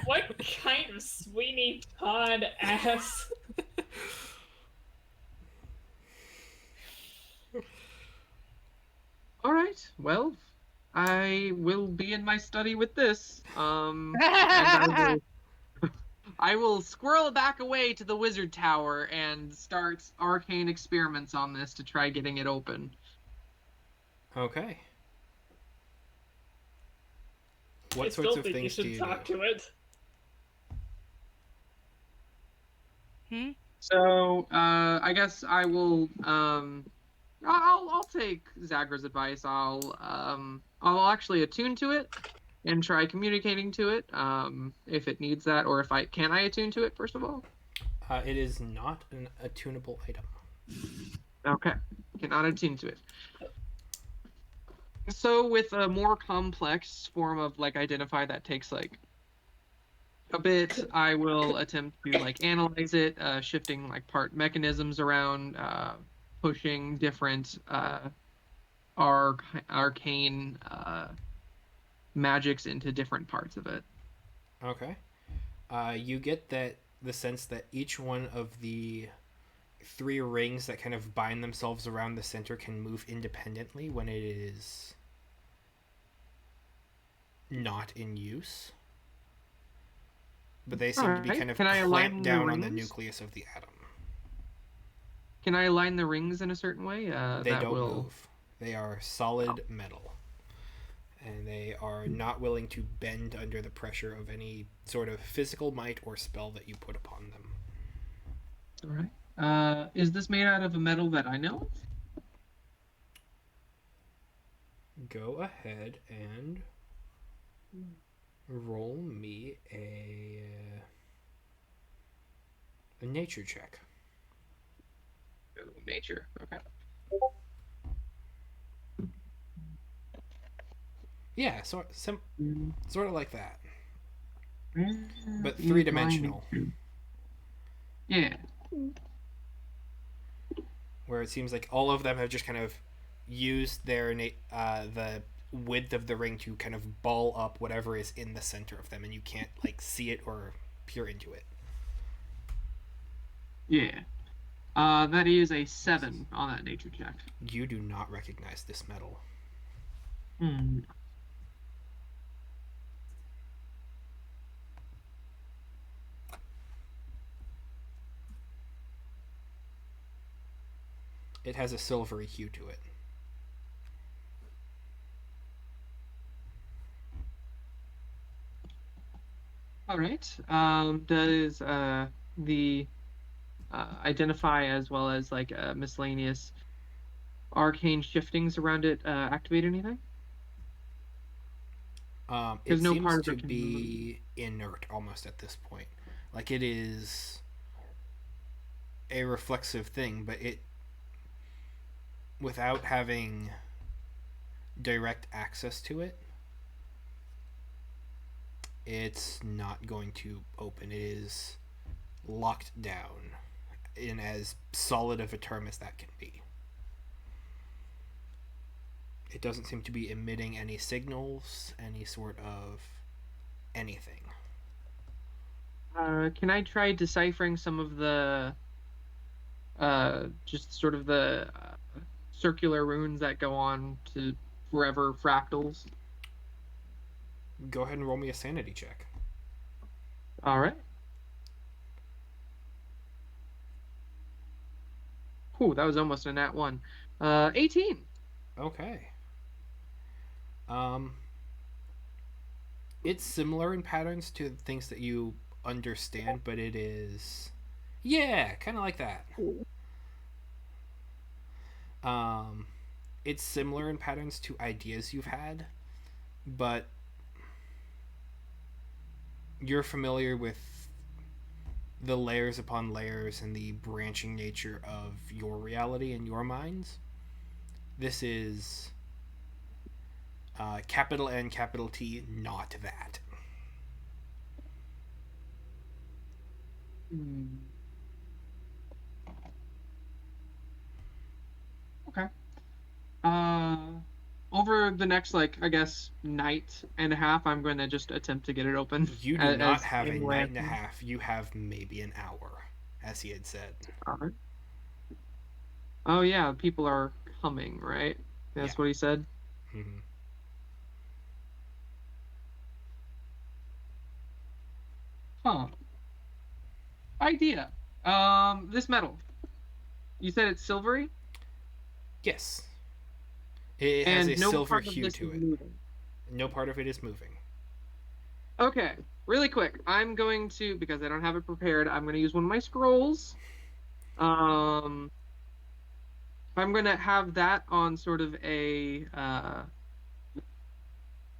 What kind of Sweeney Todd ass? All right. Well, I will be in my study with this. And I will squirrel back away to the wizard tower and start arcane experiments on this to try getting it open. Okay. I What still sorts of think you things do should you talk do? to it. So, I guess I will. I'll take Zagra's advice. I'll actually attune to it and try communicating to it. If it needs that, or if I attune to it first of all. It is not an attunable item. Okay, cannot attune to it. So with a more complex form of like identify that takes like a bit, I will attempt to like analyze it, shifting like part mechanisms around, pushing different arcane magics into different parts of it. Okay. You get the sense that each one of the three rings that kind of bind themselves around the center can move independently when it is not in use. But they seem to be Alright, kind of can I align clamped the down on the rings? nucleus of the atom. Can I align the rings in a certain way? They that don't will... move. They are solid metal. And they are not willing to bend under the pressure of any sort of physical might or spell that you put upon them. Alright. Is this made out of a metal that I know of? Go ahead and roll me a nature check. Nature. Okay. Yeah, sort of like that, but You three-dimensional. Yeah. Where it seems like all of them have just kind of used their the width of the ring to kind of ball up whatever is in the center of them, and you can't like see it or peer into it. Yeah. That is a 7 on that nature check. You do not recognize this metal. Hmm. It has a silvery hue to it. All right. Does the identify as well as like miscellaneous arcane shiftings around it activate anything? It no seems part of to it can be inert almost at this point. Like it is a reflexive thing, but without having direct access to it, it's not going to open. It is locked down in as solid of a term as that can be. It doesn't seem to be emitting any signals, any sort of anything. Can I try deciphering some of the just sort of the circular runes that go on to forever fractals? Go ahead and roll me a sanity check. All right. Ooh, that was almost a nat 1. 18. Okay. It's similar in patterns to things that you understand, but it is, yeah, kind of like that. It's similar in patterns to ideas you've had, but you're familiar with the layers upon layers and the branching nature of your reality and your minds. This is capital N, capital T, not that. Okay. Over the next, like, I guess, night and a half, I'm going to just attempt to get it open. You do not have a night and a half. You have maybe an hour, as he had said. All right. Oh, yeah, people are coming, right? That's what he said? Mm-hmm. Huh. Idea. This metal. You said it's silvery? Yes. It has a no silver part of hue this to is it. moving. No part of it is moving. Okay, really quick. I'm going to, because I don't have it prepared, I'm going to use one of my scrolls. I'm going to have that on sort of a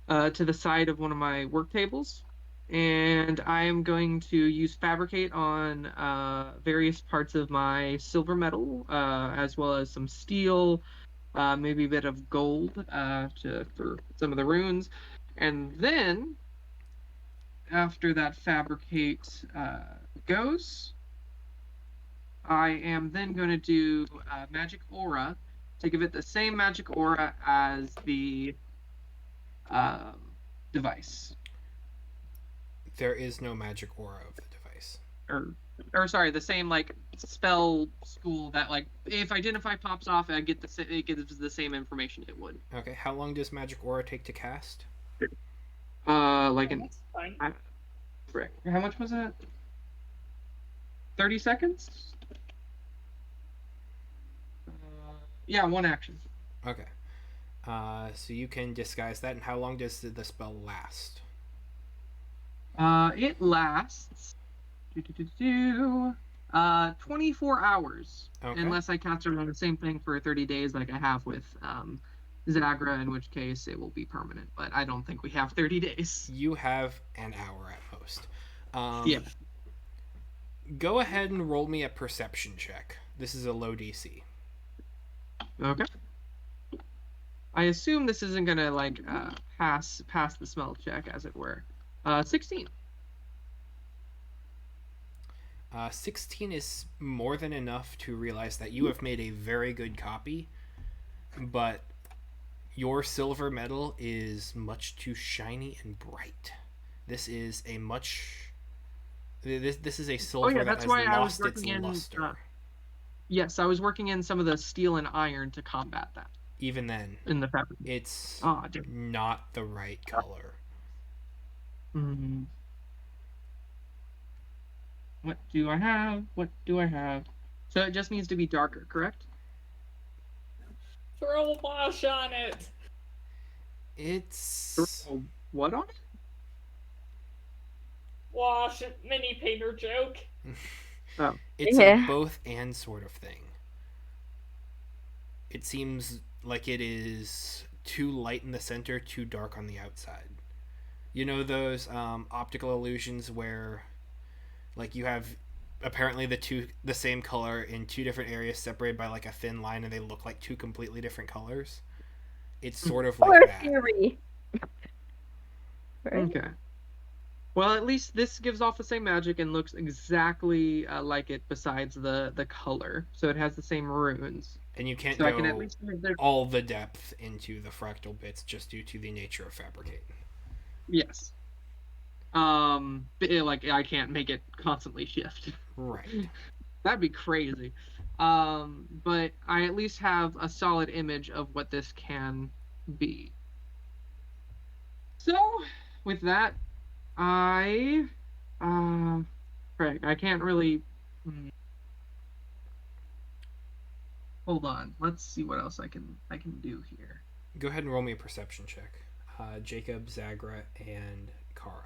to the side of one of my work tables, and I am going to use fabricate on various parts of my silver metal, as well as some steel, maybe a bit of gold for some of the runes, and then after that fabricate goes, I am then going to do magic aura to give it the same magic aura as the device. There is no magic aura of the device. Or sorry, the same like spell school that like if identify pops off, it gives the same information it would. Okay, how long does magic aura take to cast? Like an. That's fine. How much was that? 30 seconds. Yeah, one action. Okay. So you can disguise that, and how long does the spell last? It lasts 24 hours. Okay. Unless I cast it on the same thing for 30 days like I have with Zagra, in which case it will be permanent. But I don't think we have 30 days. You have an hour at most. Yeah. Go ahead and roll me a perception check. This is a low DC. Okay. I assume this isn't gonna like pass the smell check, as it were. 16. 16 is more than enough to realize that you have made a very good copy, but your silver metal is much too shiny and bright. This is a much. This is a silver that has lost its luster. Yes, I was working in some of the steel and iron to combat that. Even then, in the fabric, it's not the right color. Mm-hmm. What do I have? What do I have? So it just needs to be darker, correct? Throw a wash on it. It's what on it? Wash, mini painter joke. Oh. It's a both and sort of thing. It seems like it is too light in the center, too dark on the outside. You know those optical illusions where, like, you have apparently the same color in two different areas separated by like a thin line, and they look like two completely different colors. It's sort of like Color that. theory. Right? Okay. Well, at least this gives off the same magic and looks exactly like it besides the color. So it has the same runes. And you can't So I can at go least move there. all the depth into the fractal bits just due to the nature of fabricate. Yes. Like I can't make it constantly shift. Right. That'd be crazy. But I at least have a solid image of what this can be. So, with that, I I can't really hold on. Let's see what else I can do here. Go ahead and roll me a perception check. Jacob, Zagra, and Kara.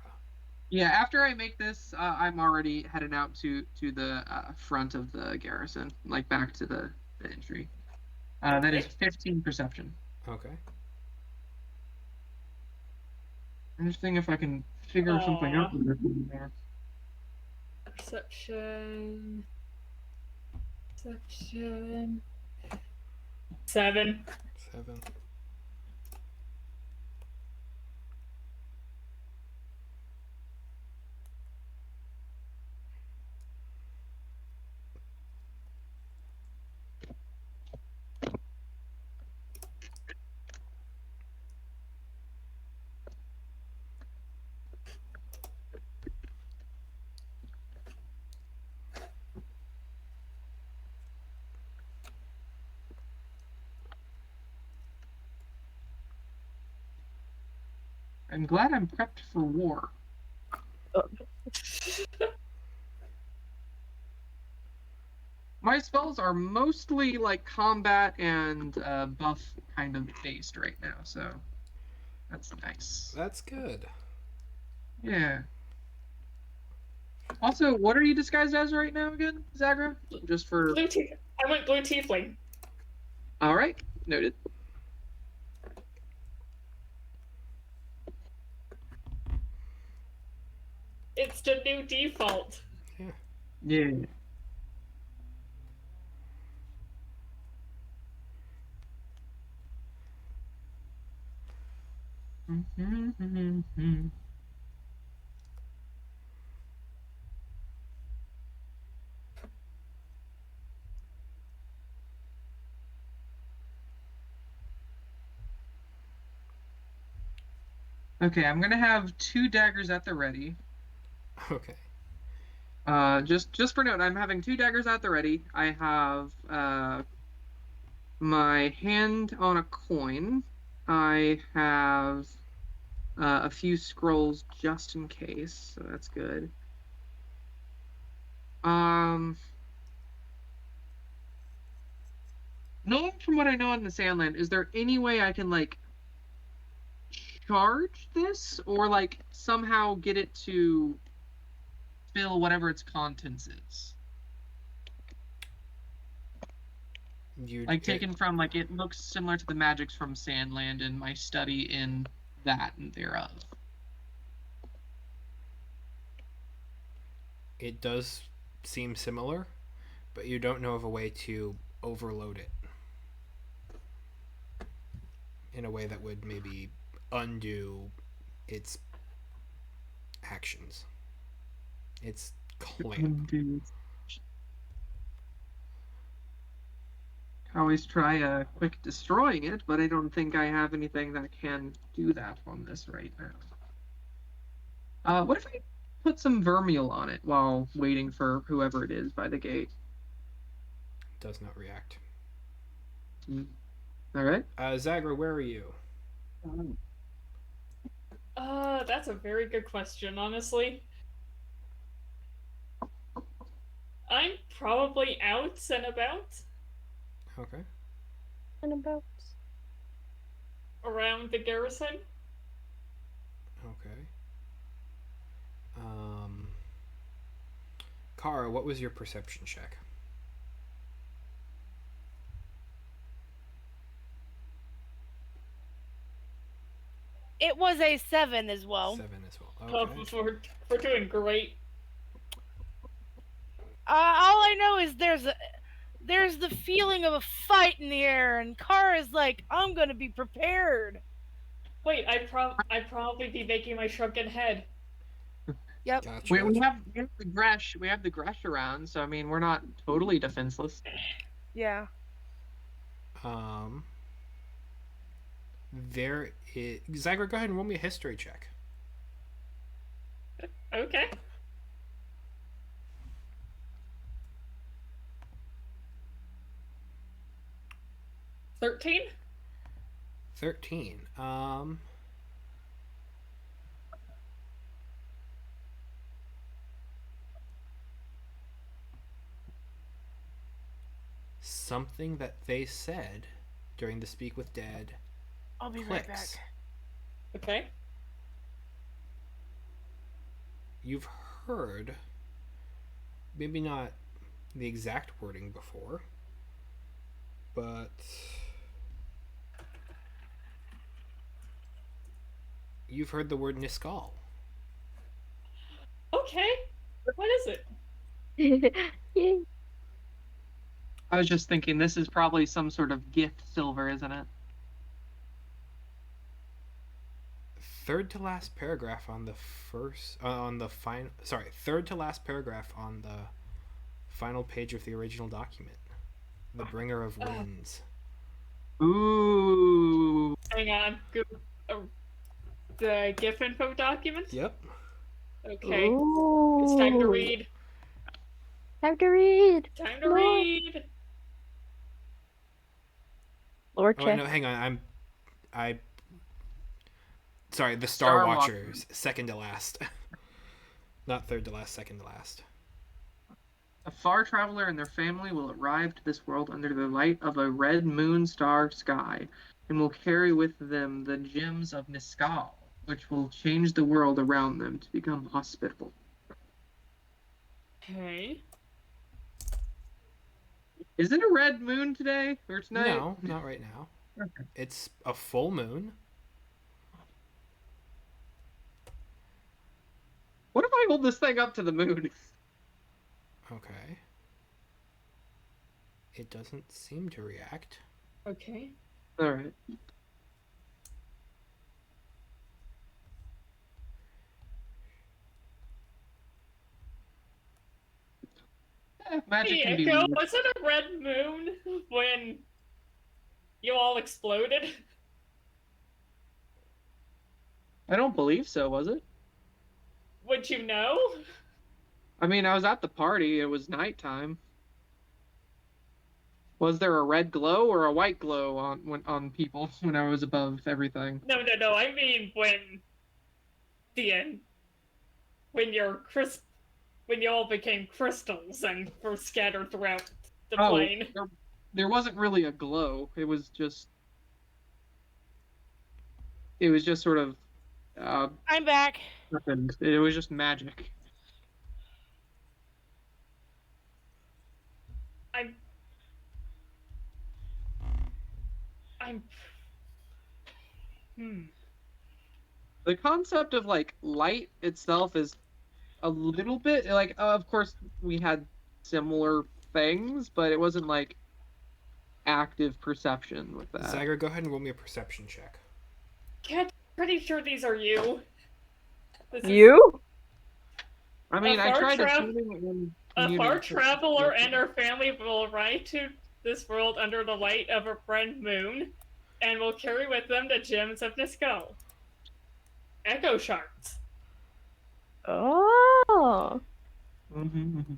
Yeah, after I make this, I'm already headed out to the front of the garrison, like back to the entry. That is 15 perception. Okay. I'm just thinking if I can figure something out. Perception. Perception. 7. 7. I'm glad I'm prepped for war. My spells are mostly like combat and buff kind of based right now, so that's nice. That's good. Yeah. Also, what are you disguised as right now again, Zagra? Just for... I went blue tiefling. Alright, noted. It's the new default. Yeah. Okay, I'm gonna have 2 daggers at the ready. Okay. Just for note, I'm having 2 daggers at the ready. I have my hand on a coin. I have a few scrolls just in case, so that's good. Knowing from what I know on the Sandland, is there any way I can like charge this or like somehow get it to fill whatever its contents is? Like taken from like it looks similar to the magics from Sandland and my study in that and thereof. It does seem similar, but you don't know of a way to overload it in a way that would maybe undo its actions. Its clamp. I always try quick destroying it, but I don't think I have anything that can do that on this right now. What if I put some vermeil on it while waiting for whoever it is by the gate? Does not react. All right. Zagra, where are you? That's a very good question, honestly. I'm probably out and about. Okay. And about Around the garrison. Okay. Kara, what was your perception check? It was a 7 as well. 7 as well. Okay. We're doing great. All I know is there's the feeling of a fight in the air, and Kara's like, I'm gonna be prepared. Wait, I'd probably be making my shrunken head. Yep. Gotcha. We have the Gresh around, so I mean we're not totally defenseless. Yeah. Um, there is Zyger. Go ahead and roll me a history check. Okay. $13? 13. Something that they said during the Speak with Dad I'll be right back. clicks. Okay. You've heard, maybe not the exact wording before, but you've heard the word Niskal. Okay. What is it? Yay. I was just thinking this is probably some sort of gift silver, isn't it? Third to last paragraph on the first on the final. Sorry, third to last paragraph on the final page of the original document. The bringer of winds. Ooh. Hang on. The GIF info document? Yep. Okay. Ooh. It's time to read. Time to read. Time to No. read. Lord Oh check. no, hang on. Sorry, the Star Watchers, second to last. Not third to last, second to last. A far traveler and their family will arrive to this world under the light of a red moon star sky, and will carry with them the gems of Niskal, which will change the world around them to become hospitable. Okay. Is it a red moon today or tonight? No, not right now. Okay. It's a full moon. What if I hold this thing up to the moon? Okay. It doesn't seem to react. Okay. All right. Magic Hey, can be Echo, weird. was it a red moon when you all exploded? I don't believe so, was it? Would you know? I mean, I was at the party. It was nighttime. Was there a red glow or a white glow on people when I was above everything? No. I mean when the end. When you all became crystals and were scattered throughout the plane. There wasn't really a glow. It was just sort of I'm back. happened. It was just magic. I'm. The concept of like light itself is a little bit like of course we had similar things, but it wasn't like active perception with that. Zyger, go ahead and roll me a perception check. Cat, pretty sure these are you. You? I mean, I tried A far commuting- traveler and her family will arrive to this world under the light of a red moon, and will carry with them the gems of Niskal. Echo shards. Oh. Mhm.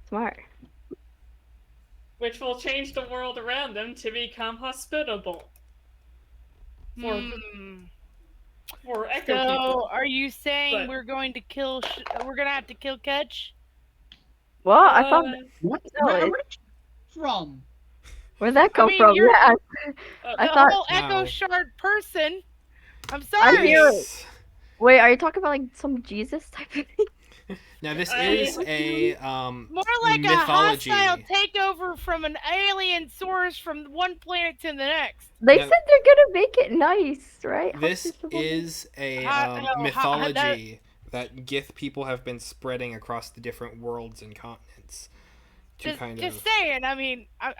Smart. Which will change the world around them to become hospitable. For Echo So, people. are you saying But- we're going to kill? We're gonna have to kill Ketch? Well, I thought. What? No, Where it- where'd it from? Where'd that come mean, from? you're- Yeah. I The thought- whole No. Echo Shard person. I'm I sorry. hear it. Wait, are you talking about like some Jesus type of thing? Now this is a More like mythology. a hostile takeover from an alien source from one planet to the next. They No. said they're gonna make it nice, right? This Hospitable. is a mythology that Gith people have been spreading across the different worlds and continents. to kind just of saying. I mean, I'm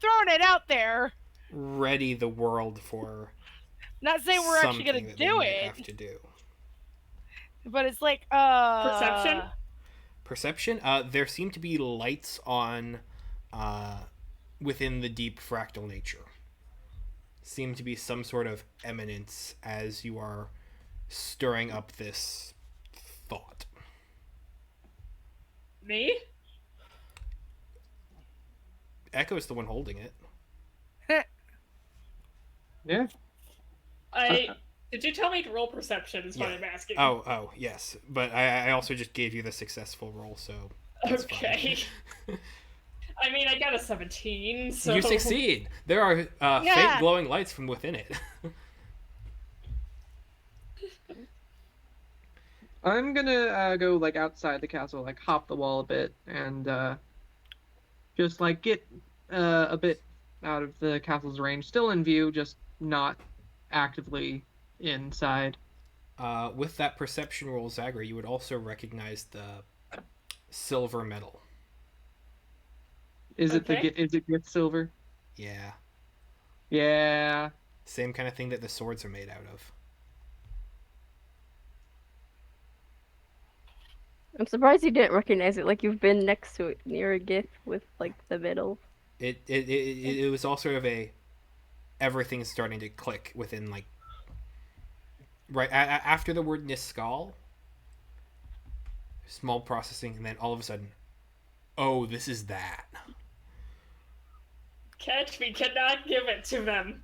throwing it out there. ready the world for Not saying we're actually gonna something that they do might it, have to do. but it's like, Perception? Perception. There seem to be lights on uh, within the deep fractal nature. Seem to be some sort of eminence as you are stirring up this thought. Me? Echo's the one holding it. Yeah. Did you tell me to roll perception? Is what Yeah. I'm asking. Oh, yes. But I also just gave you the successful roll, so that's Okay. fine. I mean, I got a 17, so You succeed. There are faint Yeah. glowing lights from within it. I'm gonna go like outside the castle, like hop the wall a bit, and just like get a bit out of the castle's range, still in view, just not actively inside. With that perception roll, Zagra, you would also recognize the silver metal. Is Okay. it gift silver? Yeah. Yeah. Same kind of thing that the swords are made out of. I'm surprised you didn't recognize it. Like you've been next to it near a gift with like the middle. It was all sort of a everything's starting to click within like after the word Niskal, small processing, and then all of a sudden, oh, this is that. Catch, we cannot give it to them.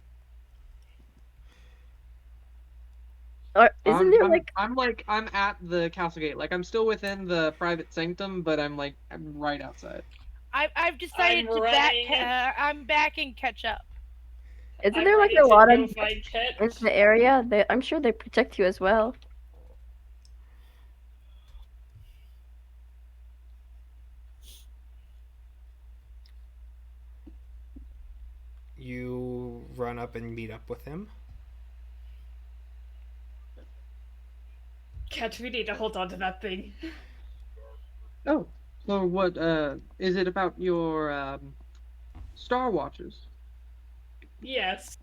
Or isn't there like I'm at the castle gate. Like I'm still within the private sanctum, but I'm right outside. I've decided I'm to running. I'm back and catch up. isn't I'm there like ready a to lot go of find gifts Catch. in the area? I'm sure they protect you as well. You run up and meet up with him. Catch, we need to hold on to that thing. Oh, so what? Is it about your Star Watches? Yes.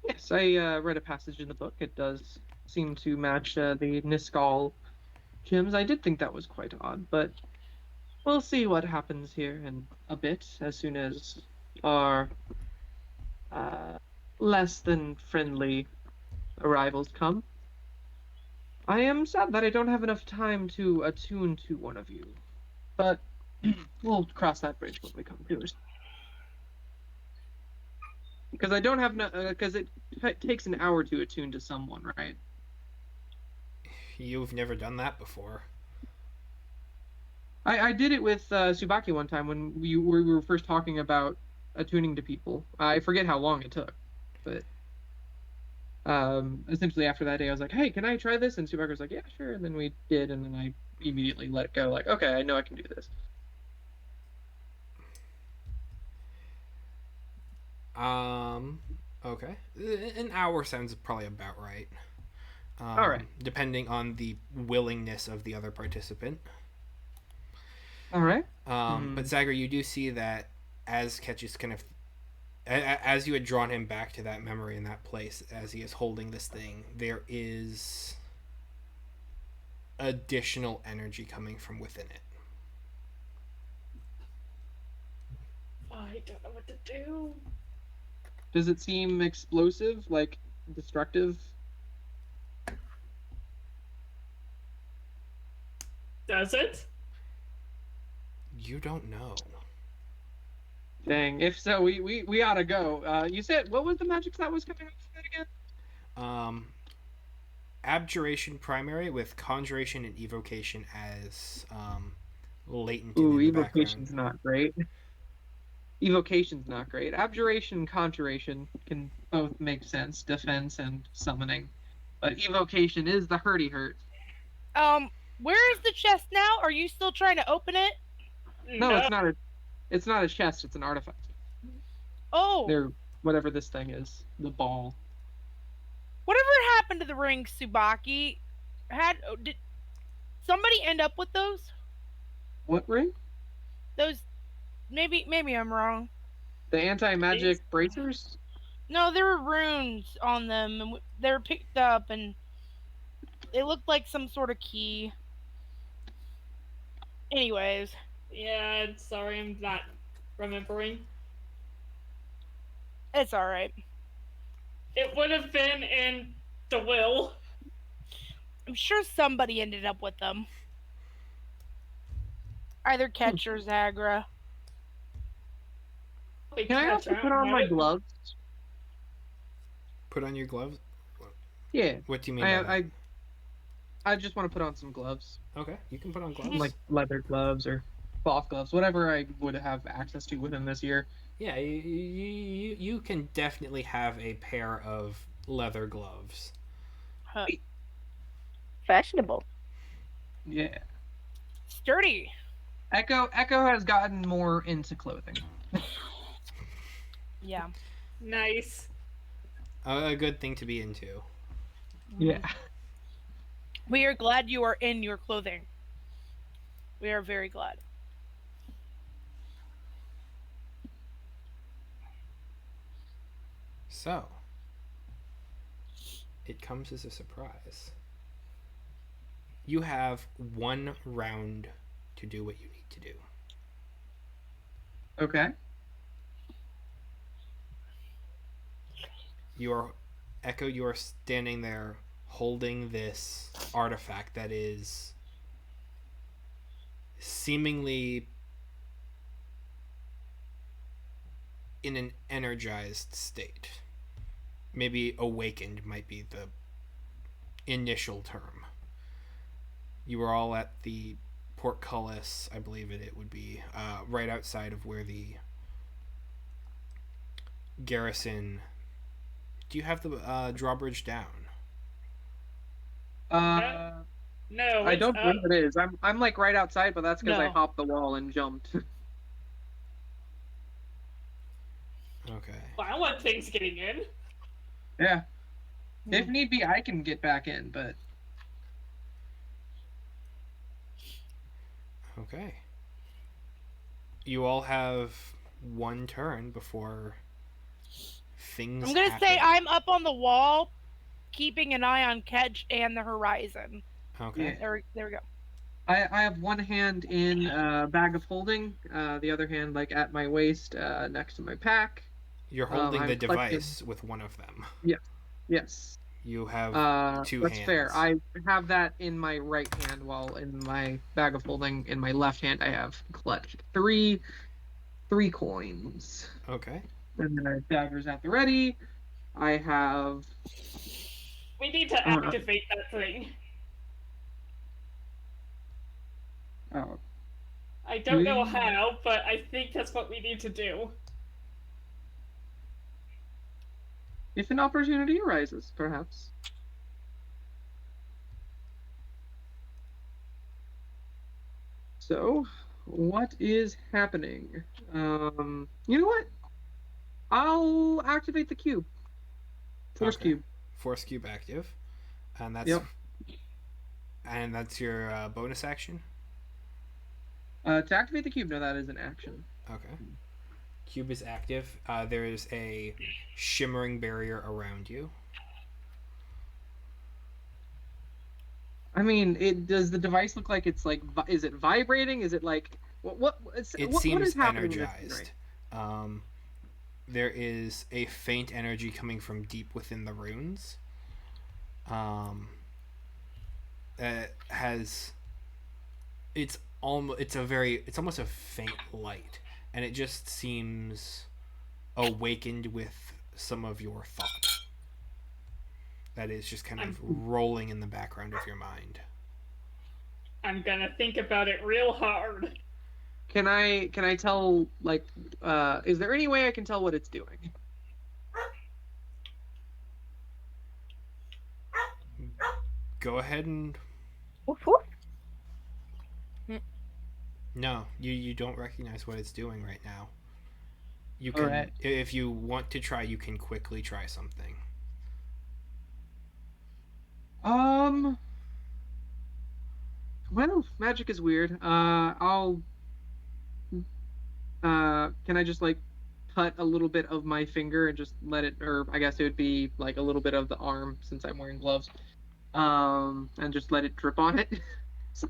Yes, I read a passage in the book. It does seem to match the Niskal gems. I did think that was quite odd, but we'll see what happens here in a bit as soon as our uh, less than friendly arrivals come. I am sad that I don't have enough time to attune to one of you, but we'll cross that bridge when we come to it. Because I don't have because it takes an hour to attune to someone, right? You've never done that before. I did it with Subaki one time when we were first talking about attuning to people. I forget how long it took, but essentially after that day, I was like, "Hey, can I try this?" And Subaki was like, "Yeah, sure." And then we did, and then I immediately let it go. Like, okay, I know I can do this. Okay. An hour sounds probably about right. All right. Depending on the willingness of the other participant. All right. But Zager, you do see that as Ketch is kind of, as you had drawn him back to that memory in that place, as he is holding this thing, there is additional energy coming from within it. I don't know what to do. Does it seem explosive, like destructive? Does it? You don't know. Dang. If so, we ought to go. You said what was the magic that was coming up from it again? Abjuration primary with conjuration and evocation as latent Ooh, in the evocation's background. not great. Evocation's not great. Abjuration and conjuration can both make sense, defense and summoning. But evocation is the hurty hurt. Where is the chest now? Are you still trying to open it? No, it's not a chest, it's an artifact. Oh. They're whatever this thing is. The ball. Whatever happened to the ring, Subaki? Did somebody end up with those? What ring? Those Maybe I'm wrong. The anti-magic bracers? No, there were runes on them, and they were picked up, and they looked like some sort of key. Anyways, Yeah, sorry, I'm not remembering. it's all right. It would have been in the will. I'm sure somebody ended up with them. Either Ketch or Zagra. Probably Can I catch also put on on my it. gloves? Put on your gloves. Yeah. What do you mean by that? I just want to put on some gloves. Okay, you can put on gloves. Like leather gloves or cloth gloves, whatever I would have access to within this year. Yeah, you can definitely have a pair of leather gloves. Huh. Fashionable. Yeah. Sturdy. Echo has gotten more into clothing. Yeah. Nice. A good thing to be into. Yeah. We are glad you are in your clothing. We are very glad. So, it comes as a surprise. You have 1 round to do what you need to do. Okay. You are, Echo, you are standing there holding this artifact that is seemingly in an energized state. Maybe awakened might be the initial term. You are all at the portcullis, I believe it would be, right outside of where the garrison. Do you have the drawbridge down? No, I it's don't up. believe it is. I'm like right outside, but that's because I No. hopped the wall and jumped. Okay. Well, I want things getting in. Yeah. If need be, I can get back in, but Okay. You all have 1 turn before things I'm gonna happen. say I'm up on the wall, keeping an eye on Ketch and the horizon. Okay. Yeah. There we go. I have one hand in a bag of holding, the other hand like at my waist, next to my pack. You're holding I'm the collecting- device with one of them. Yes. You have 2 That's hands. fair. I have that in my right hand, while in my bag of holding, in my left hand, I have clutched three coins. Okay. And then I have daggers at the ready. I have. We need to activate that thing. Oh, I don't know Hmm. how, but I think that's what we need to do. if an opportunity arises, perhaps. So, what is happening? You know what? I'll activate the cube. Force Okay. cube. Force cube active, and that's Yep. and that's your bonus action. To activate the cube, no, that is an action. Okay. Cube is active. There is a shimmering barrier around you. I mean, does the device look like it's like? Is it vibrating? Is it like what? It what seems is happening in this energized. scene, There is a faint energy coming from deep within the runes. It has. It's almost a faint light, and it just seems awakened with some of your thought. That is just kind of rolling in the background of your mind. I'm gonna think about it real hard. Can I tell, like, is there any way I can tell what it's doing? Go ahead and Woof, woof. no, you don't recognize what it's doing right now. You can, Alright. if you want to try, you can quickly try something. Well, magic is weird. can I just like cut a little bit of my finger and just let it, or I guess it would be like a little bit of the arm since I'm wearing gloves, and just let it drip on it?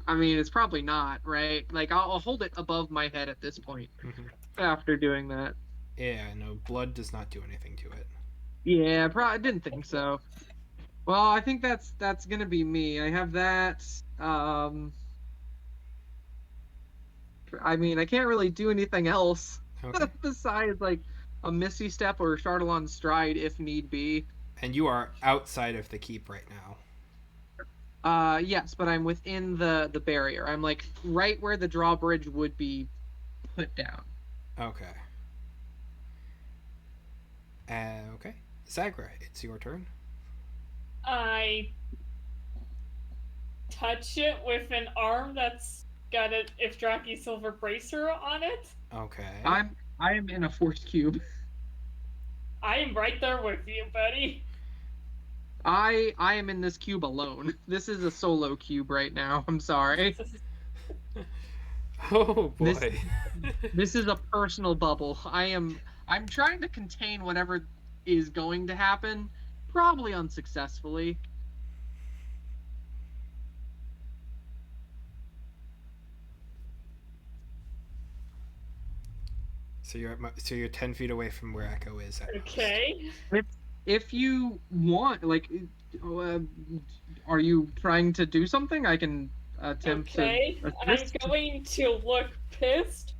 I mean, it's probably not, right? Like I'll hold it above my head at this point Mhm. after doing that. Yeah, no, blood does not do anything to it. Yeah, I didn't think so. Well, I think that's gonna be me. I have that. Um, I mean, I can't really do anything else Okay. besides like a Misty Step or Chardalon Stride if need be. And you are outside of the keep right now. Yes, but I'm within the barrier. I'm like right where the drawbridge would be put down. Okay. Okay. Zagra, it's your turn. I touch it with an arm that's got a Ifdraki silver bracer on it. Okay. I am in a force cube. I am right there with you, buddy. I am in this cube alone. This is a solo cube right now. I'm sorry. Oh This boy. this is a personal bubble. I'm trying to contain whatever is going to happen, probably unsuccessfully. So you're 10 feet away from where Echo is. Okay. If you want, like, uh, are you trying to do something? I can attempt Okay. to I'm assist. going to look pissed,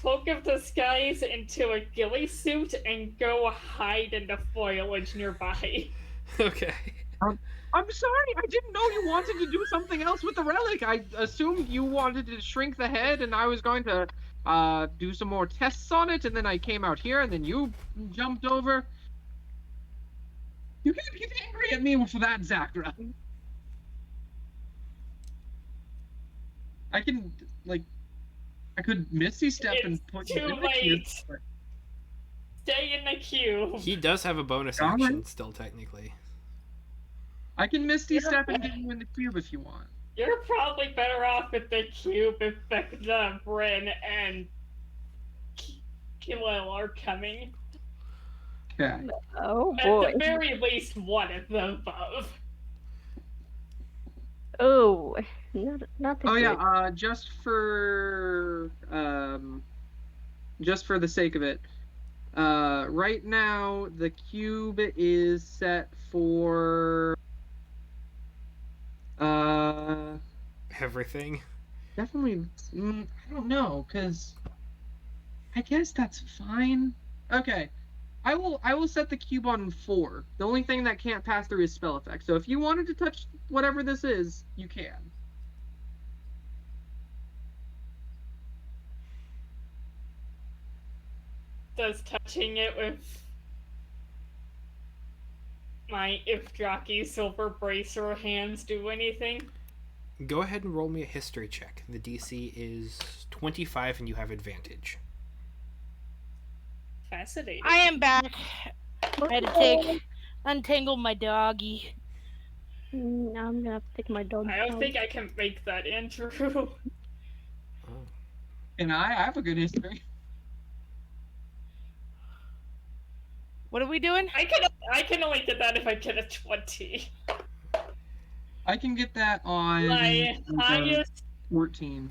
Cloak of Disguise into a ghillie suit, and go hide in the foliage nearby. Okay. I'm sorry, I didn't know you wanted to do something else with the relic. I assumed you wanted to shrink the head, and I was going to do some more tests on it, and then I came out here, and then you jumped over. You can't get angry at me for that, Zakra. I can, like, I could Misty Step and It's put you too in the cube. late. Stay in the cube. He does have a bonus Alright. action still, technically. I can Misty Step and get you in the cube if you want. You're probably better off with the cube if Becca, Bryn, and Kilel are coming. Okay. Oh At boy. the very least, one of the above. Oh, not the Oh good. yeah, just for the sake of it, right now the cube is set for Everything. definitely. I don't know, cause I guess that's fine. Okay, I will set the cube on 4. The only thing that can't pass through is spell effect. So if you wanted to touch whatever this is, you can. Does touching it with my Ifdraki silver bracer hands do anything? Go ahead and roll me a history check. The DC is 25 and you have advantage. Fascinating. I am back. I had to untangle my doggy. I'm gonna have to take my dog. I don't out. think I can make that, Andrew. Oh. And I have a good history. What are we doing? I can only get that if I get a 20. I can get that on My highest 14.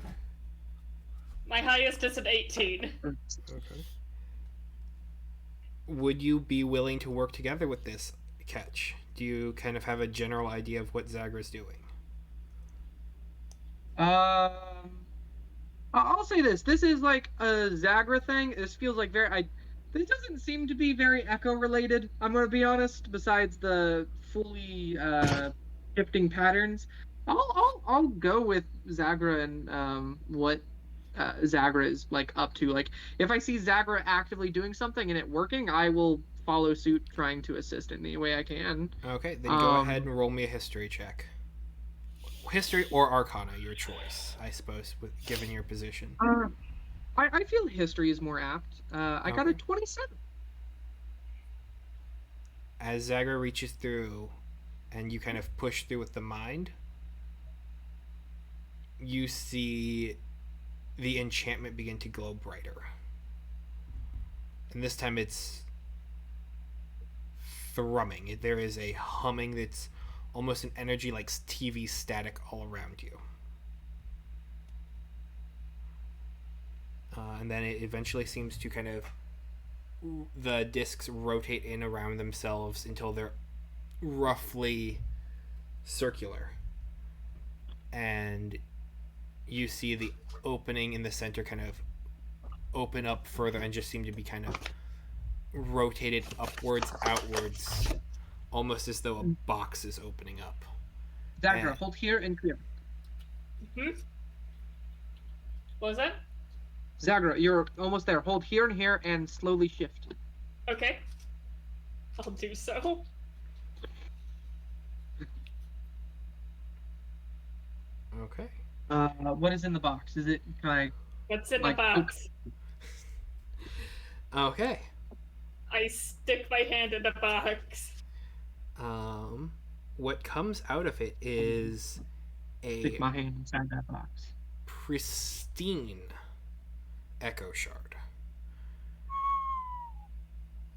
is an 18. Okay. Would you be willing to work together with this catch? Do you kind of have a general idea of what Zagra's doing? I'll say this. This is like a Zagra thing. This feels like this doesn't seem to be very Echo related. I'm gonna be honest. Besides the fully shifting patterns, I'll go with Zagra and what Zagra is like up to. Like if I see Zagra actively doing something and it working, I will follow suit, trying to assist in any way I can. Okay, then go ahead and roll me a history check. History or Arcana, your choice, I suppose, given your position. I feel history is more apt. I got a Okay. 27. As Zagra reaches through and you kind of push through with the mind, you see the enchantment begin to glow brighter. And this time it's thrumming. There is a humming that's almost an energy like TV static all around you. And then it eventually seems to kind of, the discs rotate in around themselves until they're roughly circular. And you see the opening in the center kind of open up further and just seem to be kind of rotated upwards, outwards, almost as though a box is opening up. Zagra, hold here and here. What was that? Zagra, you're almost there. Hold here and here and slowly shift. Okay. I'll do so. Okay. What is in the box? Is it What's in like, the box? Okay. I stick my hand in the box. What comes out of it is stick a my hand inside that box? pristine echo shard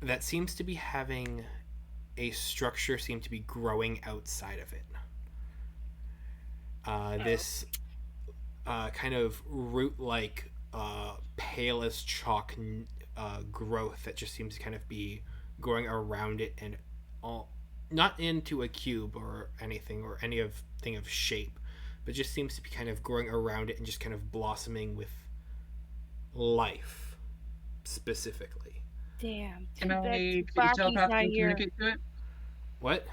that seems to be having a structure seem to be growing outside of it. This kind of root-like, pale as chalk growth that just seems to kind of be growing around it and all, not into a cube or anything or anything of shape, but just seems to be kind of growing around it and just kind of blossoming with life, specifically. Damn. Can I Baki's telepathically not here. communicate to it? What?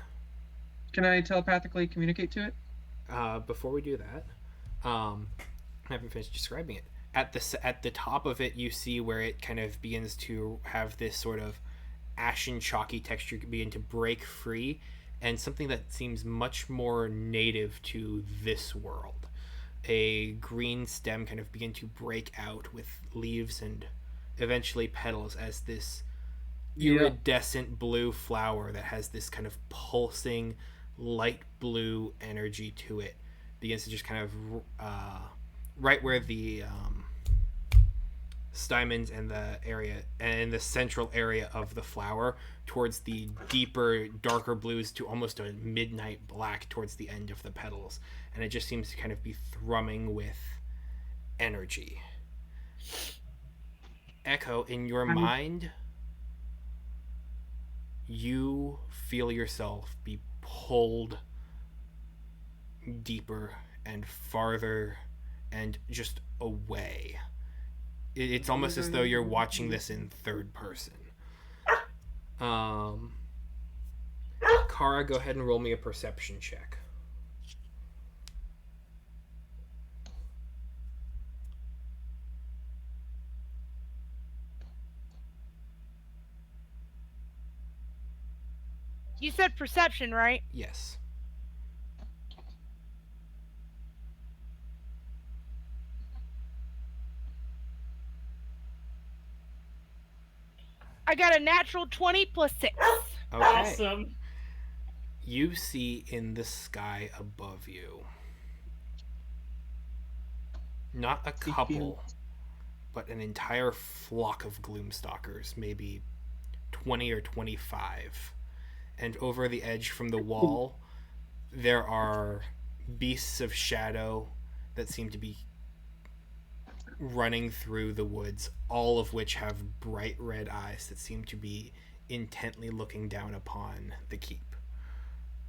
Can I telepathically communicate to it? Before we do that, I haven't finished describing it. At the top of it, you see where it kind of begins to have this sort of ashen, chalky texture begin to break free, and something that seems much more native to this world. A green stem kind of begin to break out with leaves and eventually petals as this iridescent blue flower that has this kind of pulsing light blue energy to it begins to just kind of right where the stamens and the area and the central area of the flower towards the deeper darker blues to almost a midnight black towards the end of the petals, and it just seems to kind of be thrumming with energy. Echo, in your mind, you feel yourself be pulled deeper and farther and just away. It's almost as though you're watching this in third person. Kara, go ahead and roll me a perception check. You said perception, right? Yes. I got a natural 20 plus 6. Okay. Awesome. You see in the sky above you, not a couple, but an entire flock of gloomstalkers, maybe 20 or 25. And over the edge from the wall, there are beasts of shadow that seem to be running through the woods, all of which have bright red eyes that seem to be intently looking down upon the keep.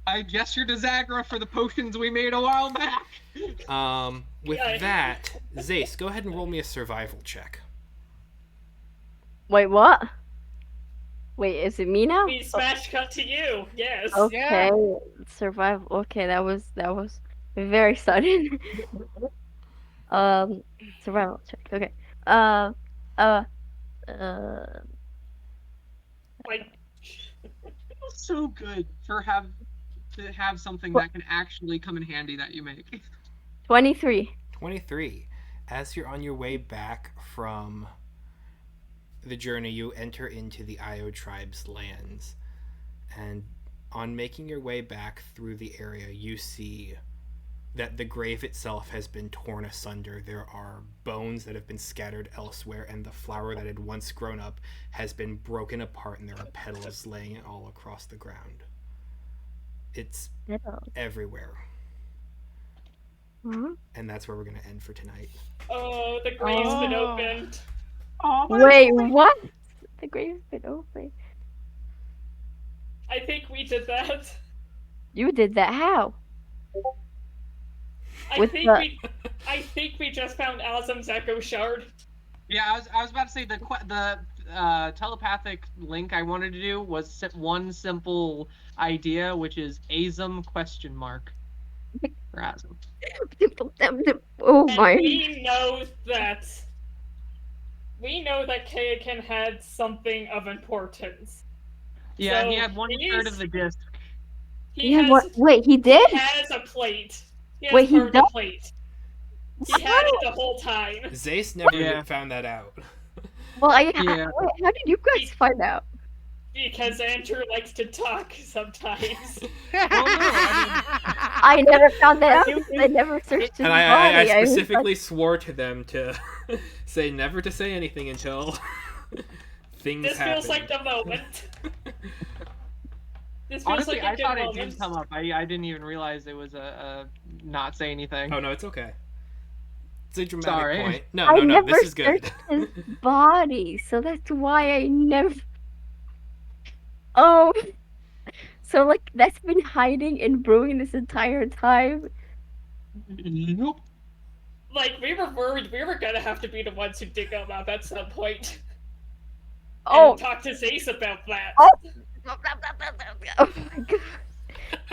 I gesture to Zagra for the potions we made a while back. With that, Zace, go ahead and roll me a survival check. Wait, what? Wait, is it me now? We smash cut to you. Yes. Okay, survival. Okay, that was very sudden. Survival check. Okay. Like, So good to have something that can actually come in handy that you make. 23. 23. As you're on your way back from the journey, you enter into the Io tribe's lands, and on making your way back through the area, you see that the grave itself has been torn asunder. There are bones that have been scattered elsewhere, and the flower that had once grown up has been broken apart, and there are petals laying all across the ground. It's everywhere. Huh? And that's where we're going to end for tonight. Oh, the grave's been Oh. opened. Oh, Wait, what? The grave's been open. I think we did that. You did that? How? I With think the- I think we just found Azam's Echo Shard. Yeah, I was about to say the telepathic link I wanted to do was one simple idea, which is Azam ? For Azam. Oh And my. we know that Kayakin had something of importance. Yeah, So he had 1/3 of the disc. He Yeah, has what? Wait, he did? He has a plate. He has Wait, he part of the does? plate. He had it the whole time. Zace never Yeah. found that out. Well, Yeah. wait, how did you guys find out? Because Andrew likes to talk sometimes. Well, no, I I never found that out do because I never searched his And body. I was like, specifically swore to them to say never to say anything until things This happen. feels like the moment. This feels honestly, like a I good thought it moment. did come up. I didn't even realize it was a not say anything. Oh no, it's okay. It's a dramatic Sorry. point. No, I no, no. never This is good. searched his body, so that's why I never. Oh, so like that's been hiding and brewing this entire time. Nope. Like, we were worried we were gonna have to be the ones who dig them up at some point. Oh, And talk to Zace about that. Oh. Oh my god.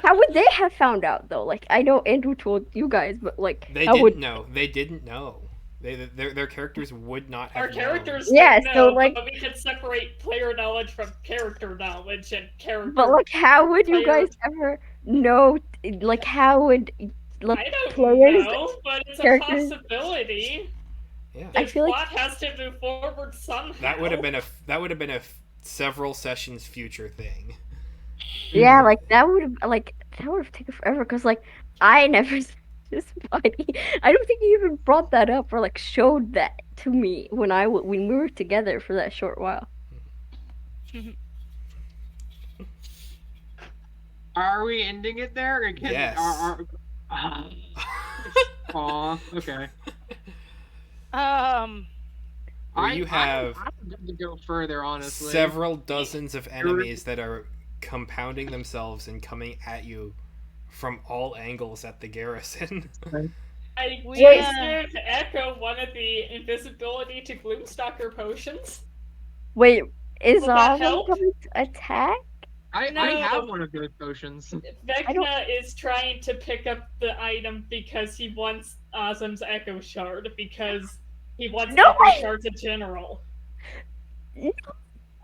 How would they have found out though? Like I know Andrew told you guys, but like They how didn't would know. They didn't know. Their characters would not have Our known. characters Yeah, didn't so, know, like- but we can separate player knowledge from character knowledge and character. but like how would you player- guys ever know? Like how would like I don't players? know, but it's characters- a possibility. Yeah. I The feel like- plot has to move forward somehow. That would have been a several sessions future thing. Yeah, like that would have taken forever because like I never searched his body. I don't think he even brought that up or like showed that to me when when we were together for that short while. Are we ending it there? Or can, Yes. Aw, okay. Where you have I'm good to go further, honestly. several dozens of enemies that are compounding themselves and coming at you from all angles at the garrison. I We, just uh, gave Echo one of the invisibility to Gloomstalker potions. Wait, is Will that all of them help? coming to attack? I No. have one of those potions. Vecna is trying to pick up the item because he wants Azam's Echo Shard, because he wants No Echo way! Shards in general. No.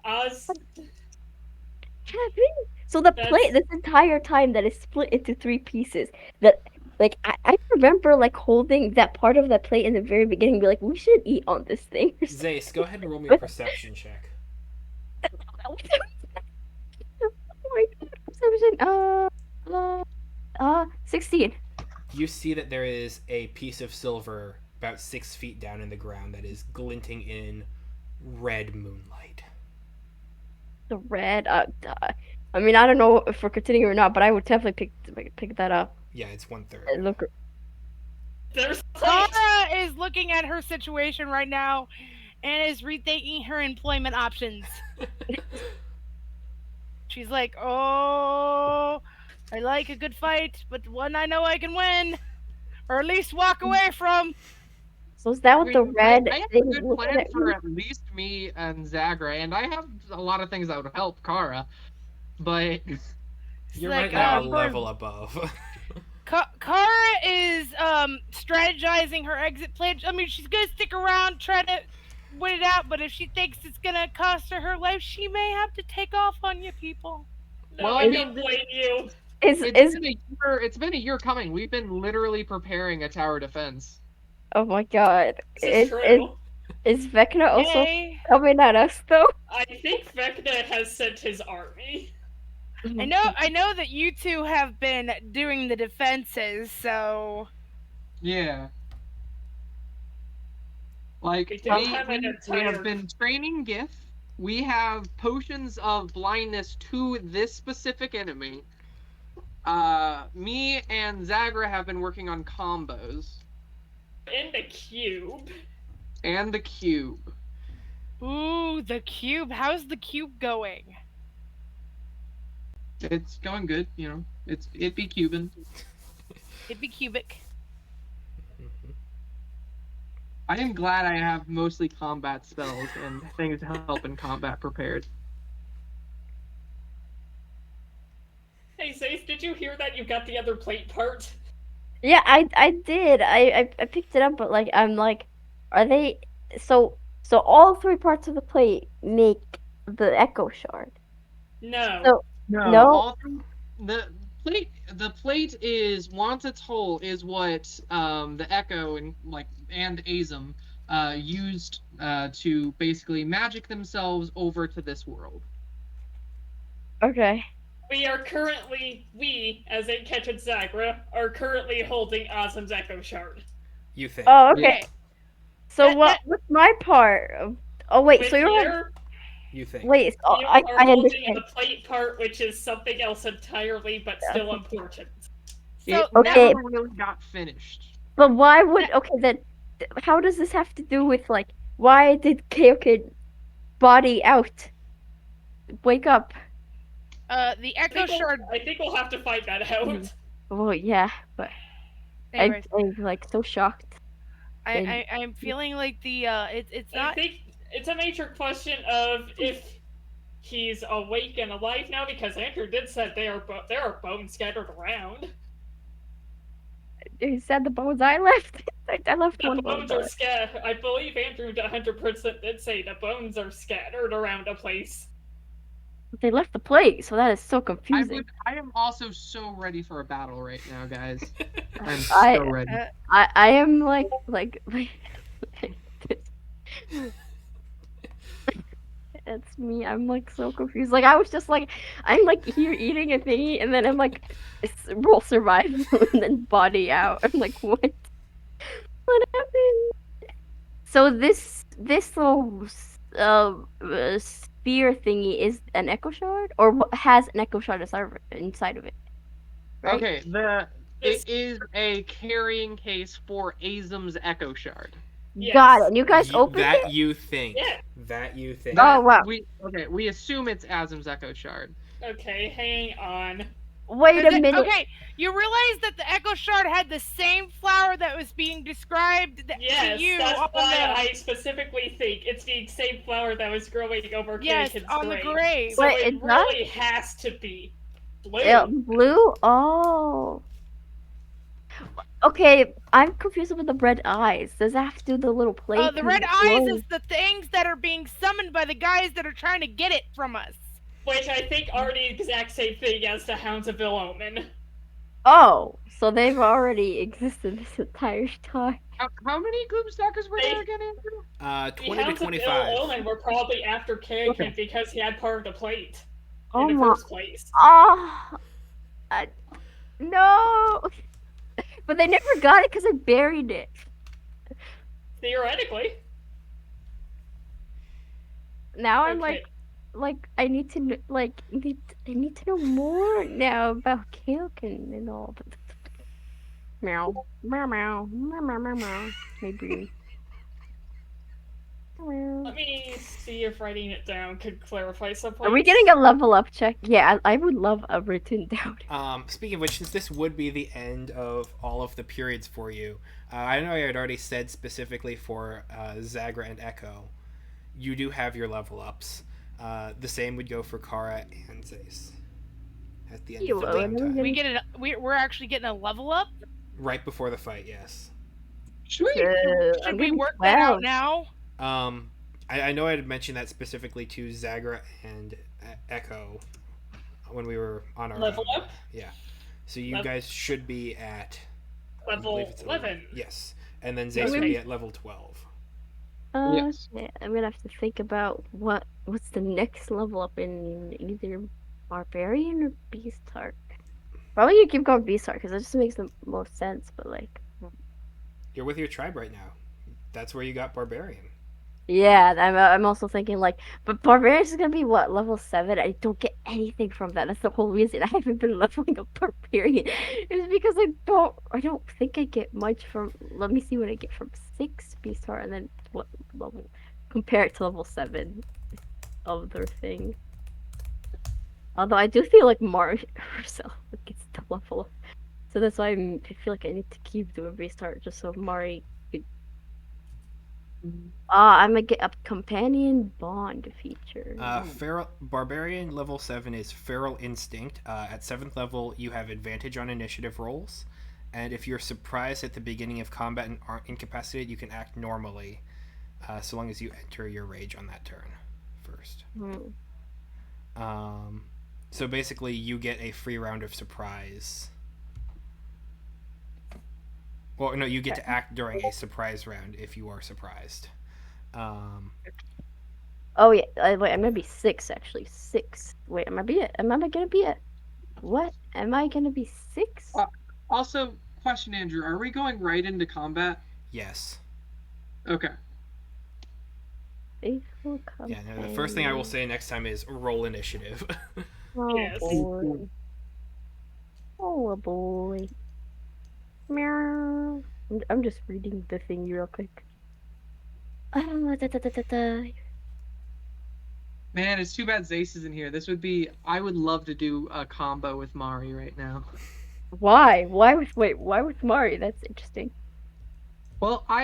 Oz, Kevin? So the That's- plate this entire time that is split into 3 pieces. That like I remember like holding that part of that plate in the very beginning, be like, we should eat on this thing. or something. Zace, go ahead and roll me a perception check. Oh my God. Perception. 16. You see that there is a piece of silver about 6 feet down in the ground that is glinting in red moonlight. The red. I mean, I don't know if we're continuing or not, but I would definitely pick that up. Yeah, it's 1/3. And look. there's plate. Kara is looking at her situation right now and is rethinking her employment options. She's like, oh, I like a good fight, but one I know I can win. Or at least walk away from. So is that what the red I have a thing good looking plan at for me? at least me and Zagra, and I have a lot of things that would help Kara. But It's You're like, right now a for- level above. Kara is strategizing her exit plan. I mean, she's gonna stick around, try to win it out, but if she thinks it's gonna cost her her life, she may have to take off on you people. No, Well, I I don't mean, blame you. Is it's been a year coming. We've been literally preparing a tower defense. oh my God. This is true. Is Vecna also Yay. coming at us though? I think Vecna has sent his army. I know that you two have been doing the defenses, so Yeah. Like We do Oh. have an we have entire. been training Gif. We have potions of blindness to this specific enemy. Me and Zagra have been working on combos In the cube. and the cube. ooh, the cube. How's the cube going? It's going good, It be Cuban. It'd be cubic. I am glad I have mostly combat spells and things to help in combat prepared. Hey, Zace, did you hear that you got the other plate part? Yeah, I did. I picked it up, but like I'm like, are they so all three parts of the plate make the echo shard. No. So No, all three, the plate is once it's whole is what the Echo and Azum used to basically magic themselves over to this world. okay. We, as in Ketch and Zagra, are currently holding Azum's Echo Shard. You think? Oh, okay. Yeah. So That- what's my part? Oh wait, With so you're your, You think? wait. So you I are I holding understand. the plate part, which is something else entirely, but still important. So It Okay. never really got finished. But why would okay then? How does this have to do with like why did Kaoken body out? Wake up. the echo shard. I think we'll have to find that out. Mhm. Well, yeah, but Anyways, I'm like so shocked. I'm feeling like the it's I not. think it's a major question of if he's awake and alive now, because Andrew did say there are bones scattered around. He said the bones I left. I left The one of them. bones are scattered. I believe Andrew 100% did say the bones are scattered around a place. They left the plate, so that is so confusing. I am also so ready for a battle right now, guys. I'm I- so ready. I am like it's me. I'm like so confused. Like I was just like I'm like here eating a thingy, and then I'm like roll survival and then body out. I'm like what? What happened? So this little sphere thingy is an echo shard, or has an echo shard inside of it? Right? Okay, it is a carrying case for Azum's Echo Shard. Got it. Yes. And you guys opened that it? you think. Yeah. That you think. Oh, wow. We assume it's Azum's Echo Shard. Okay, hang on. Wait a minute. Okay, you realize that the echo shard had the same flower that was being described Yes, to you that's on why the I specifically think it's the same flower that was growing over yes Kanekin's on the grave. grave. So Wait, it it's not? really has to be blue. Blue? Oh. Okay, I'm confused with the red eyes. Does that have to do with the little plate? The red eyes is the things that are being summoned by the guys that are trying to get it from us. Which I think are the exact same thing as the Hounds of Ill Omen. Oh, so they've already existed this entire time. How many Gloomstalkers were there again, Andrew? 20 The to Hounds of 25. Ill Omen were probably after Kanekin Okay. because he had part of the plate Oh in the my. first place. Oh. No. But they never got it because I buried it. Theoretically. Now I'm Okay. like I need to I need to know more now about Kaoken and all. Meow, meow, meow, meow, meow, meow, meow. Maybe. Let me see if writing it down could clarify some points. Are we getting a level up check? Yeah, I would love a written down. Speaking of which, since this would be the end of all of the periods for you, I know I had already said specifically for Zagra and Echo, you do have your level ups. The same would go for Kara and Zace at the end of the Hello, game time. We get it. We're actually getting a level up. Right before the fight, yes. Sweet. Should we work that out now? I know I had mentioned that specifically to Zagra and Echo when we were on our Level up? Yeah. So you guys should be at I Level believe it's 11. Yes, and then Zace would be at level 12. Yes. Yeah, I'm gonna have to think about what's the next level up in either Barbarian or Beastheart? Probably you keep going Beastheart because it just makes the most sense. But like, You're with your tribe right now. That's where you got barbarian. yeah, I'm also thinking like, but Barbarian is gonna be what, level 7? I don't get anything from that. That's the whole reason I haven't been leveling up Barbarian. It's because I don't think I get much from. Let me see what I get from 6 Beastheart and then what level compare it to level 7 other thing. Although I do feel like Mari herself gets the level, so that's why I feel like I need to keep doing restart just so Mari could. I'm gonna get a companion bond feature. Feral Barbarian level 7 is Feral Instinct. At 7th level, you have advantage on initiative rolls, and if you're surprised at the beginning of combat and aren't incapacitated, you can act normally, so long as you enter your rage on that turn first. Hmm. So basically, you get a free round of surprise. Well, no, you get to act during a surprise round if you are surprised. Oh yeah, wait, I'm gonna be 6 actually. 6. Wait, am I gonna be it? What? Am I gonna be 6? Also, question, Andrew, are we going right into combat? Yes. Okay. Faithful Yeah, companion. no, the first thing I will say next time is roll initiative. Oh Yes. boy. Oh boy. Meow. I'm just reading the thing real quick. Da. Man, it's too bad Zace is in here. I would love to do a combo with Mari right now. Why? Why with Mari? That's interesting. Well, I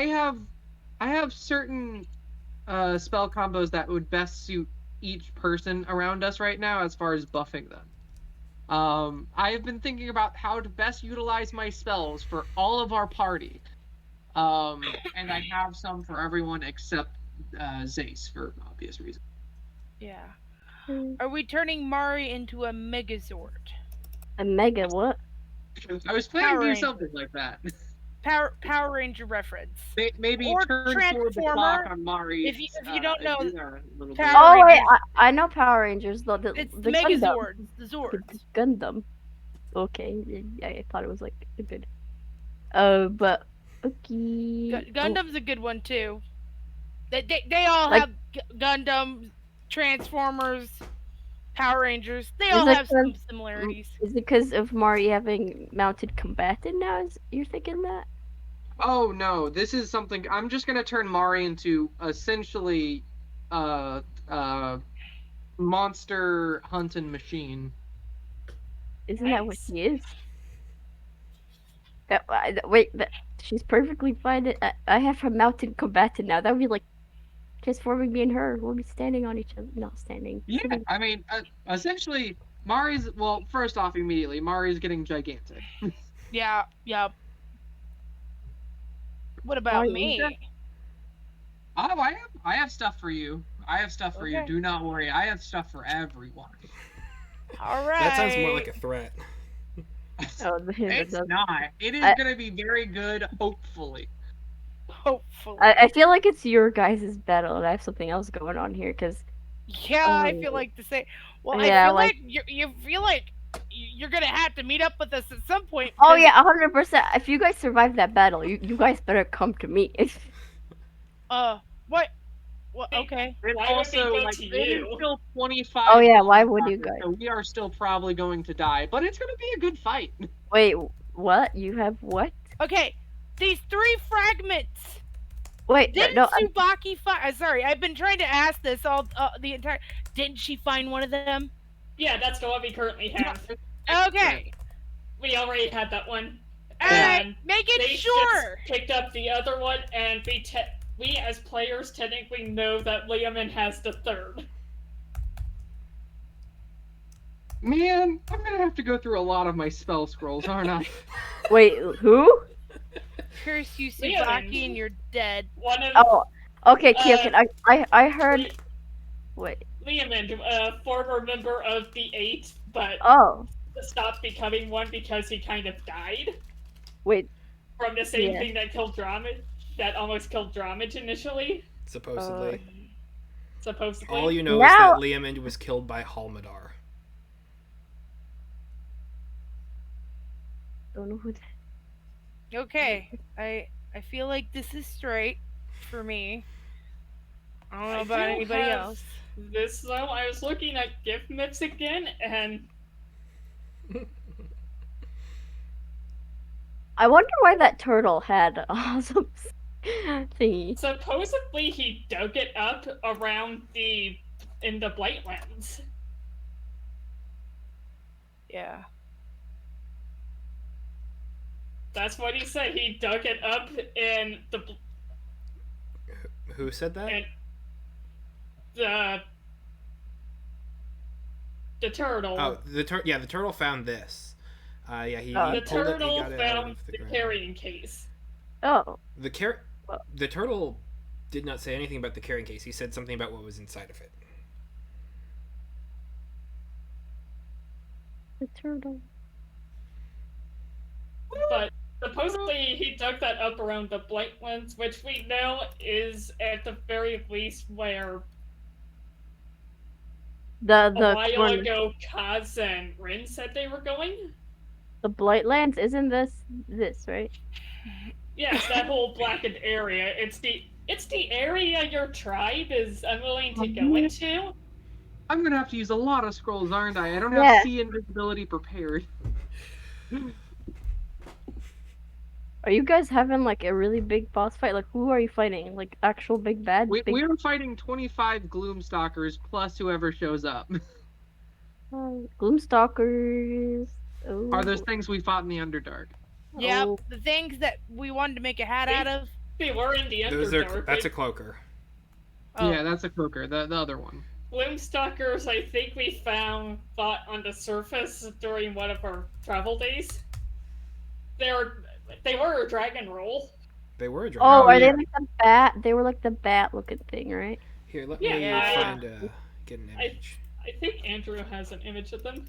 have certain spell combos that would best suit each person around us right now as far as buffing them. I have been thinking about how to best utilize my spells for all of our party. And I have some for everyone except Zace for obvious reasons. Yeah. Hmm. Are we turning Mari into a Megazord? A mega what? I was planning to Power do Ranger. something like that. Power Ranger reference. Maybe Or turn toward the clock Transformer. on Mari's. If you don't know, a little bit. Power Oh wait, Rangers. I know Power Rangers. It's The Gundam. Megazords, the The Zords. Gundam. Okay, yeah, I thought it was like a good. But okay. Gundam's a good one too. They all Like, have Gundam, Transformers, Power Rangers. They is all it have some similarities. is it because of Mari having mounted combatant now? Is you're thinking that? Oh no, this is something. I'm just gonna turn Mari into essentially, monster hunting machine. Isn't that what Nice. she is? Wait, she's perfectly fine. I have her mounted combatant now. That would be like transforming me and her. We'll be standing on each other. Not standing. Yeah, sitting. I mean, essentially, Mari's. Well, first off, immediately, Mari's getting gigantic. Yeah. What about Mari, me? Oh, I have stuff for you. I have stuff for you. Okay. Do not worry. I have stuff for everyone. All right. That sounds more like a threat. Oh, It's does. not. It is I- gonna be very good, hopefully. Hopefully. I feel like it's your guys' battle, and I have something else going on here. Cause Yeah, I feel like the same. Well, yeah, I feel like- like you feel like you're gonna have to meet up with us at some point. oh 'cause, yeah, 100%. If you guys survive that battle, you guys better come to me. What? What? Okay. And Why would also, we go like, to it is you? still 25. Oh, yeah, why would you left, guys? So we are still probably going to die, but it's gonna be a good fight. Wait, what? You have what? Okay. These 3 fragments. Wait, Didn't no. Tsubaki find? Sorry, I've been trying to ask this all the entire. Didn't she find one of them? Yeah, that's the one we currently have. Okay. We already had that one. Alright, And making they sure. just picked up the other one, and we as players technically know that Liaman has the third. Man, I'm gonna have to go through a lot of my spell scrolls, aren't I? Wait, who? Curse you, Liaman. Tsubaki, and you're dead. One of Oh, okay, Kyokin. I heard. Wait. Liaman, a former member of the Eight, but Oh, stopped becoming one because he kind of died wait. from the same Yeah. thing that killed Dramage, that almost killed Dramage initially, Supposedly. supposedly. All you know Now- is that Liamond was killed by Halmadar. Don't know who. Okay, I feel like this is straight for me. I don't know I about do anybody have else. this though. I was looking at gift myths again, and I wonder why that turtle had awesome thingy. supposedly he dug it up around in the Blightlands. Yeah. That's what he said. He dug it up in Who said that? in the the turtle. Oh, the turtle found this. Yeah, he Oh. The pulled it. He turtle got it out found of the the ground. carrying case. Oh, The turtle did not say anything about the carrying case. He said something about what was inside of it. the turtle. But supposedly he dug that up around the Blightlands, which we know is at the very least where a The while corner, ago Kaz and Rin said they were going. the Blightlands. Isn't this right? Yes, that whole blackened area. It's the area your tribe is unwilling to go into. I'm gonna have to use a lot of scrolls, aren't I? I don't have Yeah. sea invisibility prepared. Are you guys having like a really big boss fight? Like, who are you fighting? Like actual big bad? We, big we are fighting 25 Gloomstalkers plus whoever shows up. Gloomstalkers. Oh. Are those things we fought in the Underdark? Yep. Oh. The things that we wanted to make a hat out of. They were in the Underdark. That's a cloaker. Oh. Yeah, that's a cloaker. The other one. Gloomstalkers, I think we fought on the surface during one of our travel days. They were a dragon roll. They were a dragon. Oh, are yeah. they like the bat? They were like the bat looking thing, right? Here, let Yeah, me yeah. find get an image. I think Andrew has an image of them.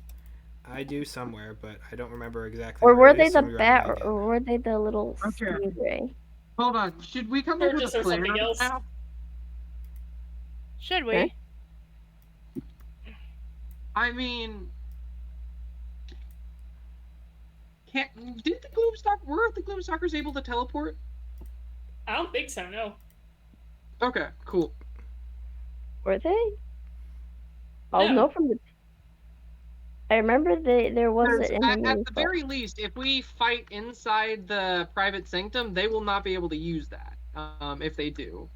I do somewhere, but I don't remember exactly. Or where were it they is, the so maybe I'll bat, log in. or were they the little Okay. stingray? Hold on. Should we come up with Purchase a or plan something right else. now? Should we? Okay. I mean, were the Gloomstalkers able to teleport? I don't think so, no. Okay, cool. Were they? I'll No. know from the. I remember there was Because an at enemy. the very least, if we fight inside the private sanctum, they will not be able to use that. If they do,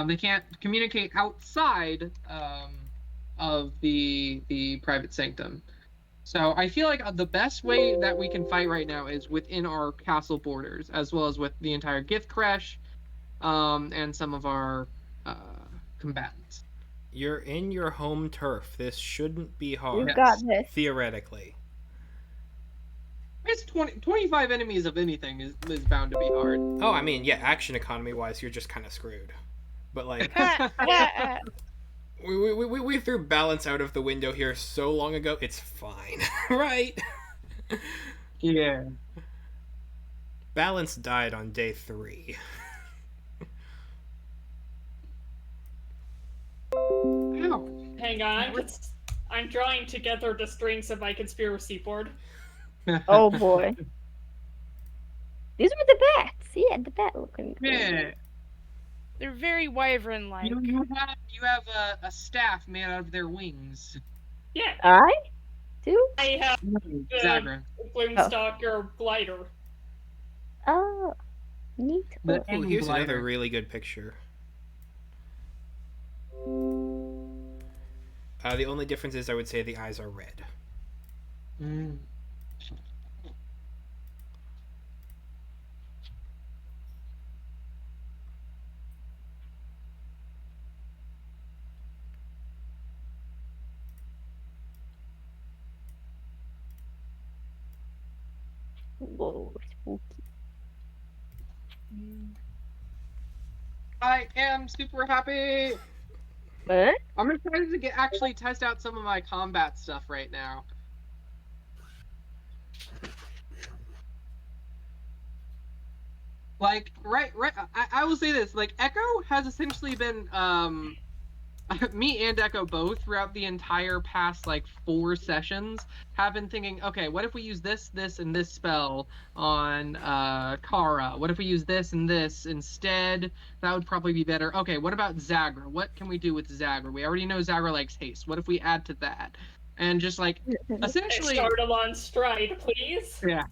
they can't communicate outside of the private sanctum. So I feel like the best way that we can fight right now is within our castle borders, as well as with the entire gift crash, and some of our combatants. You're in your home turf. This shouldn't be hard. You got this. Theoretically. It's 25 enemies of anything is bound to be hard. Oh, I mean, yeah, action economy wise, you're just kind of screwed. But like, we threw balance out of the window here so long ago. It's fine, right? Yeah. Balance died on day 3. Ow. Hang on, I'm drawing together the strings of my conspiracy board. Oh boy. These were the bats. Yeah, the bat looking. Yeah. They're very wyvern-like. You have a staff made out of their wings. Yeah, I do. I have Zagran. Gloomstalker glider. Oh, neat. The Oh, here's glider. another really good picture. The only difference is I would say the eyes are red. Mm. Whoa, spooky. I am super happy. What? I'm excited to actually test out some of my combat stuff right now. Like, right. I will say this: like, Echo has essentially been me and Echo both throughout the entire past like 4 sessions have been thinking, okay, what if we use this, this, and this spell on Kara? What if we use this and this instead? That would probably be better. Okay, what about Zagra? What can we do with Zagra? We already know Zagra likes haste. What if we add to that? And just like essentially Startle on stride, please. yeah.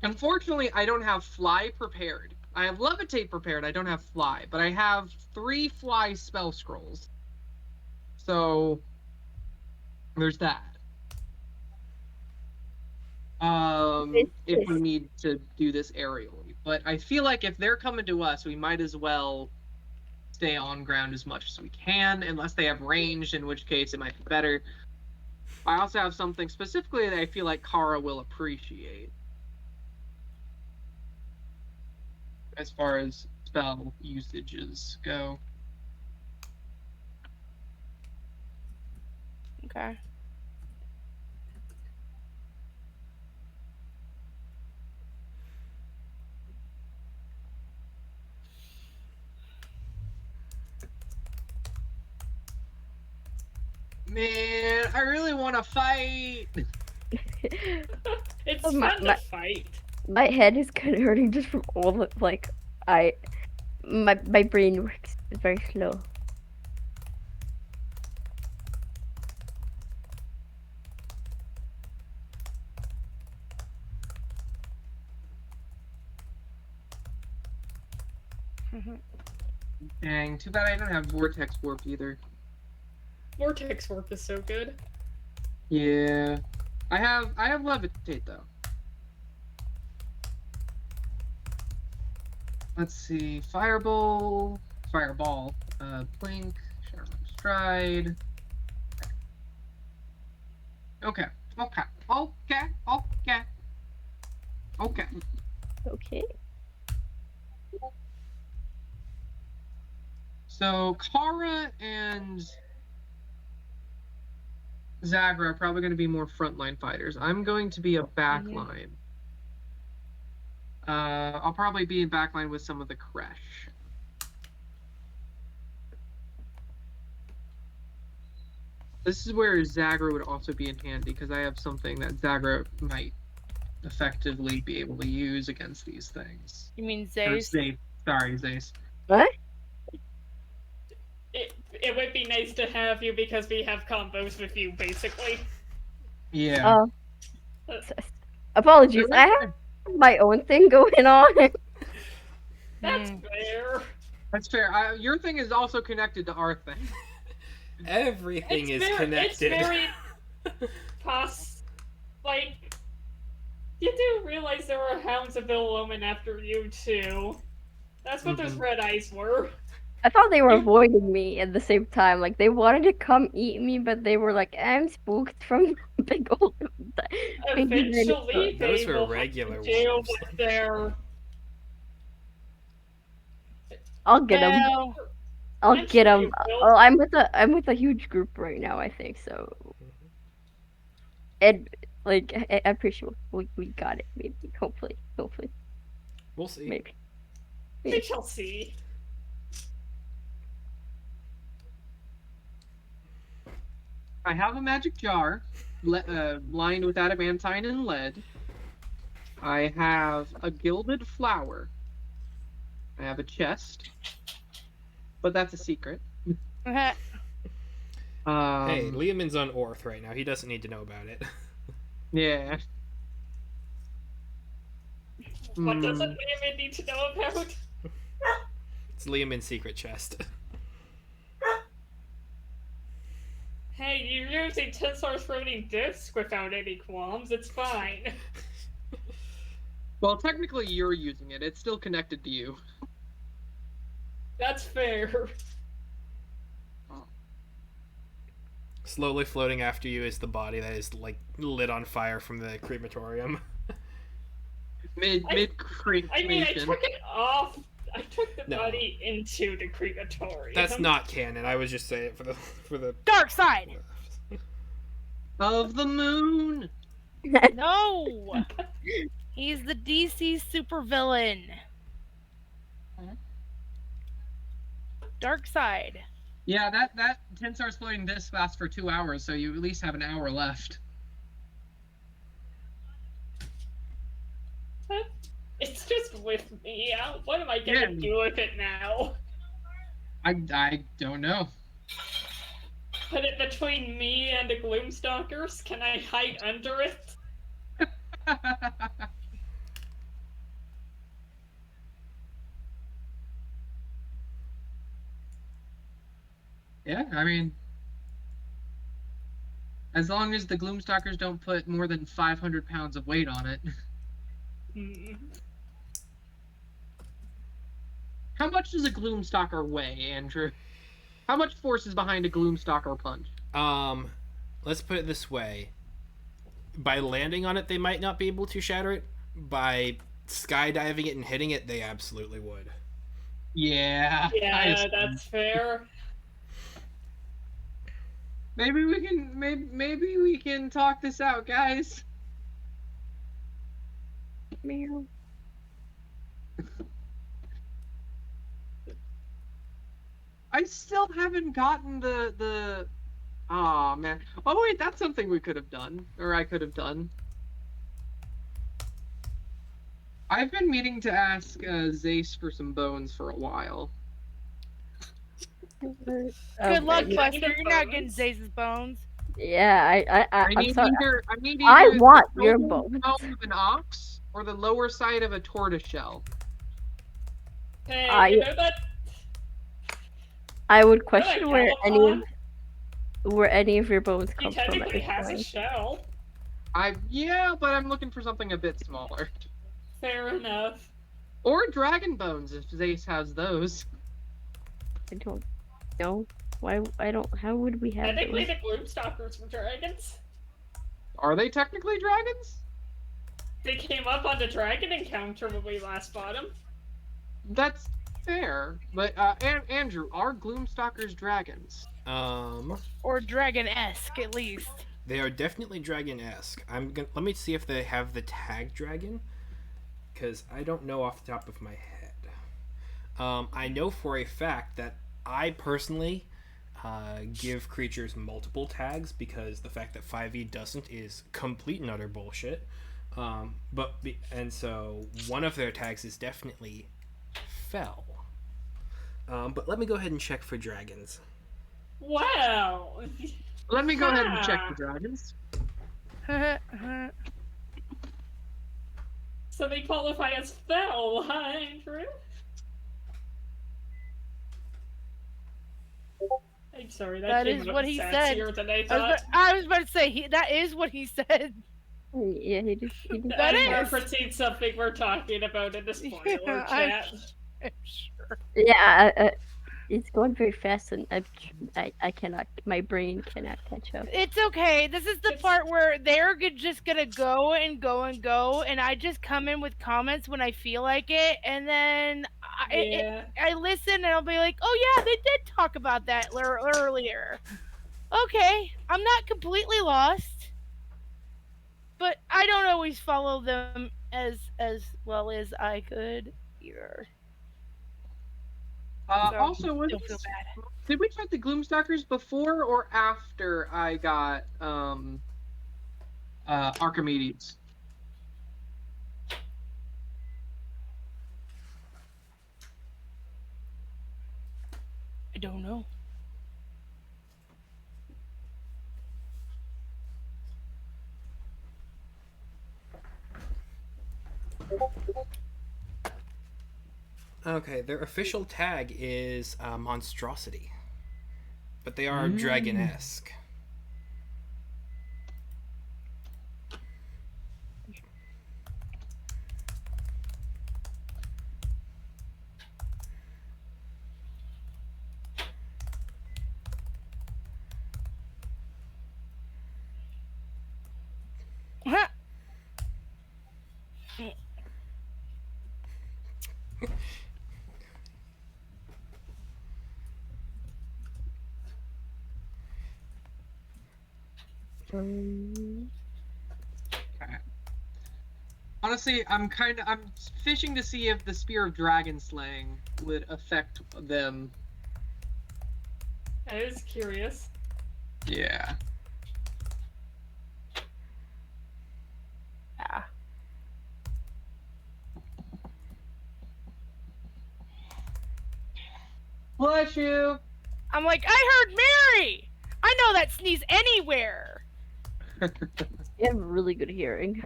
Unfortunately, I don't have fly prepared. I have levitate prepared. I don't have fly, but I have 3 fly spell scrolls. So there's that. If we need to do this aerially, but I feel like if they're coming to us, we might as well stay on ground as much as we can, unless they have range, in which case it might be better. I also have something specifically that I feel like Kara will appreciate. As far as spell usages go. Okay. Man, I really want to fight. It's Oh, fun to fight. My head is kind of hurting just from all the like my brain works very slow. Dang, too bad I don't have Vortex Warp either. Vortex Warp is so good. Yeah. I have Levitate though. Let's see. Fireball, Blink, Sharp Stride. Okay. Okay. So Kara and Zagra are probably going to be more frontline fighters. I'm going to be a backline. I'll probably be in backline with some of the Kresh. This is where Zagra would also be in handy, because I have something that Zagra might effectively be able to use against these things. You mean Or Zeus? Zace. Sorry, Zace. What? It would be nice to have you because we have combos with you, basically. Yeah. Oh. Apologies. I have my own thing going on. That's fair. That's fair. Your thing is also connected to our thing. Everything is connected. It's very like, you do realize there were hounds of Illumine after you too. That's what those red eyes were. I thought they were avoiding me at the same time. Like they wanted to come eat me, but they were like, "I'm spooked from big old." Eventually, Those they were will regular have to deal wolves. with their. I'll get them. Well, I'll get sure them. you will. Oh, I'm with a huge group right now. I think so. And like, I'm pretty sure we got it. Maybe, hopefully, We'll see. maybe. We shall see. I have a magic jar lined with adamantine and lead. I have a gilded flower. I have a chest. But that's a secret. Hey, Leomin's on Orth right now. He doesn't need to know about it. Yeah. What doesn't Leomund need to know about? It's Leomin's secret chest. Hey, you're using Tensor's floating disc without any qualms. It's fine. Well, technically you're using it. It's still connected to you. That's fair. Slowly floating after you is the body that is like lit on fire from the crematorium. Mid cremation. I mean, I took it off. I took the body into the crematorium. That's not canon. I was just saying it for the dark side. Of the moon. No, he's the DC supervillain. dark side. Yeah, that Tensar's floating this fast for 2 hours, so you at least have an hour left. It's just with me. What am I gonna Yeah. do with it now? I don't know. Put it between me and the Gloomstalkers? Can I hide under it? Yeah, I mean, as long as the Gloomstalkers don't put more than 500 pounds of weight on it. How much does a Gloomstalker weigh, Andrew? How much force is behind a Gloomstalker punch? Let's put it this way. By landing on it, they might not be able to shatter it. By skydiving it and hitting it, they absolutely would. Yeah. Yeah, that's fair. Maybe we can talk this out, guys. Meow. I still haven't gotten the. Aw, man. Oh wait, that's something we could have done, or I could have done. I've been meaning to ask Zace for some bones for a while. Good Okay, luck, yeah. Buster. You're not getting Zace's bones. Yeah, I'm need sorry. I need I either want the your shoulder bones. bone of an ox or the lower side of a tortoiseshell. Hey, you know that? I would You know question that where any of your bones He come from at technically this has a point. shell. Yeah, but I'm looking for something a bit smaller. Fair enough. Or dragon bones if Zace has those. I don't know. Why? I don't. How would we have Technically, those? the Gloomstalkers were dragons. Are they technically dragons? They came up on the dragon encounter when we last fought them. That's fair. But Andrew, are Gloomstalkers dragons? Or dragon-esque, at least. They are definitely dragon-esque. Let me see if they have the tag dragon, because I don't know off the top of my head. I know for a fact that I personally give creatures multiple tags, because the fact that 5e doesn't is complete and utter bullshit. And so one of their tags is definitely fell. But let me go ahead and check for dragons. Wow. Let me go ahead and check the dragons. So they qualify as fell, huh, Andrew? I'm sorry, That came is out what he said. sassier than I thought. I was about to say, that is what he said. Yeah, he just. That I'm is. referencing something we're talking about in the spoiler Yeah, chat. I'm sure. Yeah, it's going very fast, and I cannot. My brain cannot catch up. It's okay. This is the part where they're just gonna go and go and go, and I just come in with comments when I feel like it, and then I listen and I'll be like, oh yeah, they did talk about that earlier. Okay, I'm not completely lost, but I don't always follow them as well as I could here. Also, don't feel bad. Did we check the Gloomstalkers before or after I got Archimedes? I don't know. Okay, their official tag is monstrosity, but they are dragon-esque. Honestly, I'm fishing to see if the Spear of Dragon Slaying would affect them I was curious. Yeah. Yeah. Bless you. I'm like, I heard Mary. I know that sneeze anywhere. You have really good hearing.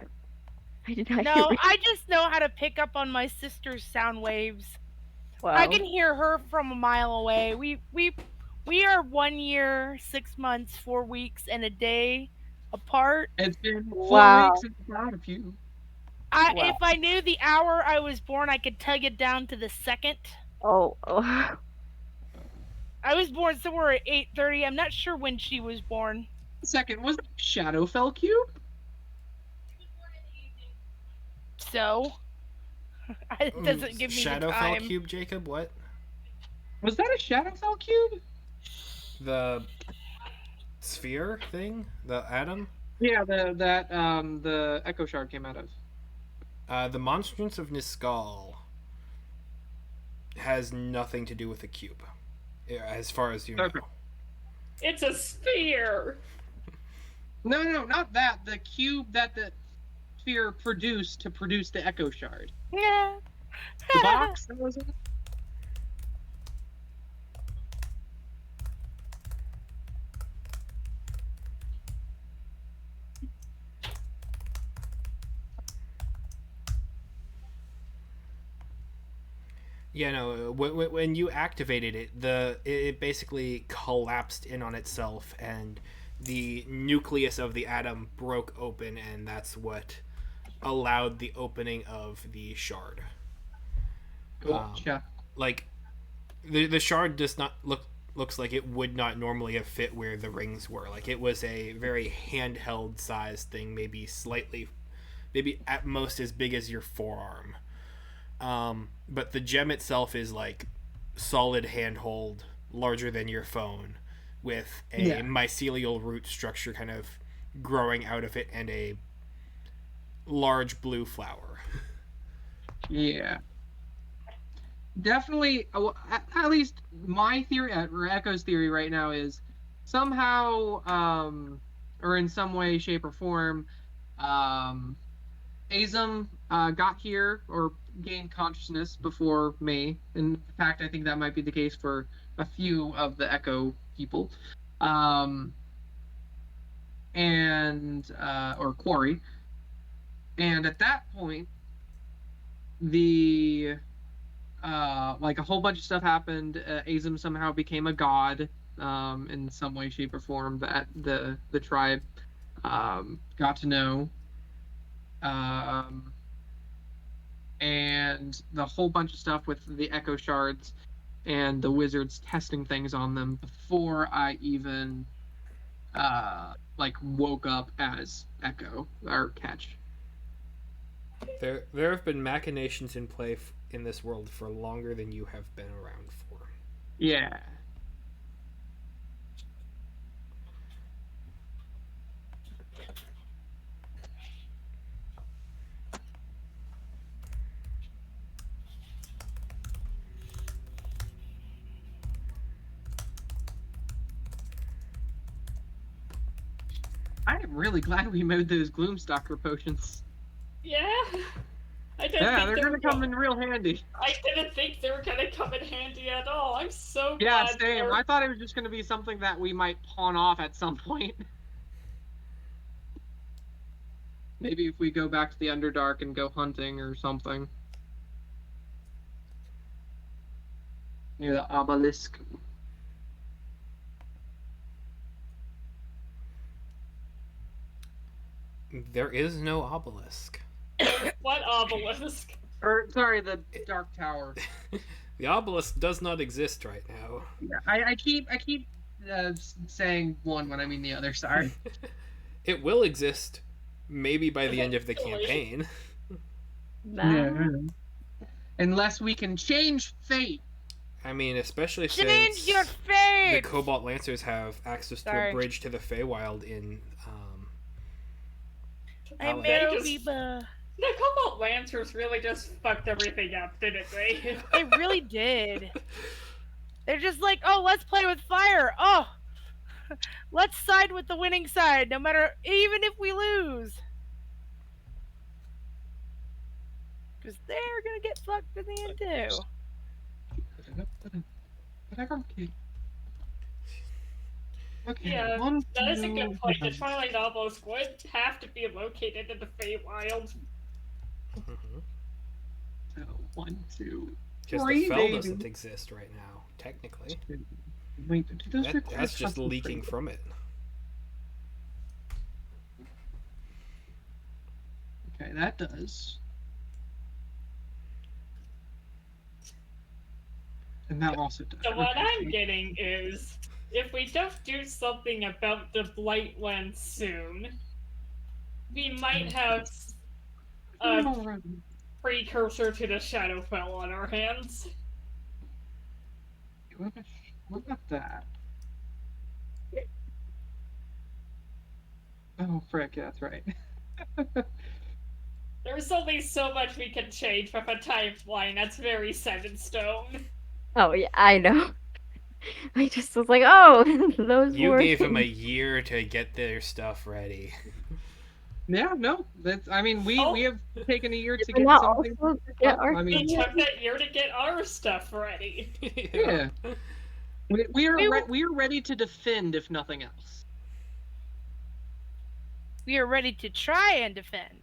I did not hear No, it. I just know how to pick up on my sister's sound waves. I Wow. can hear her from a mile away. We are 1 year, 6 months, 4 weeks, and a day apart. It's been 4 weeks Wow. since I'm proud of you. Wow. If I knew the hour I was born, I could tell you down to the second. Oh, oh. I was born somewhere at 8:30. I'm not sure when she was born. Second, was that Shadowfell Cube? So, it doesn't give me the Shadowfell time. cube, Jacob. What? Was that a Shadowfell Cube? The sphere thing? The atom? Yeah, the Echo Shard came out of. The monstrance of Nisgal has nothing to do with the cube, as far as you know. Okay. It's a sphere! No, not that. The cube that the sphere produced to produce the Echo Shard. Yeah. The box? That was it? Yeah, no. When you activated it, it basically collapsed in on itself, and the nucleus of the atom broke open, and that's what allowed the opening of the shard. Gotcha. Like the shard does not looks like it would not normally have fit where the rings were. Like it was a very handheld sized thing, maybe at most as big as your forearm. But the gem itself is like solid handhold, larger than your phone, with a mycelial root structure kind of growing out of it and a large blue flower. Yeah. Definitely, at least my theory, or Echo's theory right now is somehow, or in some way, shape, or form, Azum got here or gained consciousness before me. In fact, I think that might be the case for a few of the Echo people. Or Quarry. And at that point, like a whole bunch of stuff happened. Azum somehow became a god in some way, shape, or form that the tribe got to know. And the whole bunch of stuff with the Echo Shards and the wizards testing things on them before I even like woke up as Echo or Catch. There have been machinations in play in this world for longer than you have been around for. Yeah. I am really glad we made those Gloomstalker potions. Yeah? I didn't Yeah, think they're they gonna were come in real handy. I didn't think they were gonna come in handy at all. I'm so Yeah, glad. same. they're- I thought it was just gonna be something that we might pawn off at some point. Maybe if we go back to the Underdark and go hunting or something. Near the obelisk. There is no obelisk. What obelisk? Or sorry, the Dark Tower. The obelisk does not exist right now. Yeah, I keep saying one when I mean the other. Sorry. It will exist, maybe by the end of the Eventually. campaign. Nah. Unless we can change fate. I mean, especially Change since your the fate. Cobalt Lancers have access to Sorry. a bridge to the Feywild in I'm Valid. Meryl Just- Biba. The Cobalt Lancers really just fucked everything up, didn't they? They really did. They're just like, oh, let's play with fire. Oh, let's side with the winning side, no matter, even if we lose. Because they're gonna get fucked in the end too. Whatever. Okay. Yeah, One, that is a two, good point. The Twilight novels would have to be located in the Feywild. so 1, 2, Because the 3, fell maybe. doesn't exist right now, technically. Wait, do those require That's just custom leaking frame? from it. Okay, that does. And that also does. So what Okay. I'm getting is, if we don't do something about the Blightland soon, we might have a precursor to the Shadowfell on our hands. What about that? Oh, frick, yeah, that's right. There's only so much we can change with a timeline that's very set in stone. Oh yeah, I know. I just was like, oh, those You were gave him a year to get their stuff ready. Yeah, no, that's. I mean, we have taken a year to Did get not something. also get up. our I mean, It took that year to get our stuff ready. yeah, we are We- we are ready to defend, if nothing else. We are ready to try and defend.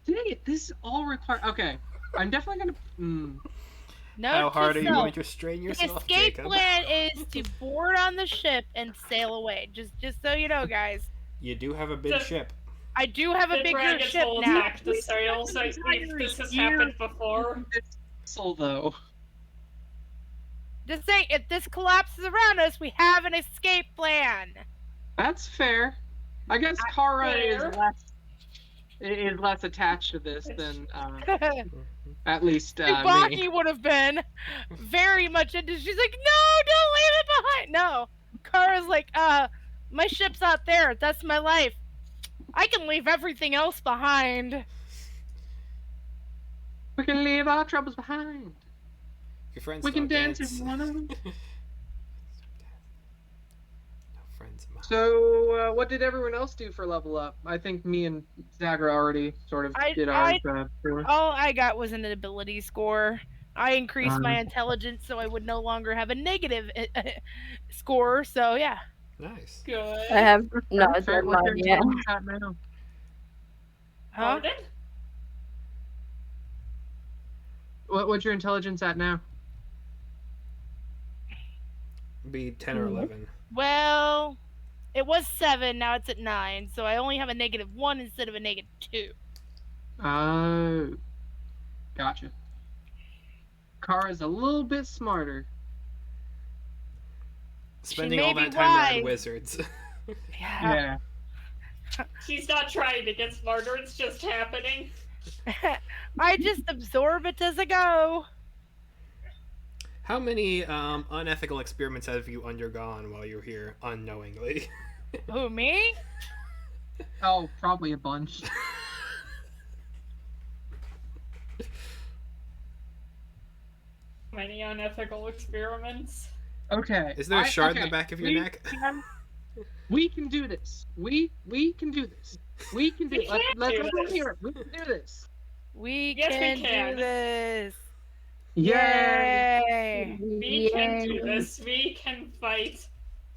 Dang it! This all require. Okay, I'm definitely gonna. Note How hard to are you self, going to strain the yourself, escape Jacob? plan is to board on the ship and sail away. Just so you know, guys. You do have a big The- ship. I do have a The bigger dragons ship will now. attack the sails. This has happened before. So though, Just saying, if this collapses around us, we have an escape plan. that's fair. I guess Kara Fair. is less attached to this than at least me. Baki would have been very much into. She's like, no, don't leave it behind. No, Kara's like, my ship's out there. That's my life. I can leave everything else behind. We can leave our troubles behind. Your friends We can don't dance if you wanna. No friends of mine. So, what did everyone else do for level up? I think me and Zagra already sort of did ours. All I got was an ability score. I increased my intelligence so I would no longer have a negative score. So yeah. Nice. Good. I have no What's your deadline yet. intelligence at now? Huh? Pardon? What's your intelligence at now? Be 10 or 11. Well, it was 7. Now it's at 9. So I only have a -1 instead of a -2. Oh, gotcha. Kara's a little bit smarter. Spending may all be that time around wise. wizards. Yeah. She's not trying to get smarter, it's just happening. I just absorb it as I go. How many unethical experiments have you undergone while you're here unknowingly? Who, me? Oh, probably a bunch. Many unethical experiments. Okay. Is there a shard in okay, the back of your we neck? We can do this. We can do this. We can do We it. can Let's do go this. here. We can do this. We Yes, we can can. do this. Yay! Yay! We can do Yay. this. We can fight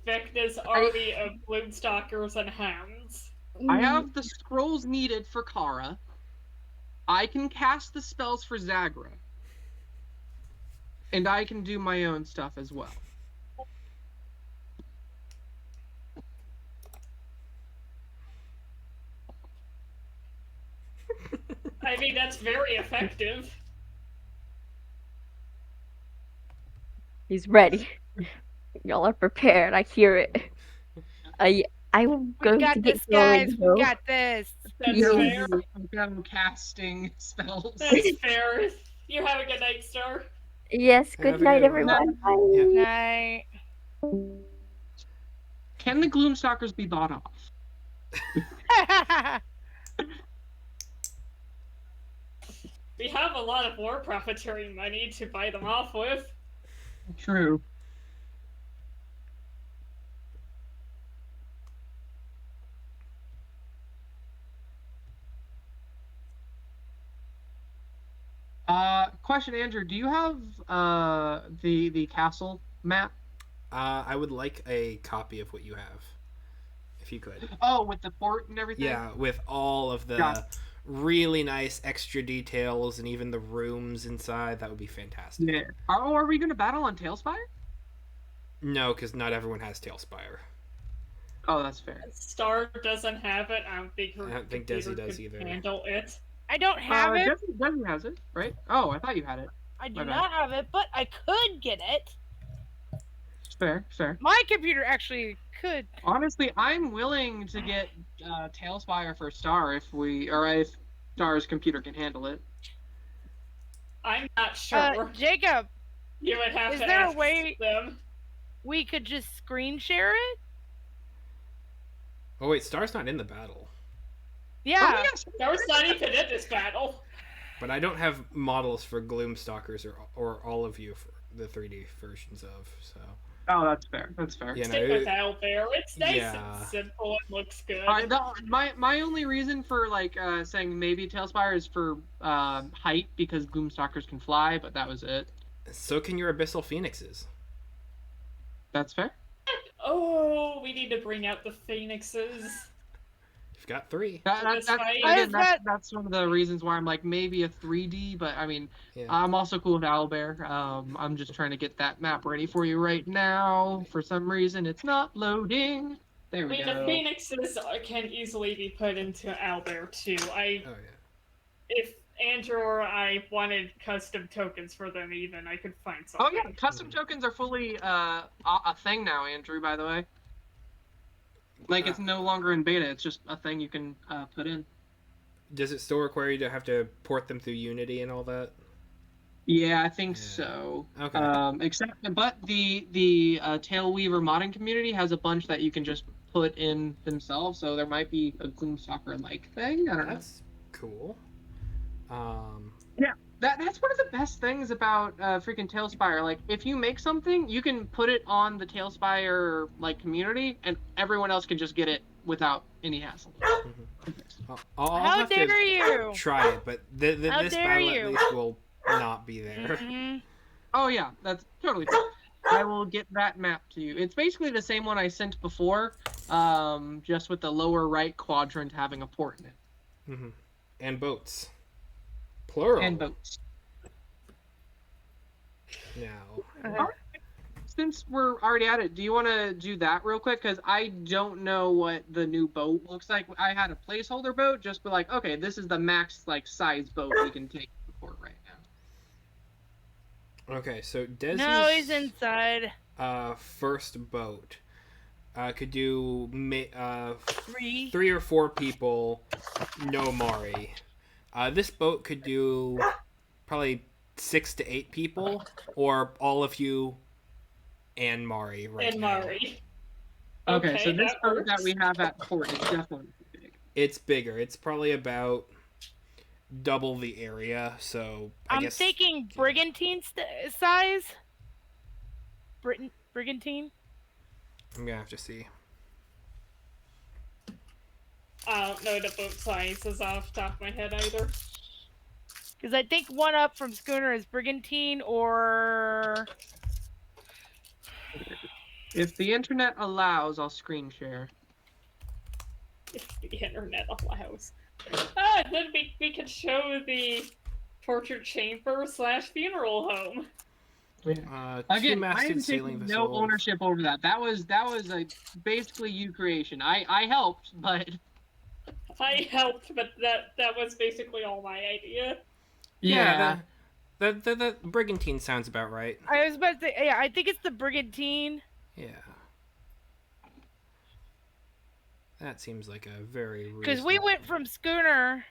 Vecna's army of Bloomstalkers and Hounds. I have the scrolls needed for Kara. I can cast the spells for Zagra. And I can do my own stuff as well. I mean, that's very effective. He's ready. Y'all are prepared. I hear it. I will go We got to get this, guys. going. We got this. That's Yeah. fair. I'm casting spells. That's fair. You have a good night, Star. Yes, Have a good night, good one. everyone. Yeah. Bye. Night. Can the Gloomstalkers be bought off? We have a lot of war profiteering money to buy them off with. True. Question, Andrew. Do you have the castle map? I would like a copy of what you have, if you could. Oh, with the port and everything. Yeah, with all of the really nice extra details and even the rooms inside. That would be fantastic. Yeah. Are we gonna battle on Tailspire? No, because not everyone has Tailspire. Oh, that's fair. Star doesn't have it. I don't think her I don't think computer Desi does could either. handle it. I don't have it. Desi has it, right? Oh, I thought you had it. I do My bad. not have it, but I could get it. Fair, fair. My computer actually could. Honestly, I'm willing to get Tailspire for Star if Star's computer can handle it. I'm not sure. Jacob, You would have is to there a ask way- them. we could just screen share it? Oh wait, Star's not in the battle. Yeah. Oh, yes. There was not even in this battle. But I don't have models for Gloomstalkers or all of you for the 3D versions of, so. Oh, that's fair. That's fair. You Stick know, with Owlbear. It's nice Yeah. and simple and looks good. My only reason for saying maybe Tailspire is for height because Gloomstalkers can fly, but that was it. so can your Abyssal Phoenixes. That's fair. Oh, we need to bring out the phoenixes. You've got 3. That's right. That's one of the reasons why I'm like maybe a 3D, but I mean, Yeah. I'm also cool with Owlbear. I'm just trying to get that map ready for you right now. For some reason, it's not loading. There I we mean, go. the phoenixes can easily be put into Owlbear too. Oh yeah. If Andrew or I wanted custom tokens for them, even I could find Oh something. yeah, custom tokens are fully a thing now, Andrew. By the way, like it's no longer in beta; it's just a thing you can put in. Does it still require you to have to port them through Unity and all that? Yeah, I think Yeah. so. Okay. But the Tailweaver modding community has a bunch that you can just put in themselves. So there might be a Gloomstalker like thing. I don't know. That's cool. That's one of the best things about freaking Tailspire. Like, if you make something, you can put it on the Tailspire community, and everyone else can just get it without any hassle. I'll How have dare to you? try it, but How this dare battle you? at least will not be there. Mhm. Oh yeah, that's totally fine. I will get that map to you. It's basically the same one I sent before, just with the lower right quadrant having a port in it. Mm-hmm. And boats. Plural. And boats. Now. Since we're already at it, do you want to do that real quick? Because I don't know what the new boat looks like. I had a placeholder boat, just be like, okay, this is the max size boat we can take to port right now. Okay, so Desi's No, he's inside. first boat could do 3. 3 or 4 people, no Mari. This boat could do probably 6 to 8 people, or all of you and Mari right And now. Mari. Okay, so this that boat that works. we have at port is definitely big. It's bigger. It's probably about double the area, so I I'm guess... thinking brigantine size. Brigantine? I'm gonna have to see. I don't know the boat sizes off the top of my head either. Because I think one up from schooner is brigantine or... If the internet allows, I'll screen share. If the internet allows. Then we could show the torture chamber / funeral home. Again, Again, I am two-masted sailing taking no vessel. ownership over that. That was basically you creation. I helped, but I helped, but that was basically all my idea. Yeah, the brigantine sounds about right. I was about to say, yeah, I think it's the brigantine. Yeah. That seems like a very Because we went from schooner,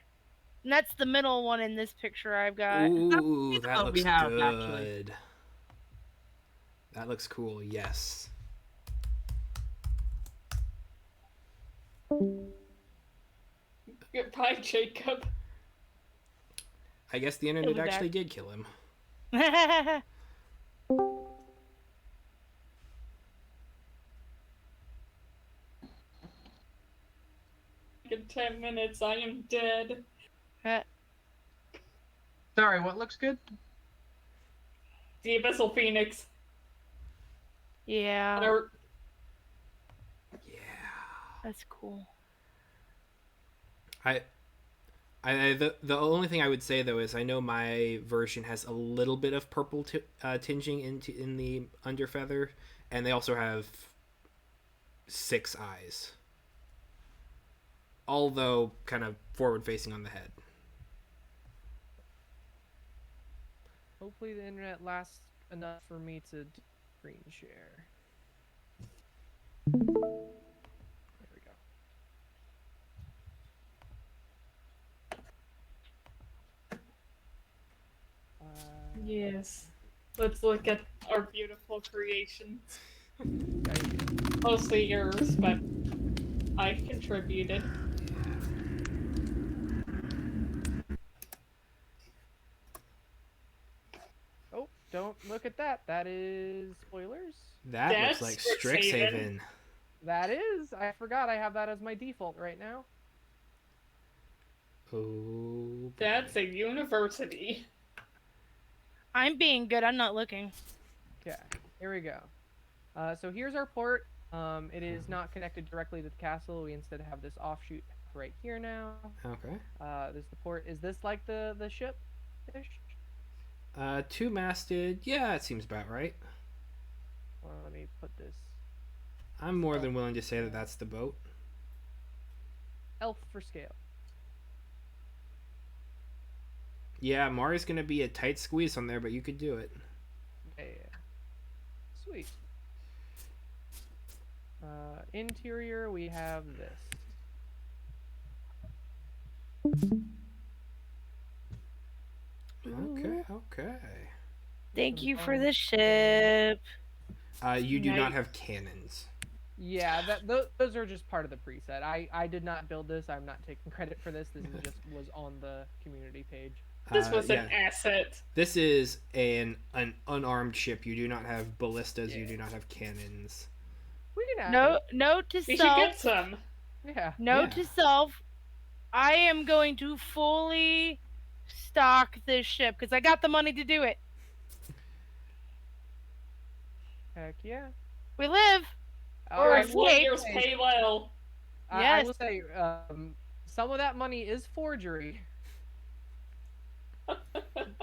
and that's the middle one in this picture I've got. Ooh, that what looks we have, good. actually. That looks cool, yes. Goodbye, Jacob. I guess the He'll internet be back. actually did kill him. In 10 minutes, I am dead. Sorry, what looks good? The Abyssal Phoenix. Yeah, Or, Yeah. that's cool. The only thing I would say though is I know my version has a little bit of purple tinging in the underfeather, and they also have 6 eyes, although kind of forward facing on the head. Hopefully the internet lasts enough for me to do screen share. There we go. yes. Let's look at our beautiful creations. Okay. Mostly yours, but I've contributed. Oh, don't look at that. That is spoilers. That looks That's like Strixhaven. Strixhaven. That is. I forgot I have that as my default right now. Oh, boy. That's a university. I'm being good. I'm not looking. Okay, here we go. So here's our port. It is not connected directly to the castle. We instead have this offshoot right here now. Okay. This is the port. Is this like the ship ish? 2-masted. Yeah, it seems about right. Well, let me put this I'm more than willing to say that that's the boat. elf for scale. Yeah, Mari's gonna be a tight squeeze on there, but you could do it. Yeah. Sweet. Interior, we have this. Okay, okay. Thank you for the ship. You do not Nice. have cannons. Yeah, those are just part of the preset. I did not build this. I'm not taking credit for this. This is just was on the community page. This was yeah. an asset. This is an unarmed ship. You do not have ballistas. You Yeah. do not have cannons. We can add No, it. note to We should self. get some. Yeah. Note Yeah. to self. I am going to fully stock this ship because I got the money to do it. Heck yeah. We live. Or Our I will say- lawyers pay well. I will say, some of that money is forgery.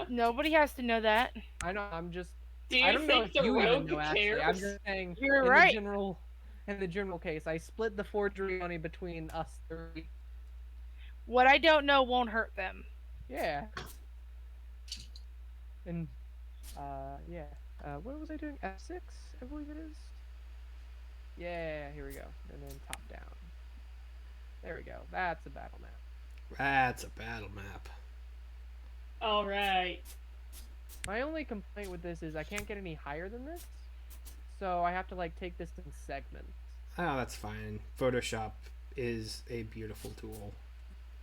Nobody has to know that. I know. I'm just. Do you I don't know think if the you even rogue know. Actually, cares? I'm just saying. You're in right. In the general case, I split the forgery money between us three. What I don't know won't hurt them. Yeah. And, yeah. What was I doing? F6, I believe it is. Yeah, here we go. And then top down. There we go. That's a battle map. That's a battle map. Alright. My only complaint with this is I can't get any higher than this. So I have to, like, take this in segments. Oh, that's fine. Photoshop is a beautiful tool.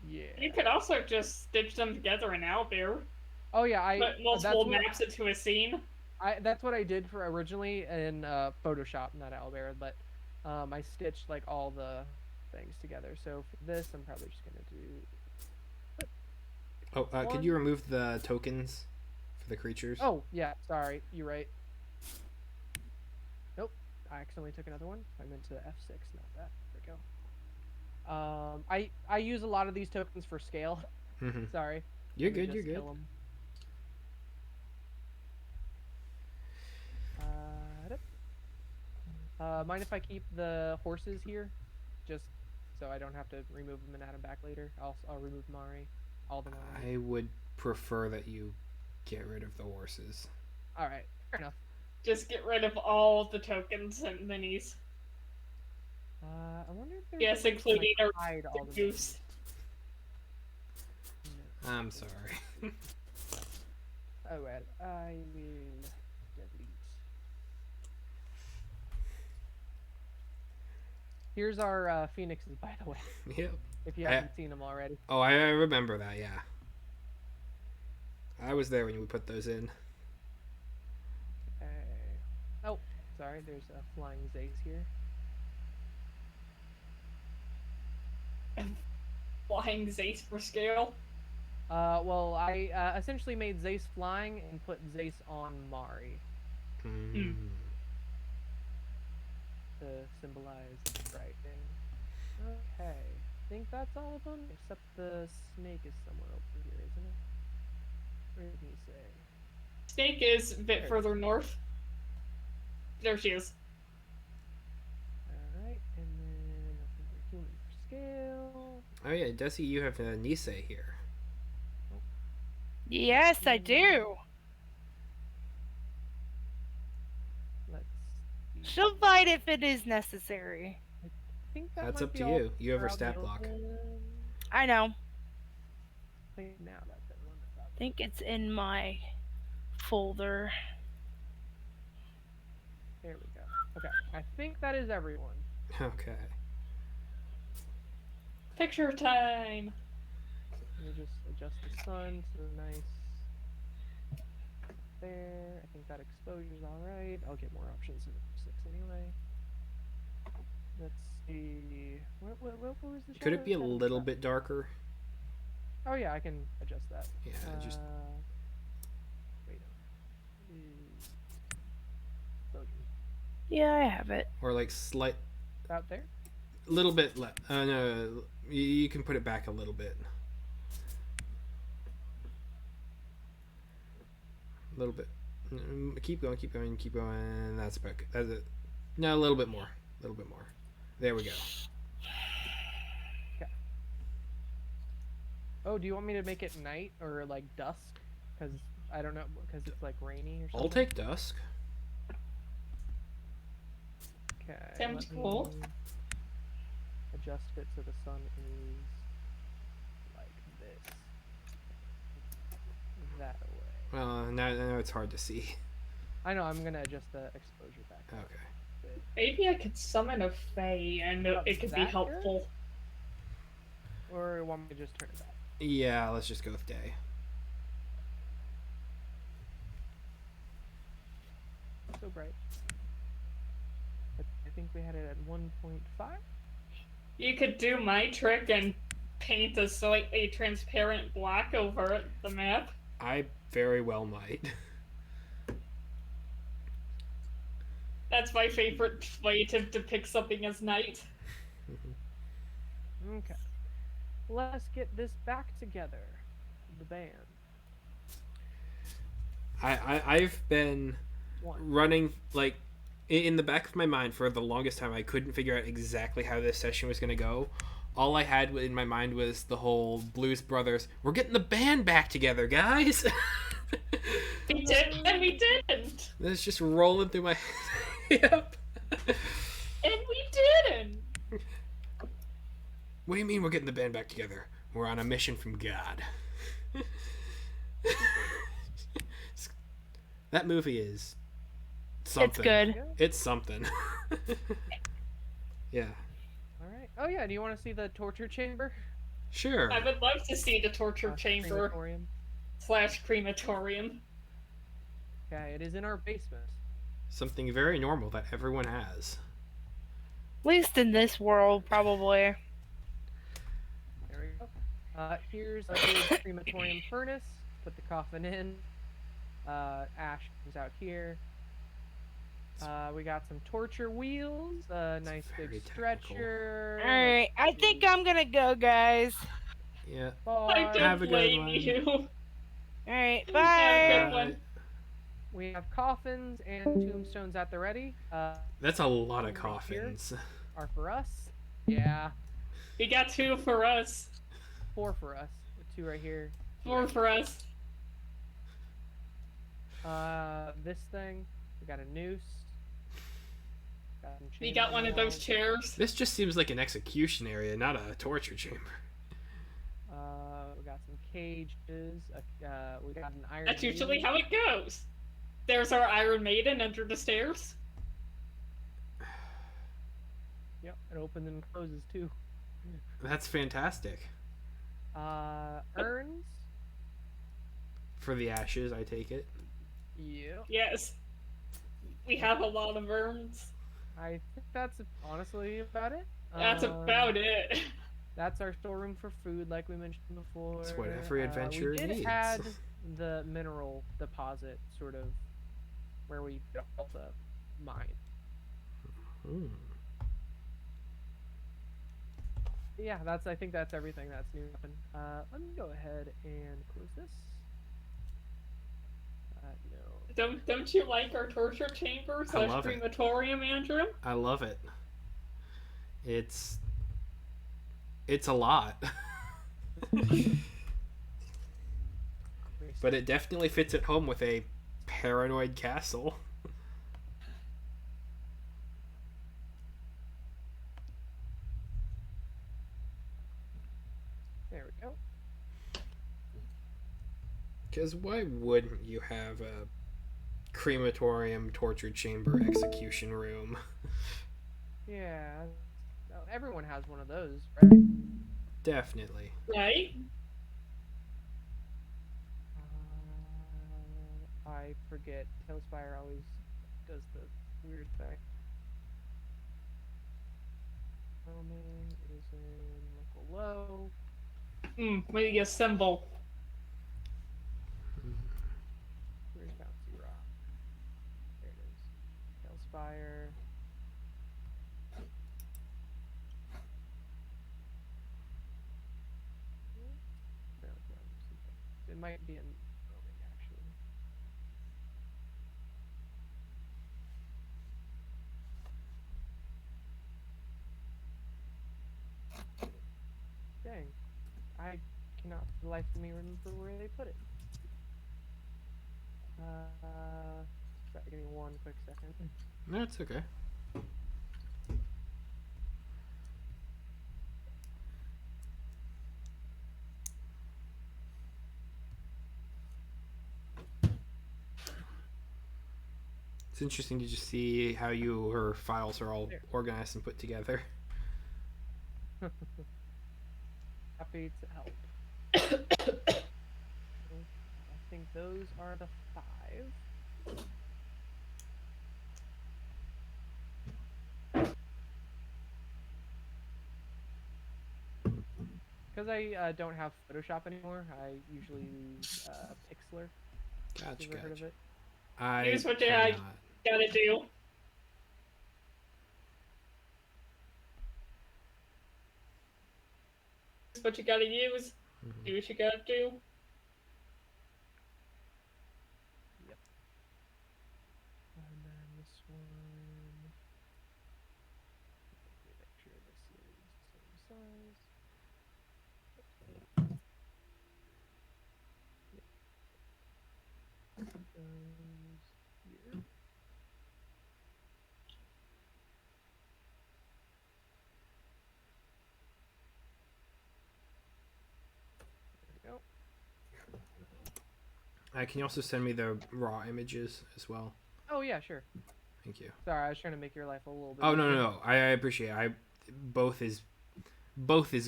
Yeah. You could also just stitch them together in Owlbear. Oh, yeah, Put multiple maps into a scene. That's what I did for originally in Photoshop, not Owlbear, but I stitched, like, all the things together. So for this, I'm probably just going to do... Oh, could you remove the tokens for the creatures? Oh, yeah, sorry. You're right. Nope. I accidentally took another one. I meant to F6, not that. There we go. I use a lot of these tokens for scale. Mhm. Sorry. You're Let me good, you're just good. kill 'em. Mind if I keep the horses here? Just so I don't have to remove them and add them back later. I'll remove Mari. All the Mari. I would prefer that you get rid of the horses. Alright, fair enough. Just get rid of all the tokens and minis. I wonder if there's Yes, a way to, like, including our hide all the goose. I'm sorry. Oh well, I will delete. Here's our phoenixes, by the way, Yep. if you haven't seen them already. Oh, I remember that, yeah. I was there when we put those in. Okay. Oh, sorry. There's a flying Zace here. Flying Zace for scale. Well, I essentially made Zace flying and put Zace on Mari to symbolize the right thing. Okay. I think that's all of them, except the snake is somewhere over here, isn't it? Where did he say? Snake is a bit There. further north. There she is. Alright, and then over human for scale. Oh yeah, Desi, you have Nisei here. Yes, I do. Let's see. She'll fight if it is necessary. I think that That's might up be to all you. You have her out in stat the block. open. I know. I think now that's everyone that's out I think it's in my folder. there. We go. Okay, I think that is everyone. Okay. Picture time. Let me just adjust the sun to nice. There. I think that exposure's alright. I'll get more options in 6 anyway. Let's see. What was the Could it shadow? be a Shadow little trap. bit darker? Oh yeah, I can adjust that. Yeah, just Wait. Exposure. Yeah, I have it. or like slight, About there. little bit less. No, you can put it back a little bit. A little bit. Keep going, keep going, keep going. That's about good. That's it. No, a little bit more. A little bit more. There we go. Oh, do you want me to make it night or like dusk? Because I don't know, because it's like rainy or something. I'll take dusk. Okay. Sounds let cool. me Adjust it so the sun is like this. That way. Well, now it's hard to see. I know. I'm gonna adjust the exposure back. up Okay. a bit. Maybe I could summon a Fae and it could be That helpful. Or want me to just turn it back? Yeah, let's just go with day. So bright. I think we had it at 1.5. You could do my trick and paint a slightly transparent black over the map. I very well might. That's my favorite way to depict something as night. Okay. Let's get this back together. The band. I've been One. running like in the back of my mind for the longest time. I couldn't figure out exactly how this session was going to go. All I had in my mind was the whole Blues Brothers, we're getting the band back together, guys. We did and we didn't. That's just rolling through my yep. And we didn't. What do you mean we're getting the band back together? We're on a mission from God. That movie is something. It's good. It's something. Yeah. All right. Oh yeah. Do you want to see the torture chamber? Sure. I would love to see the torture chamber Crematorium. / crematorium. Okay, it is in our basement. Something very normal that everyone has. At least in this world, probably. There we go. Here's a big crematorium furnace. Put the coffin in. Ash comes out here. We got some torture wheels. A nice very big technical. stretcher. Alright, I think I'm gonna go, guys. Yeah. I Bye. Have don't a good blame one. you. Alright, Have a bye. good one. We have coffins and tombstones at the ready. That's a lot of Right here. coffins. Are for us. Yeah. We got 2 for us. 4 for us. 2 right here. 4 for us. This thing. We got a noose. Got some We chains got on one the of those walls. chairs. This just seems like an execution area, not a torture chamber. We got some cages. We got an iron. That's usually Maiden. how it goes. There's our Iron Maiden under the stairs. Yep, it opens and closes too. That's fantastic. Urns. For the ashes, I take it. Yeah. Yes. We have a lot of urns. I think that's honestly about it. That's about it. That's our storeroom for food, like we mentioned before. It's what every We adventurer did needs. add the mineral deposit, sort of, where we did all the mine. Hmm. Yeah, I think that's everything that's new happened. Let me go ahead and close this. No. Don't you like our torture chamber I love / it. crematorium, Andrew? I love it. It's a lot. But it definitely fits at home with a paranoid castle. There we go. Because why wouldn't you have a crematorium, torture chamber, execution room? Yeah. Everyone has one of those, right? Definitely. Right? I forget. Tailspire always does the weird thing. Roaming is in local low. When you assemble. Where's Bouncy Rock? There it is. Tailspire. It might be in roaming, actually. Dang. I cannot for the life of me remember where they put it. Sorry, give me one quick second. That's okay. It's interesting to just see how your files are all organized and put together. Happy to help. I think those are the 5. Because I don't have Photoshop anymore, I usually use Pixlr. Gotcha, You ever heard of gotcha. it? I Here's what you have gotta not. do. Here's what you gotta use. Do what you gotta do. Yep. And then this one. Let me make sure this is the same size. Yep. Goes here. There we go. Can you also send me the raw images as well? Oh yeah, sure. Thank you. Sorry, I was trying to make your life a little bit. Oh no, easier. no, no. I appreciate it. Both is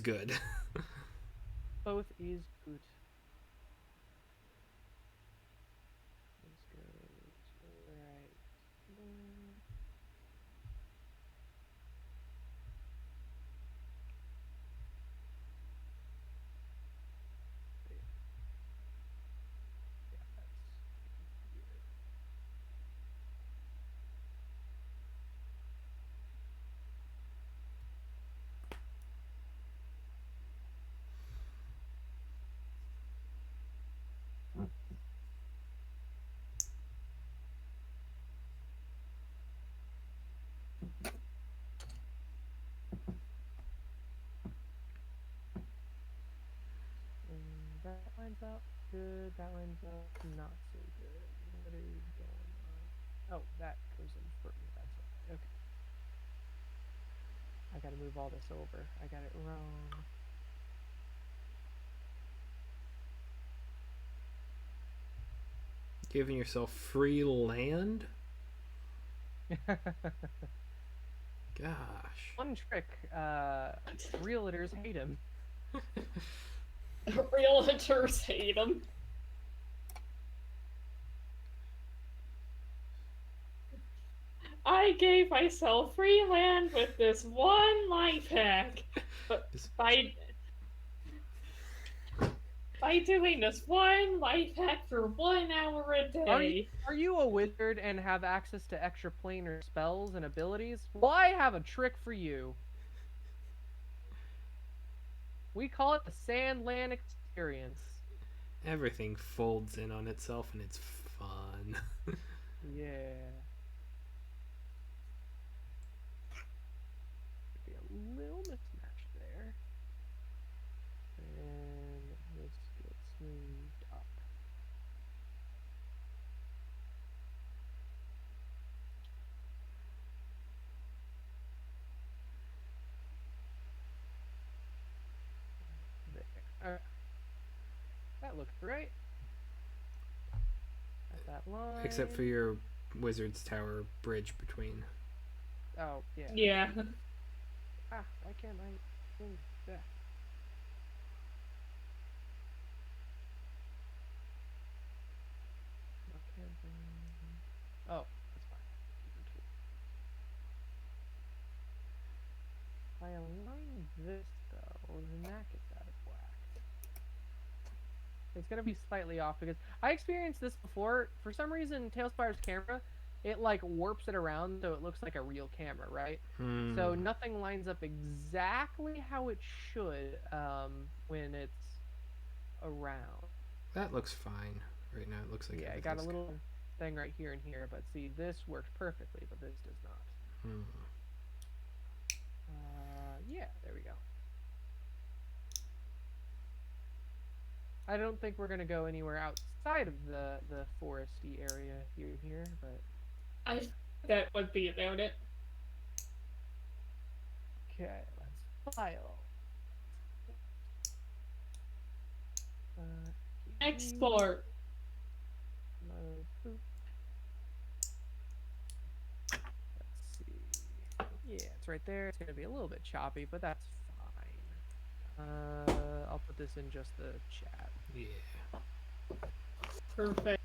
good. Both is good. Let's go right there. Yeah, that's here. That lines up good. That lines up not so good. What is going on? Oh, that goes in for me. That's why. Okay. I gotta move all this over. I got it wrong. Giving yourself free land? Gosh. One trick. Realtors hate him. Realtors hate them. I gave myself free land with this one life hack. But by doing this one life hack for 1 hour a day. Are you a wizard and have access to extra planar spells and abilities? Well, I have a trick for you. We call it the Sandland Experience. Everything folds in on itself and it's fun. Yeah. Could be a little mismatch there. And this gets moved up. There. Alright. That looks right. At that line. Except for your wizard's tower bridge between. Oh, yeah. Yeah. Ah, why can't I move that? Why can't I... Oh, that's fine. If I align this, though, then that gets out of whack. It's going to be slightly off because I experienced this before. For some reason, Tailspire's camera, it like warps it around so it looks like a real camera, right? So nothing lines up exactly how it should when it's around. That looks fine right now. It looks like Yeah, I got a little thing right here and here, but see, this works perfectly, but this does not. Yeah, there we go. I don't think we're gonna go anywhere outside of the foresty area here, but I think that would be about it. okay, let's file. Export. Let's see. Yeah, it's right there. It's gonna be a little bit choppy, but that's fine. I'll put this in just the chat. Yeah. Perfect.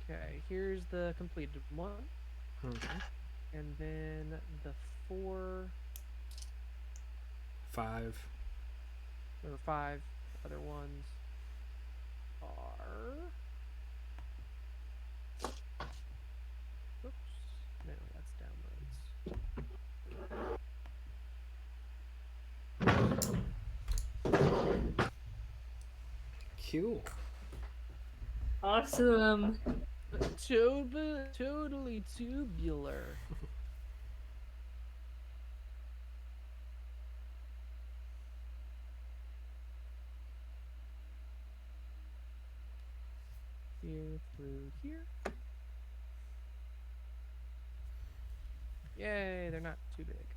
Okay, here's the completed one. And then the 5 other ones are... Oops. No, that's downloads. Cool. Awesome. Totally tubular. Here through here. Yay, they're not too big.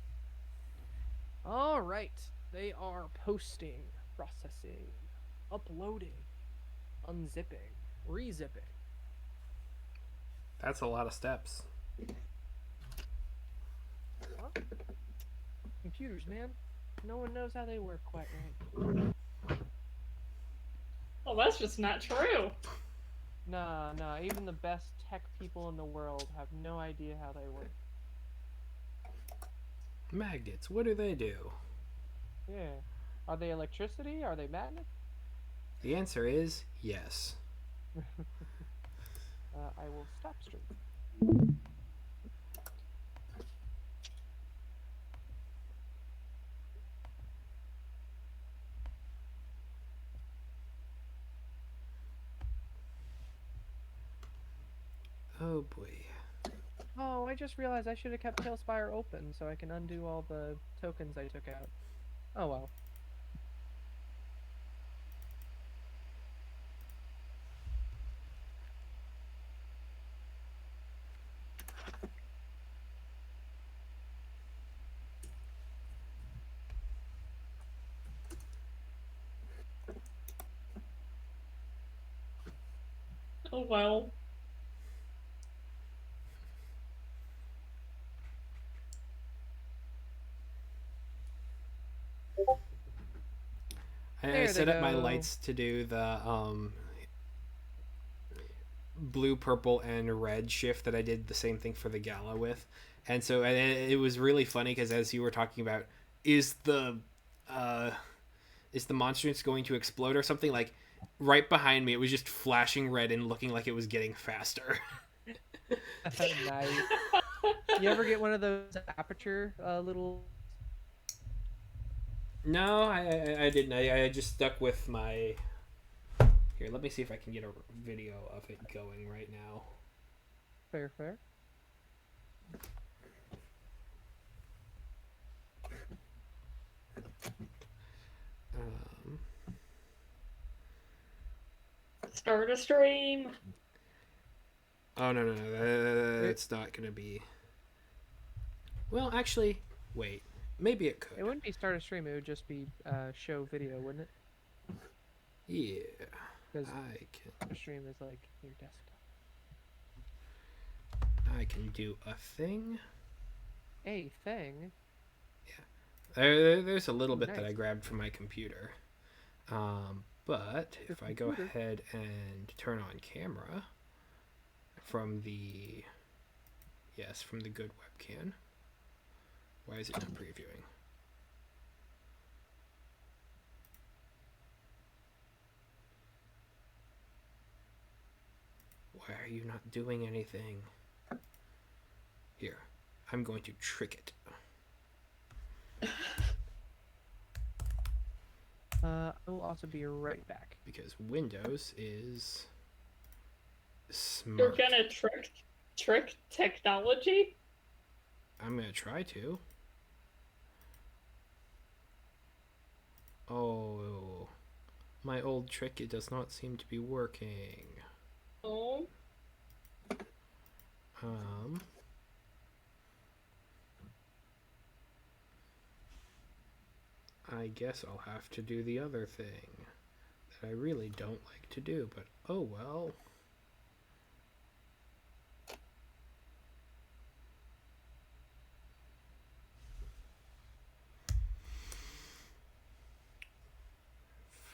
All right, they are posting, processing, uploading, unzipping, rezipping. That's a lot of steps. Well, computers, man. No one knows how they work quite right. Well, that's just not true. Nah, even the best tech people in the world have no idea how they work. Magnets, what do they do? Yeah. Are they electricity? Are they magnets? The answer is yes. I will stop stream. Oh boy. Oh, I just realized I should have kept Tailspire open so I can undo all the tokens I took out. Oh well. Oh well. I set up my lights to do the blue, purple, and red shift that I did the same thing for the gala with, and so it was really funny because as you were talking about, is the uh, is the monstrance going to explode or something, like right behind me it was just flashing red and looking like it was getting faster. Nice. You ever get one of those aperture little? No, I didn't. I just stuck with my. Here, let me see if I can get a video of it going right now. Fair, fair. Um, Start a stream. oh no, it's not gonna be. Well, actually, wait. Maybe it could. It wouldn't be start a stream. It would just be show video, wouldn't it? Yeah, Because I can. a stream is like your desktop. I can do a thing. A thing. There's a little Ooh, bit that nice. I grabbed from my computer. But if I go ahead and turn on camera from the from the good webcam. Why is it not previewing? Why are you not doing anything? Here, I'm going to trick it. I will also be right back. Because Windows is smart. You're gonna trick technology? I'm gonna try to. Oh, my old trick, it does not seem to be working. Oh. I guess I'll have to do the other thing that I really don't like to do, but oh well.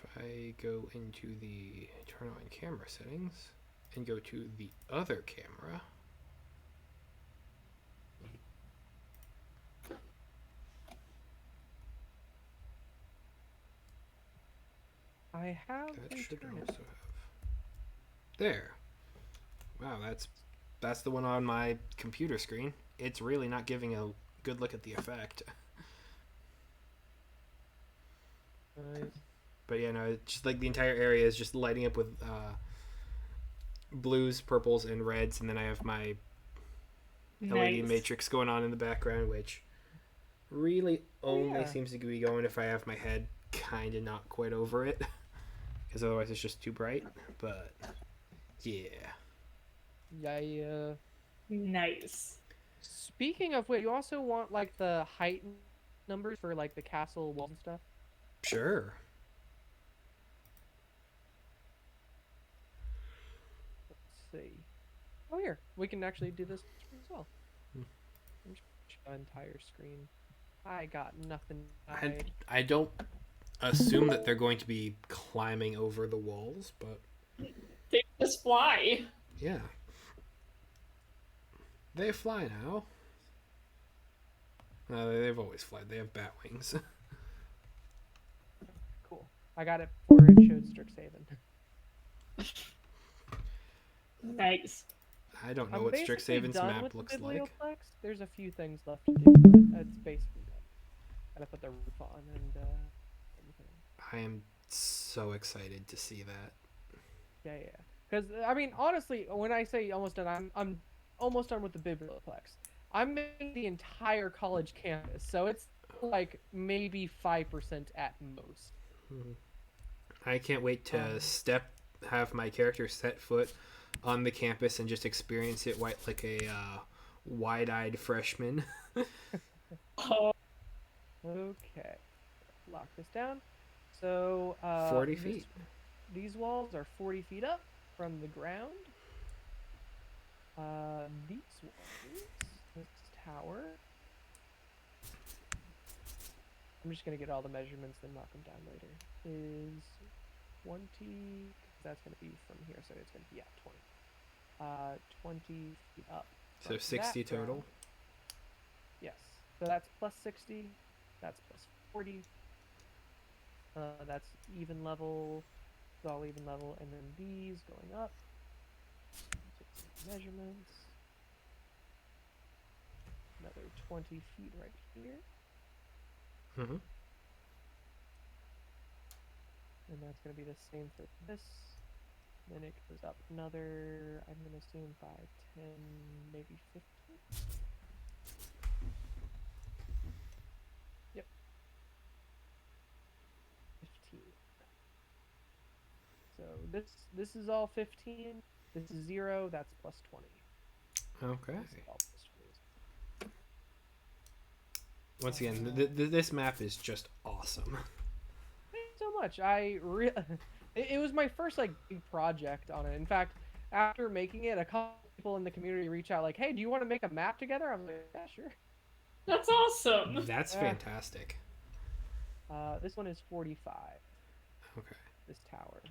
If I go into the turn on camera settings and go to the other camera, I have that should internet. also have. There. Wow, that's the one on my computer screen. It's really not giving a good look at the effect. Nice. But yeah, no, it's just like the entire area is just lighting up with blues, purples, and reds, and then I have my LED Nice. matrix going on in the background, which really only seems to be going if I have my head kind of not quite over it, because otherwise it's just too bright. But yeah. Yeah. Nice. Speaking of which, you also want like the height numbers for like the castle walls and stuff. Sure. Let's see. Oh, here we can actually do this as well. Entire screen. I got nothing. I don't assume that they're going to be climbing over the walls, but They just fly. yeah. They fly now. They've always flown. They have bat wings. Cool. I got it before it showed Strixhaven. Nice. I don't know I'm what basically Strixhaven's done map with looks the like. Biblioplex. There's a few things left to do, but it's basically done. Gotta put the roof on and everything. I am so excited to see that. Yeah. Because I mean, honestly, when I say almost done, I'm almost done with the Biblioplex. I'm making the entire college campus, so it's like maybe 5% at most. I can't wait to have my character set foot on the campus and just experience it like a wide-eyed freshman. Oh, Okay, lock this down. So 40 feet. These walls are 40 feet up from the ground. These walls, this tower. I'm just gonna get all the measurements, then knock them down later. Is 20. That's gonna be from here, so it's gonna be 20. 20 feet up. So from 60 that ground. total. Yes. So that's plus 60. That's plus 40. That's even level. It's all even level. And then these going up. Take some measurements. Another 20 feet right here. Mm-hmm. And that's going to be the same for this. Then it goes up another, I'm going to assume 5, 10, maybe 15. Yep. 15. So this is all 15. This is 0. That's plus 20. Okay. This is all plus 20. Once again, this map is just awesome. Thank you so much. It was my first like big project on it. In fact, after making it, a couple people in the community reach out like, "Hey, do you want to make a map together?" I'm like, "Yeah, sure." That's awesome. That's fantastic. This one is 45. Okay. This tower.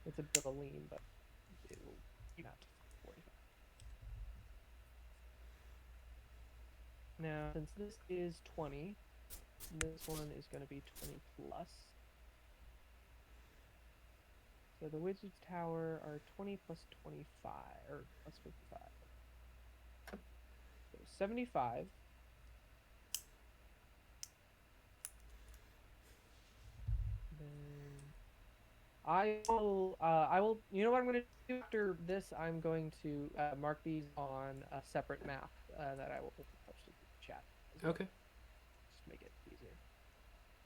It's a bit of a lean, but it will be out to 45. Now, since this is 20, this one is going to be 20 plus. So the Wizard's Tower are 20 plus 25, or plus 55. So 75. Then I will, you know what I'm going to do after this? I'm going to mark these on a separate map that I will post in the chat. Okay. Just make it easier.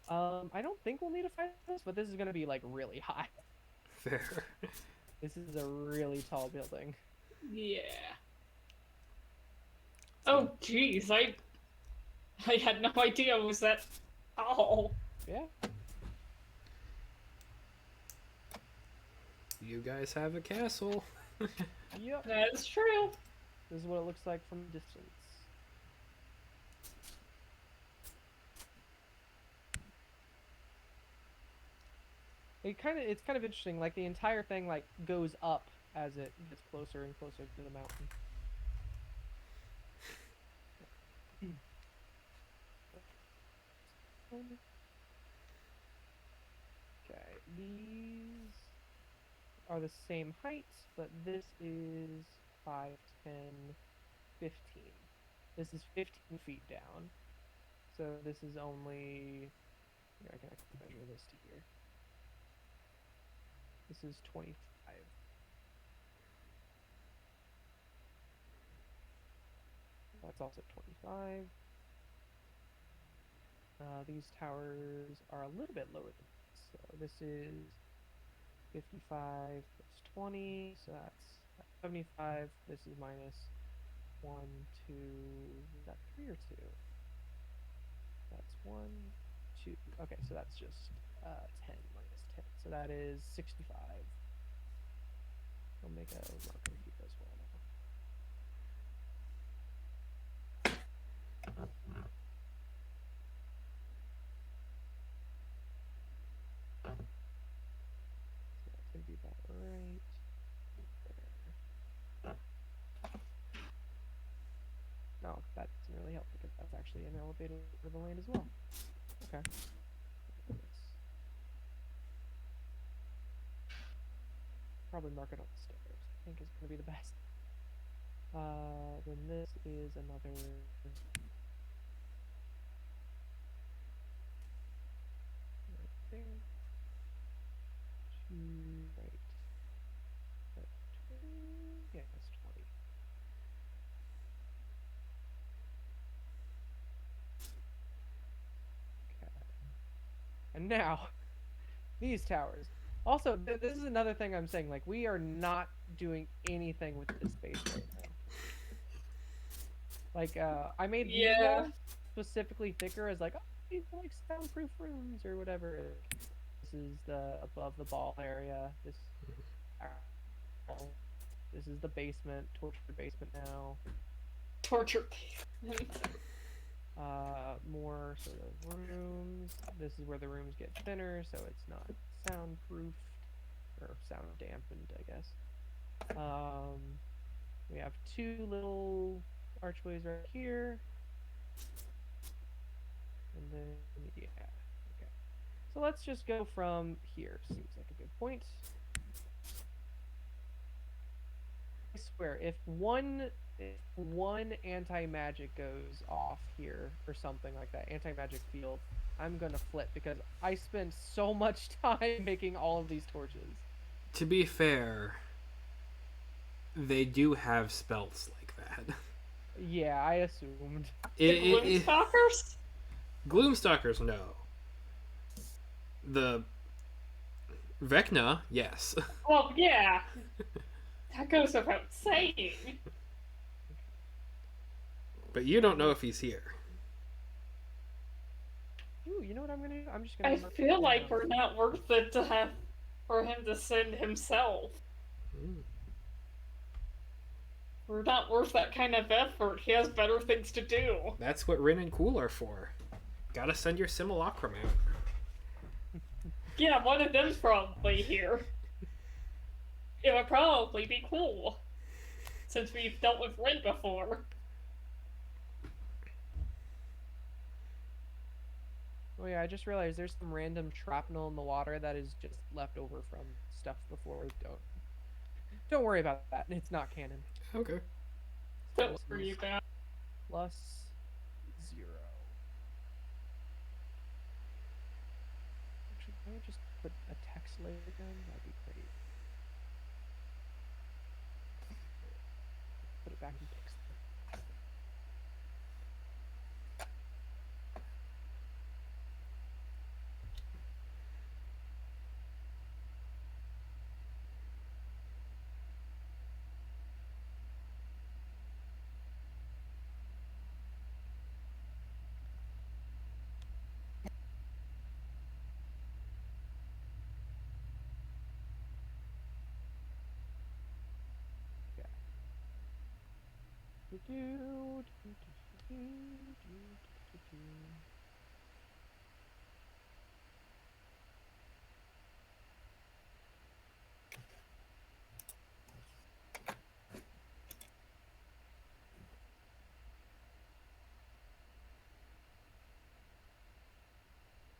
I don't think we'll need to fight this, but this is going to be like really high. Fair. This is a really tall building. Yeah. Oh, jeez, I had no idea it was that tall. Yeah. You guys have a castle. Yep. That is true. This is what it looks like from a distance. It's kind of interesting. Like the entire thing like goes up as it gets closer and closer to the mountain. Okay, these are the same height, but this is 5, 10, 15. This is 15 feet down. So this is only, here, I can actually measure this to here. This is 25. That's also 25. These towers are a little bit lower than this. So this is 55 plus 20, so that's 75. This is minus 1, 2, is that 3 or 2? That's 1, 2. Okay, so that's just 10 minus 10. So that is 65. I'll make a marker here as well now. So that's going to be about right there. No, that doesn't really help because that's actually an elevated over the land as well. Okay. Probably mark it on the stairs. I think is going to be the best. Then this is another. Right there. 2, right. That's 20. Yeah, that's 20. Okay. And now, these towers. Also, this is another thing I'm saying. Like, we are not doing anything with this space right now. Like, I made these walls specifically thicker as like, oh, these are like soundproof rooms or whatever. This is the above the ball area. This is the basement, torture basement now. Torture. More sort of rooms. This is where the rooms get thinner, so it's not soundproof. or sound dampened, I guess. We have 2 little archways right here. And then, yeah, okay. So let's just go from here. Seems like a good point. I swear, if one anti-magic goes off here or something like that, anti-magic field, I'm gonna flip because I spent so much time making all of these torches. To be fair, they do have spells like that. Yeah, I assumed. The Gloomstalkers? Gloomstalkers, no. The Vecna, yes. Well, yeah. That goes without saying. But you don't know if he's here. Ooh, you know what I'm gonna do? I'm just gonna. I feel like we're not worth it to have for him to send himself. We're not worth that kind of effort. He has better things to do. That's what Rin and Cool are for. Gotta send your simulacrum out. Yeah, one of them's probably here. It would probably be cool. Since we've dealt with Rin before. Oh yeah, I just realized there's some random shrapnel in the water that is just left over from stuff before. Don't worry about that. It's not canon. Okay. Don't worry about. +0. Actually, can I just put a text layer down? That'd be great. Put it back in text.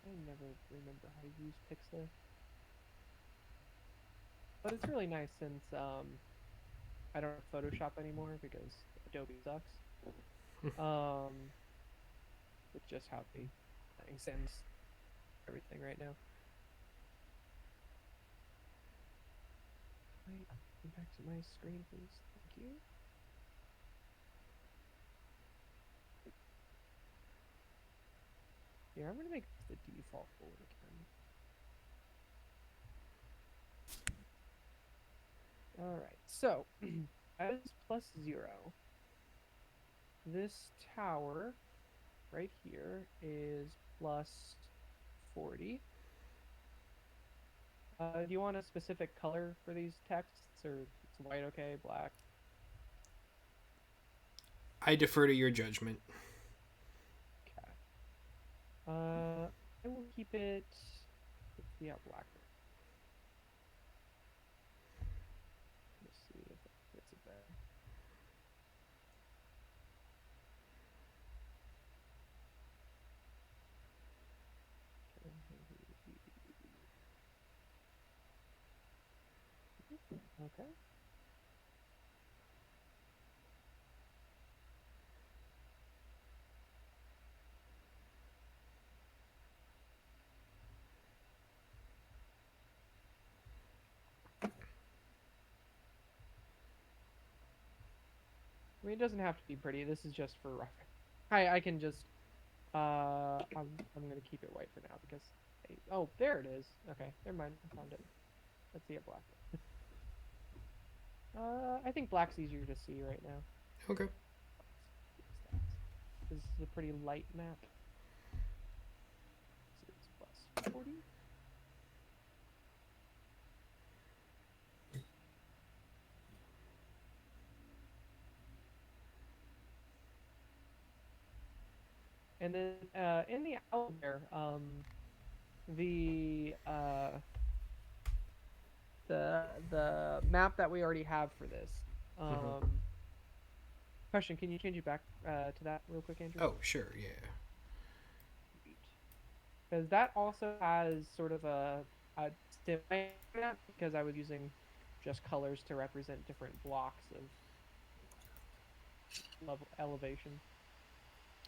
I never remember how to use Pixlr. But it's really nice since I don't have Photoshop anymore because Adobe sucks. It's just how they sends everything right now. Wait, come back to my screen, please. Thank you. Yeah, I'm gonna make this the default folder again. Alright, so as +0, this tower right here is +40. Do you want a specific color for these texts, or is white okay, black? I defer to your judgment. Okay. I will keep it, yeah, black. Let's see if it fits it there. Okay. I mean, it doesn't have to be pretty. This is just for reference. I can just I'm gonna keep it white for now because oh, there it is. Okay, never mind. I found it. Let's see it black. I think black's easier to see right now. Okay. This is a pretty light map. So it's +40. And then in the owlbear, the map that we already have for this. Mhm. Question: Can you change it back to that real quick, Andrew? Oh, sure, yeah. Because that also has sort of a semi map because I was using just colors to represent different blocks of level elevation.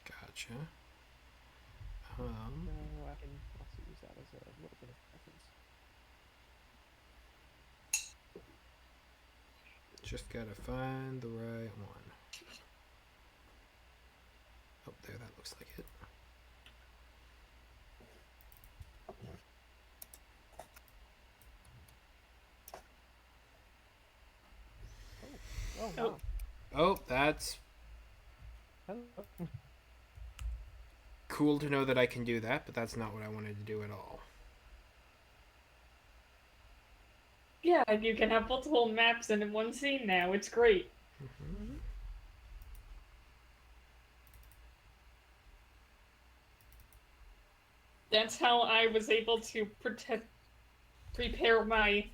Gotcha. So I can also use that as a little bit of reference. Just gotta find the right one. Oh, there, that looks like it. Oh Oh. wow. Oh, that's Hello. cool to know that I can do that, but that's not what I wanted to do at all. Yeah, you can have multiple maps in one scene now. It's great. Mm-hmm. That's how I was able to prepare my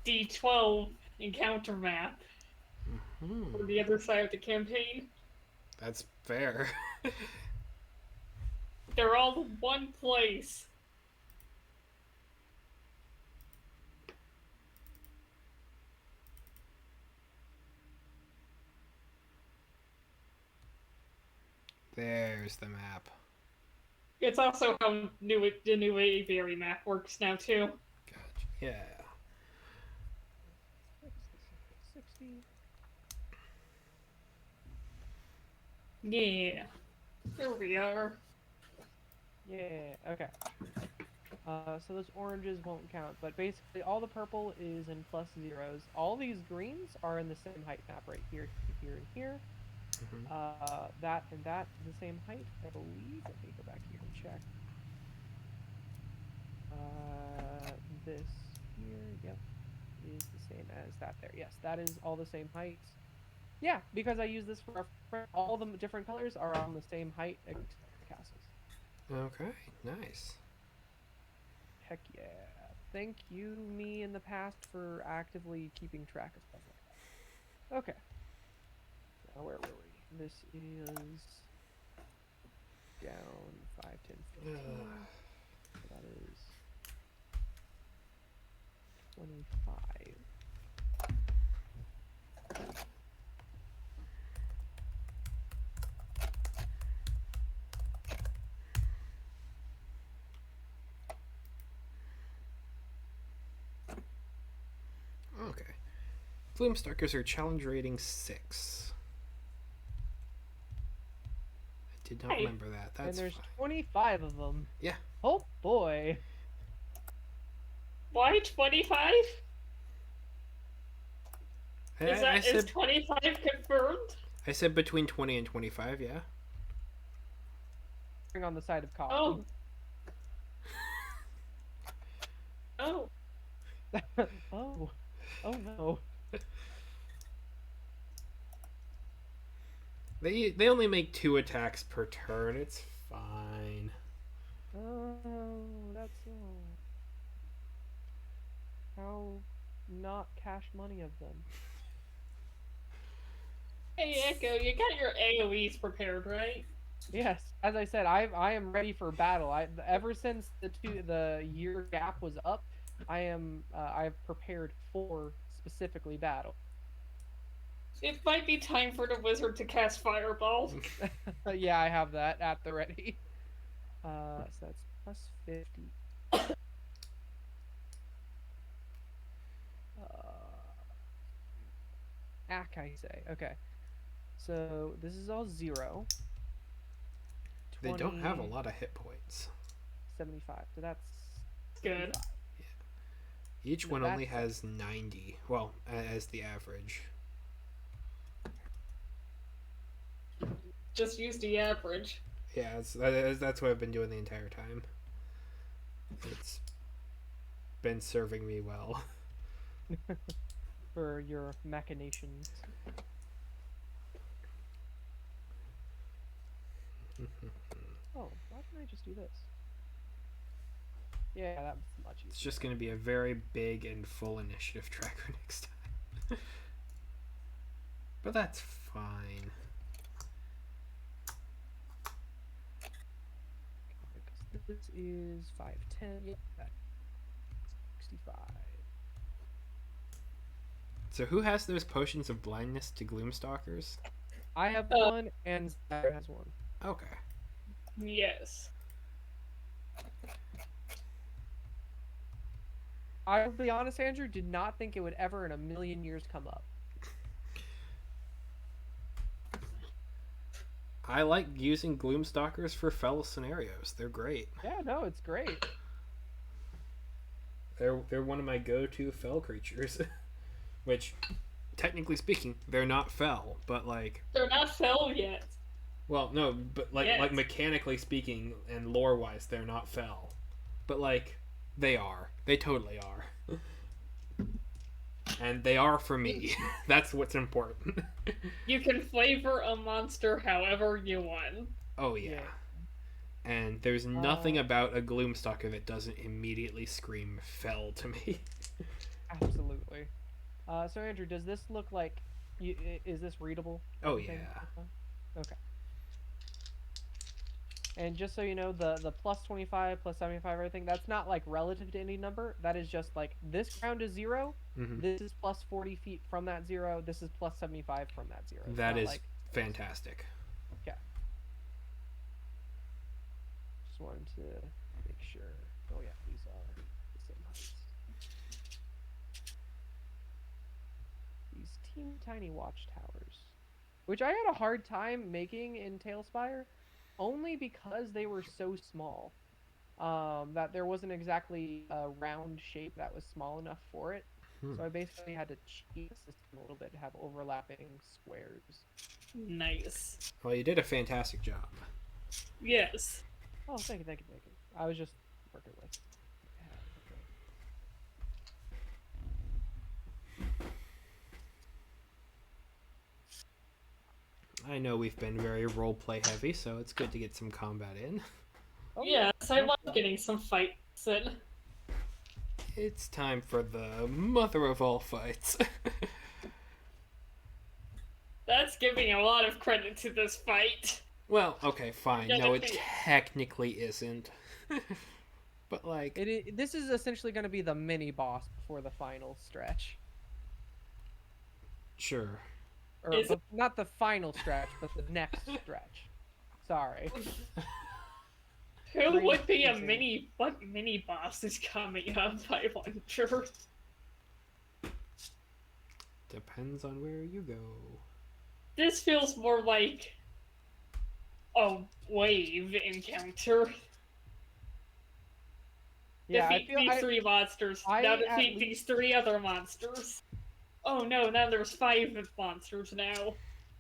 D12 encounter map for the other side of the campaign. That's fair. They're all in one place. There's the map. It's also how the new Aviary map works now too. Gotcha. Yeah. 60. Yeah. Here we are. Yeah. Okay. So those oranges won't count, but basically all the purple is in plus zeros. All these greens are in the same height map right here, here, and here. That and that is the same height, I believe. Let me go back here and check. This here, yep, is the same as that there. Yes, that is all the same height. Yeah, because I use this for all the different colors are on the same height except the castles. Okay, nice. Heck yeah. Thank you, me in the past, for actively keeping track of stuff like that. Okay. Now, where were we? This is down 5, 10, 15. So that is 25. Okay. Flamestalkers are challenge rating 6. I did not Hey. remember that. That's And there's fine. 25 of them. Yeah. Oh boy. Why 25? I Is said 25 confirmed? I said between 20 and 25, yeah. On the side of coffee. Oh. Oh. Oh. Oh no. They only make 2 attacks per turn. It's fine. Oh, that's so. How not cash money of them. Hey Echo, you got your AoEs prepared, right? Yes, as I said, I am ready for battle. Ever since the year gap was up, I've prepared for specifically battle. It might be time for the wizard to cast Fireball. Yeah, I have that at the ready. So that's plus 50. I say. Okay. So this is all 0. They don't have a lot of hit points. 75. So that's Good. 75. Each No, one only that's- has 90. Well, as the average. Just use the average. Yeah, that's what I've been doing the entire time. It's been serving me well. For your machinations. Oh, why can't I just do this? Yeah, that was much easier. It's just going to be a very big and full initiative tracker next time. But that's fine. Because this is 510. Yeah, that's 65. So who has those potions of blindness to Gloomstalkers? I have one, and Sarah has one. Okay. Yes. I'll be honest, Andrew, did not think it would ever in a million years come up. I like using Gloomstalkers for fell scenarios. They're great. Yeah, no, it's great. They're one of my go-to fell creatures. Which, technically speaking, they're not fell, but like... They're not fell yet. Well, no, but like mechanically speaking and lore-wise, they're not fell. But like, they are. They totally are. And they are for me. That's what's important. You can flavor a monster however you want. Oh yeah. And there's nothing about a Gloomstalker that doesn't immediately scream fell to me. Absolutely. So Andrew, does this look like? Is this readable? Oh Everything? yeah. Okay. And just so you know, the plus 25, plus 75, everything, that's not like relative to any number. That is just like this ground is 0. Mm-hmm. This is plus 40 feet from that 0. This is plus 75 from that 0. That is like, fantastic. Yeah. Just wanted to make sure. Oh yeah, these are the same heights. These teeny tiny watchtowers, which I had a hard time making in Tailspire, only because they were so small. That there wasn't exactly a round shape that was small enough for it. So I basically had to cheat the system a little bit to have overlapping squares. Nice. Well, you did a fantastic job. Yes. Oh, thank you, thank you, thank you. I was just working with. I know we've been very roleplay heavy, so it's good to get some combat in. Oh, Yes, I love getting some fights in. It's time for the mother of all fights. That's giving a lot of credit to this fight. Well, okay, fine. Yeah, No, it that's- technically isn't. But like, This is essentially going to be the mini boss before the final stretch. sure. Or Is it- not the final stretch, but the next stretch. Sorry. Who would be a Crazy. what mini boss is coming up, I wonder? Depends on where you go. This feels more like a wave encounter. Yeah, I Defeat feel these 3 monsters. I Now at defeat these 3 other monsters. Oh no, now there's 5 monsters now.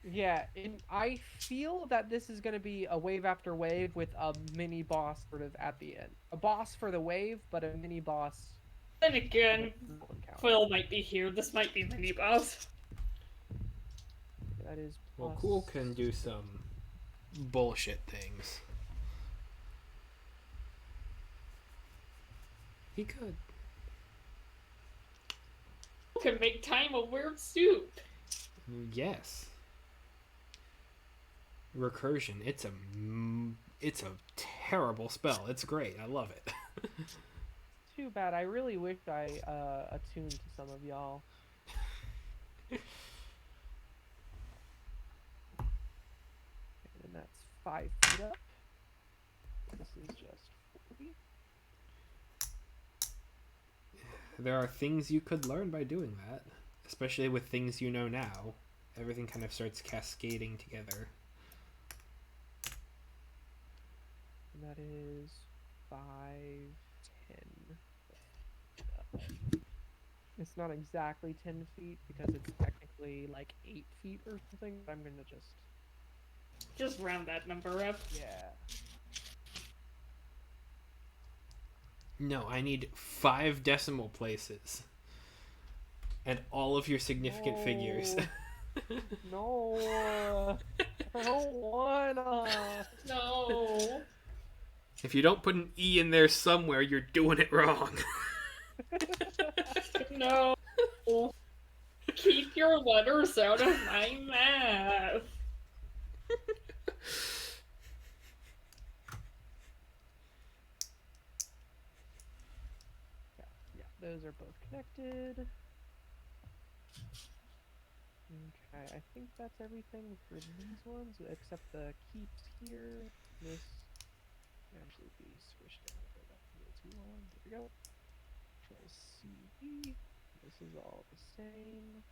yeah, I feel that this is going to be a wave after wave with a mini boss sort of at the end. A boss for the wave, but a mini boss. Then again, no encounter. Quill might be here. This might be mini boss. That is Well, plus... Cool can do some bullshit things. He could. Can make time a weird soup. Yes. Recursion. It's a terrible spell. It's great. I love it. Too bad. I really wish I attuned to some of y'all. And that's 5 feet up. This is just 40. There are things you could learn by doing that, especially with things you know now. Everything kind of starts cascading together. And that is 5, 10. It's not exactly 10 feet because it's technically like 8 feet or something. But I'm gonna Just round that number up. yeah. No, I need 5 decimal places. And all of your significant figures. No, I don't wanna. No. If you don't put an E in there somewhere, you're doing it wrong. No. Keep your letters out of my math. Yeah, those are both connected. Okay, I think that's everything for these ones, except the keeps here. This can actually be switched down a bit. That can go too long. There we go. Control C. This is all the same.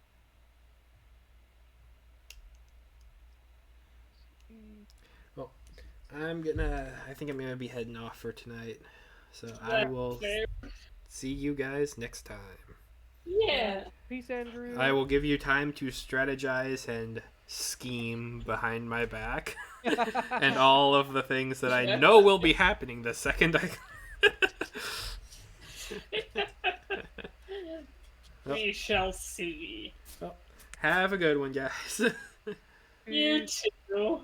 C. Well, I think I'm gonna be heading off for tonight. So I will Fair. see you guys next time. Yeah. Peace, Andrew. I will give you time to strategize and scheme behind my back. And all of the things that I know will be happening the second I. We shall see. Have a good one, guys. You too.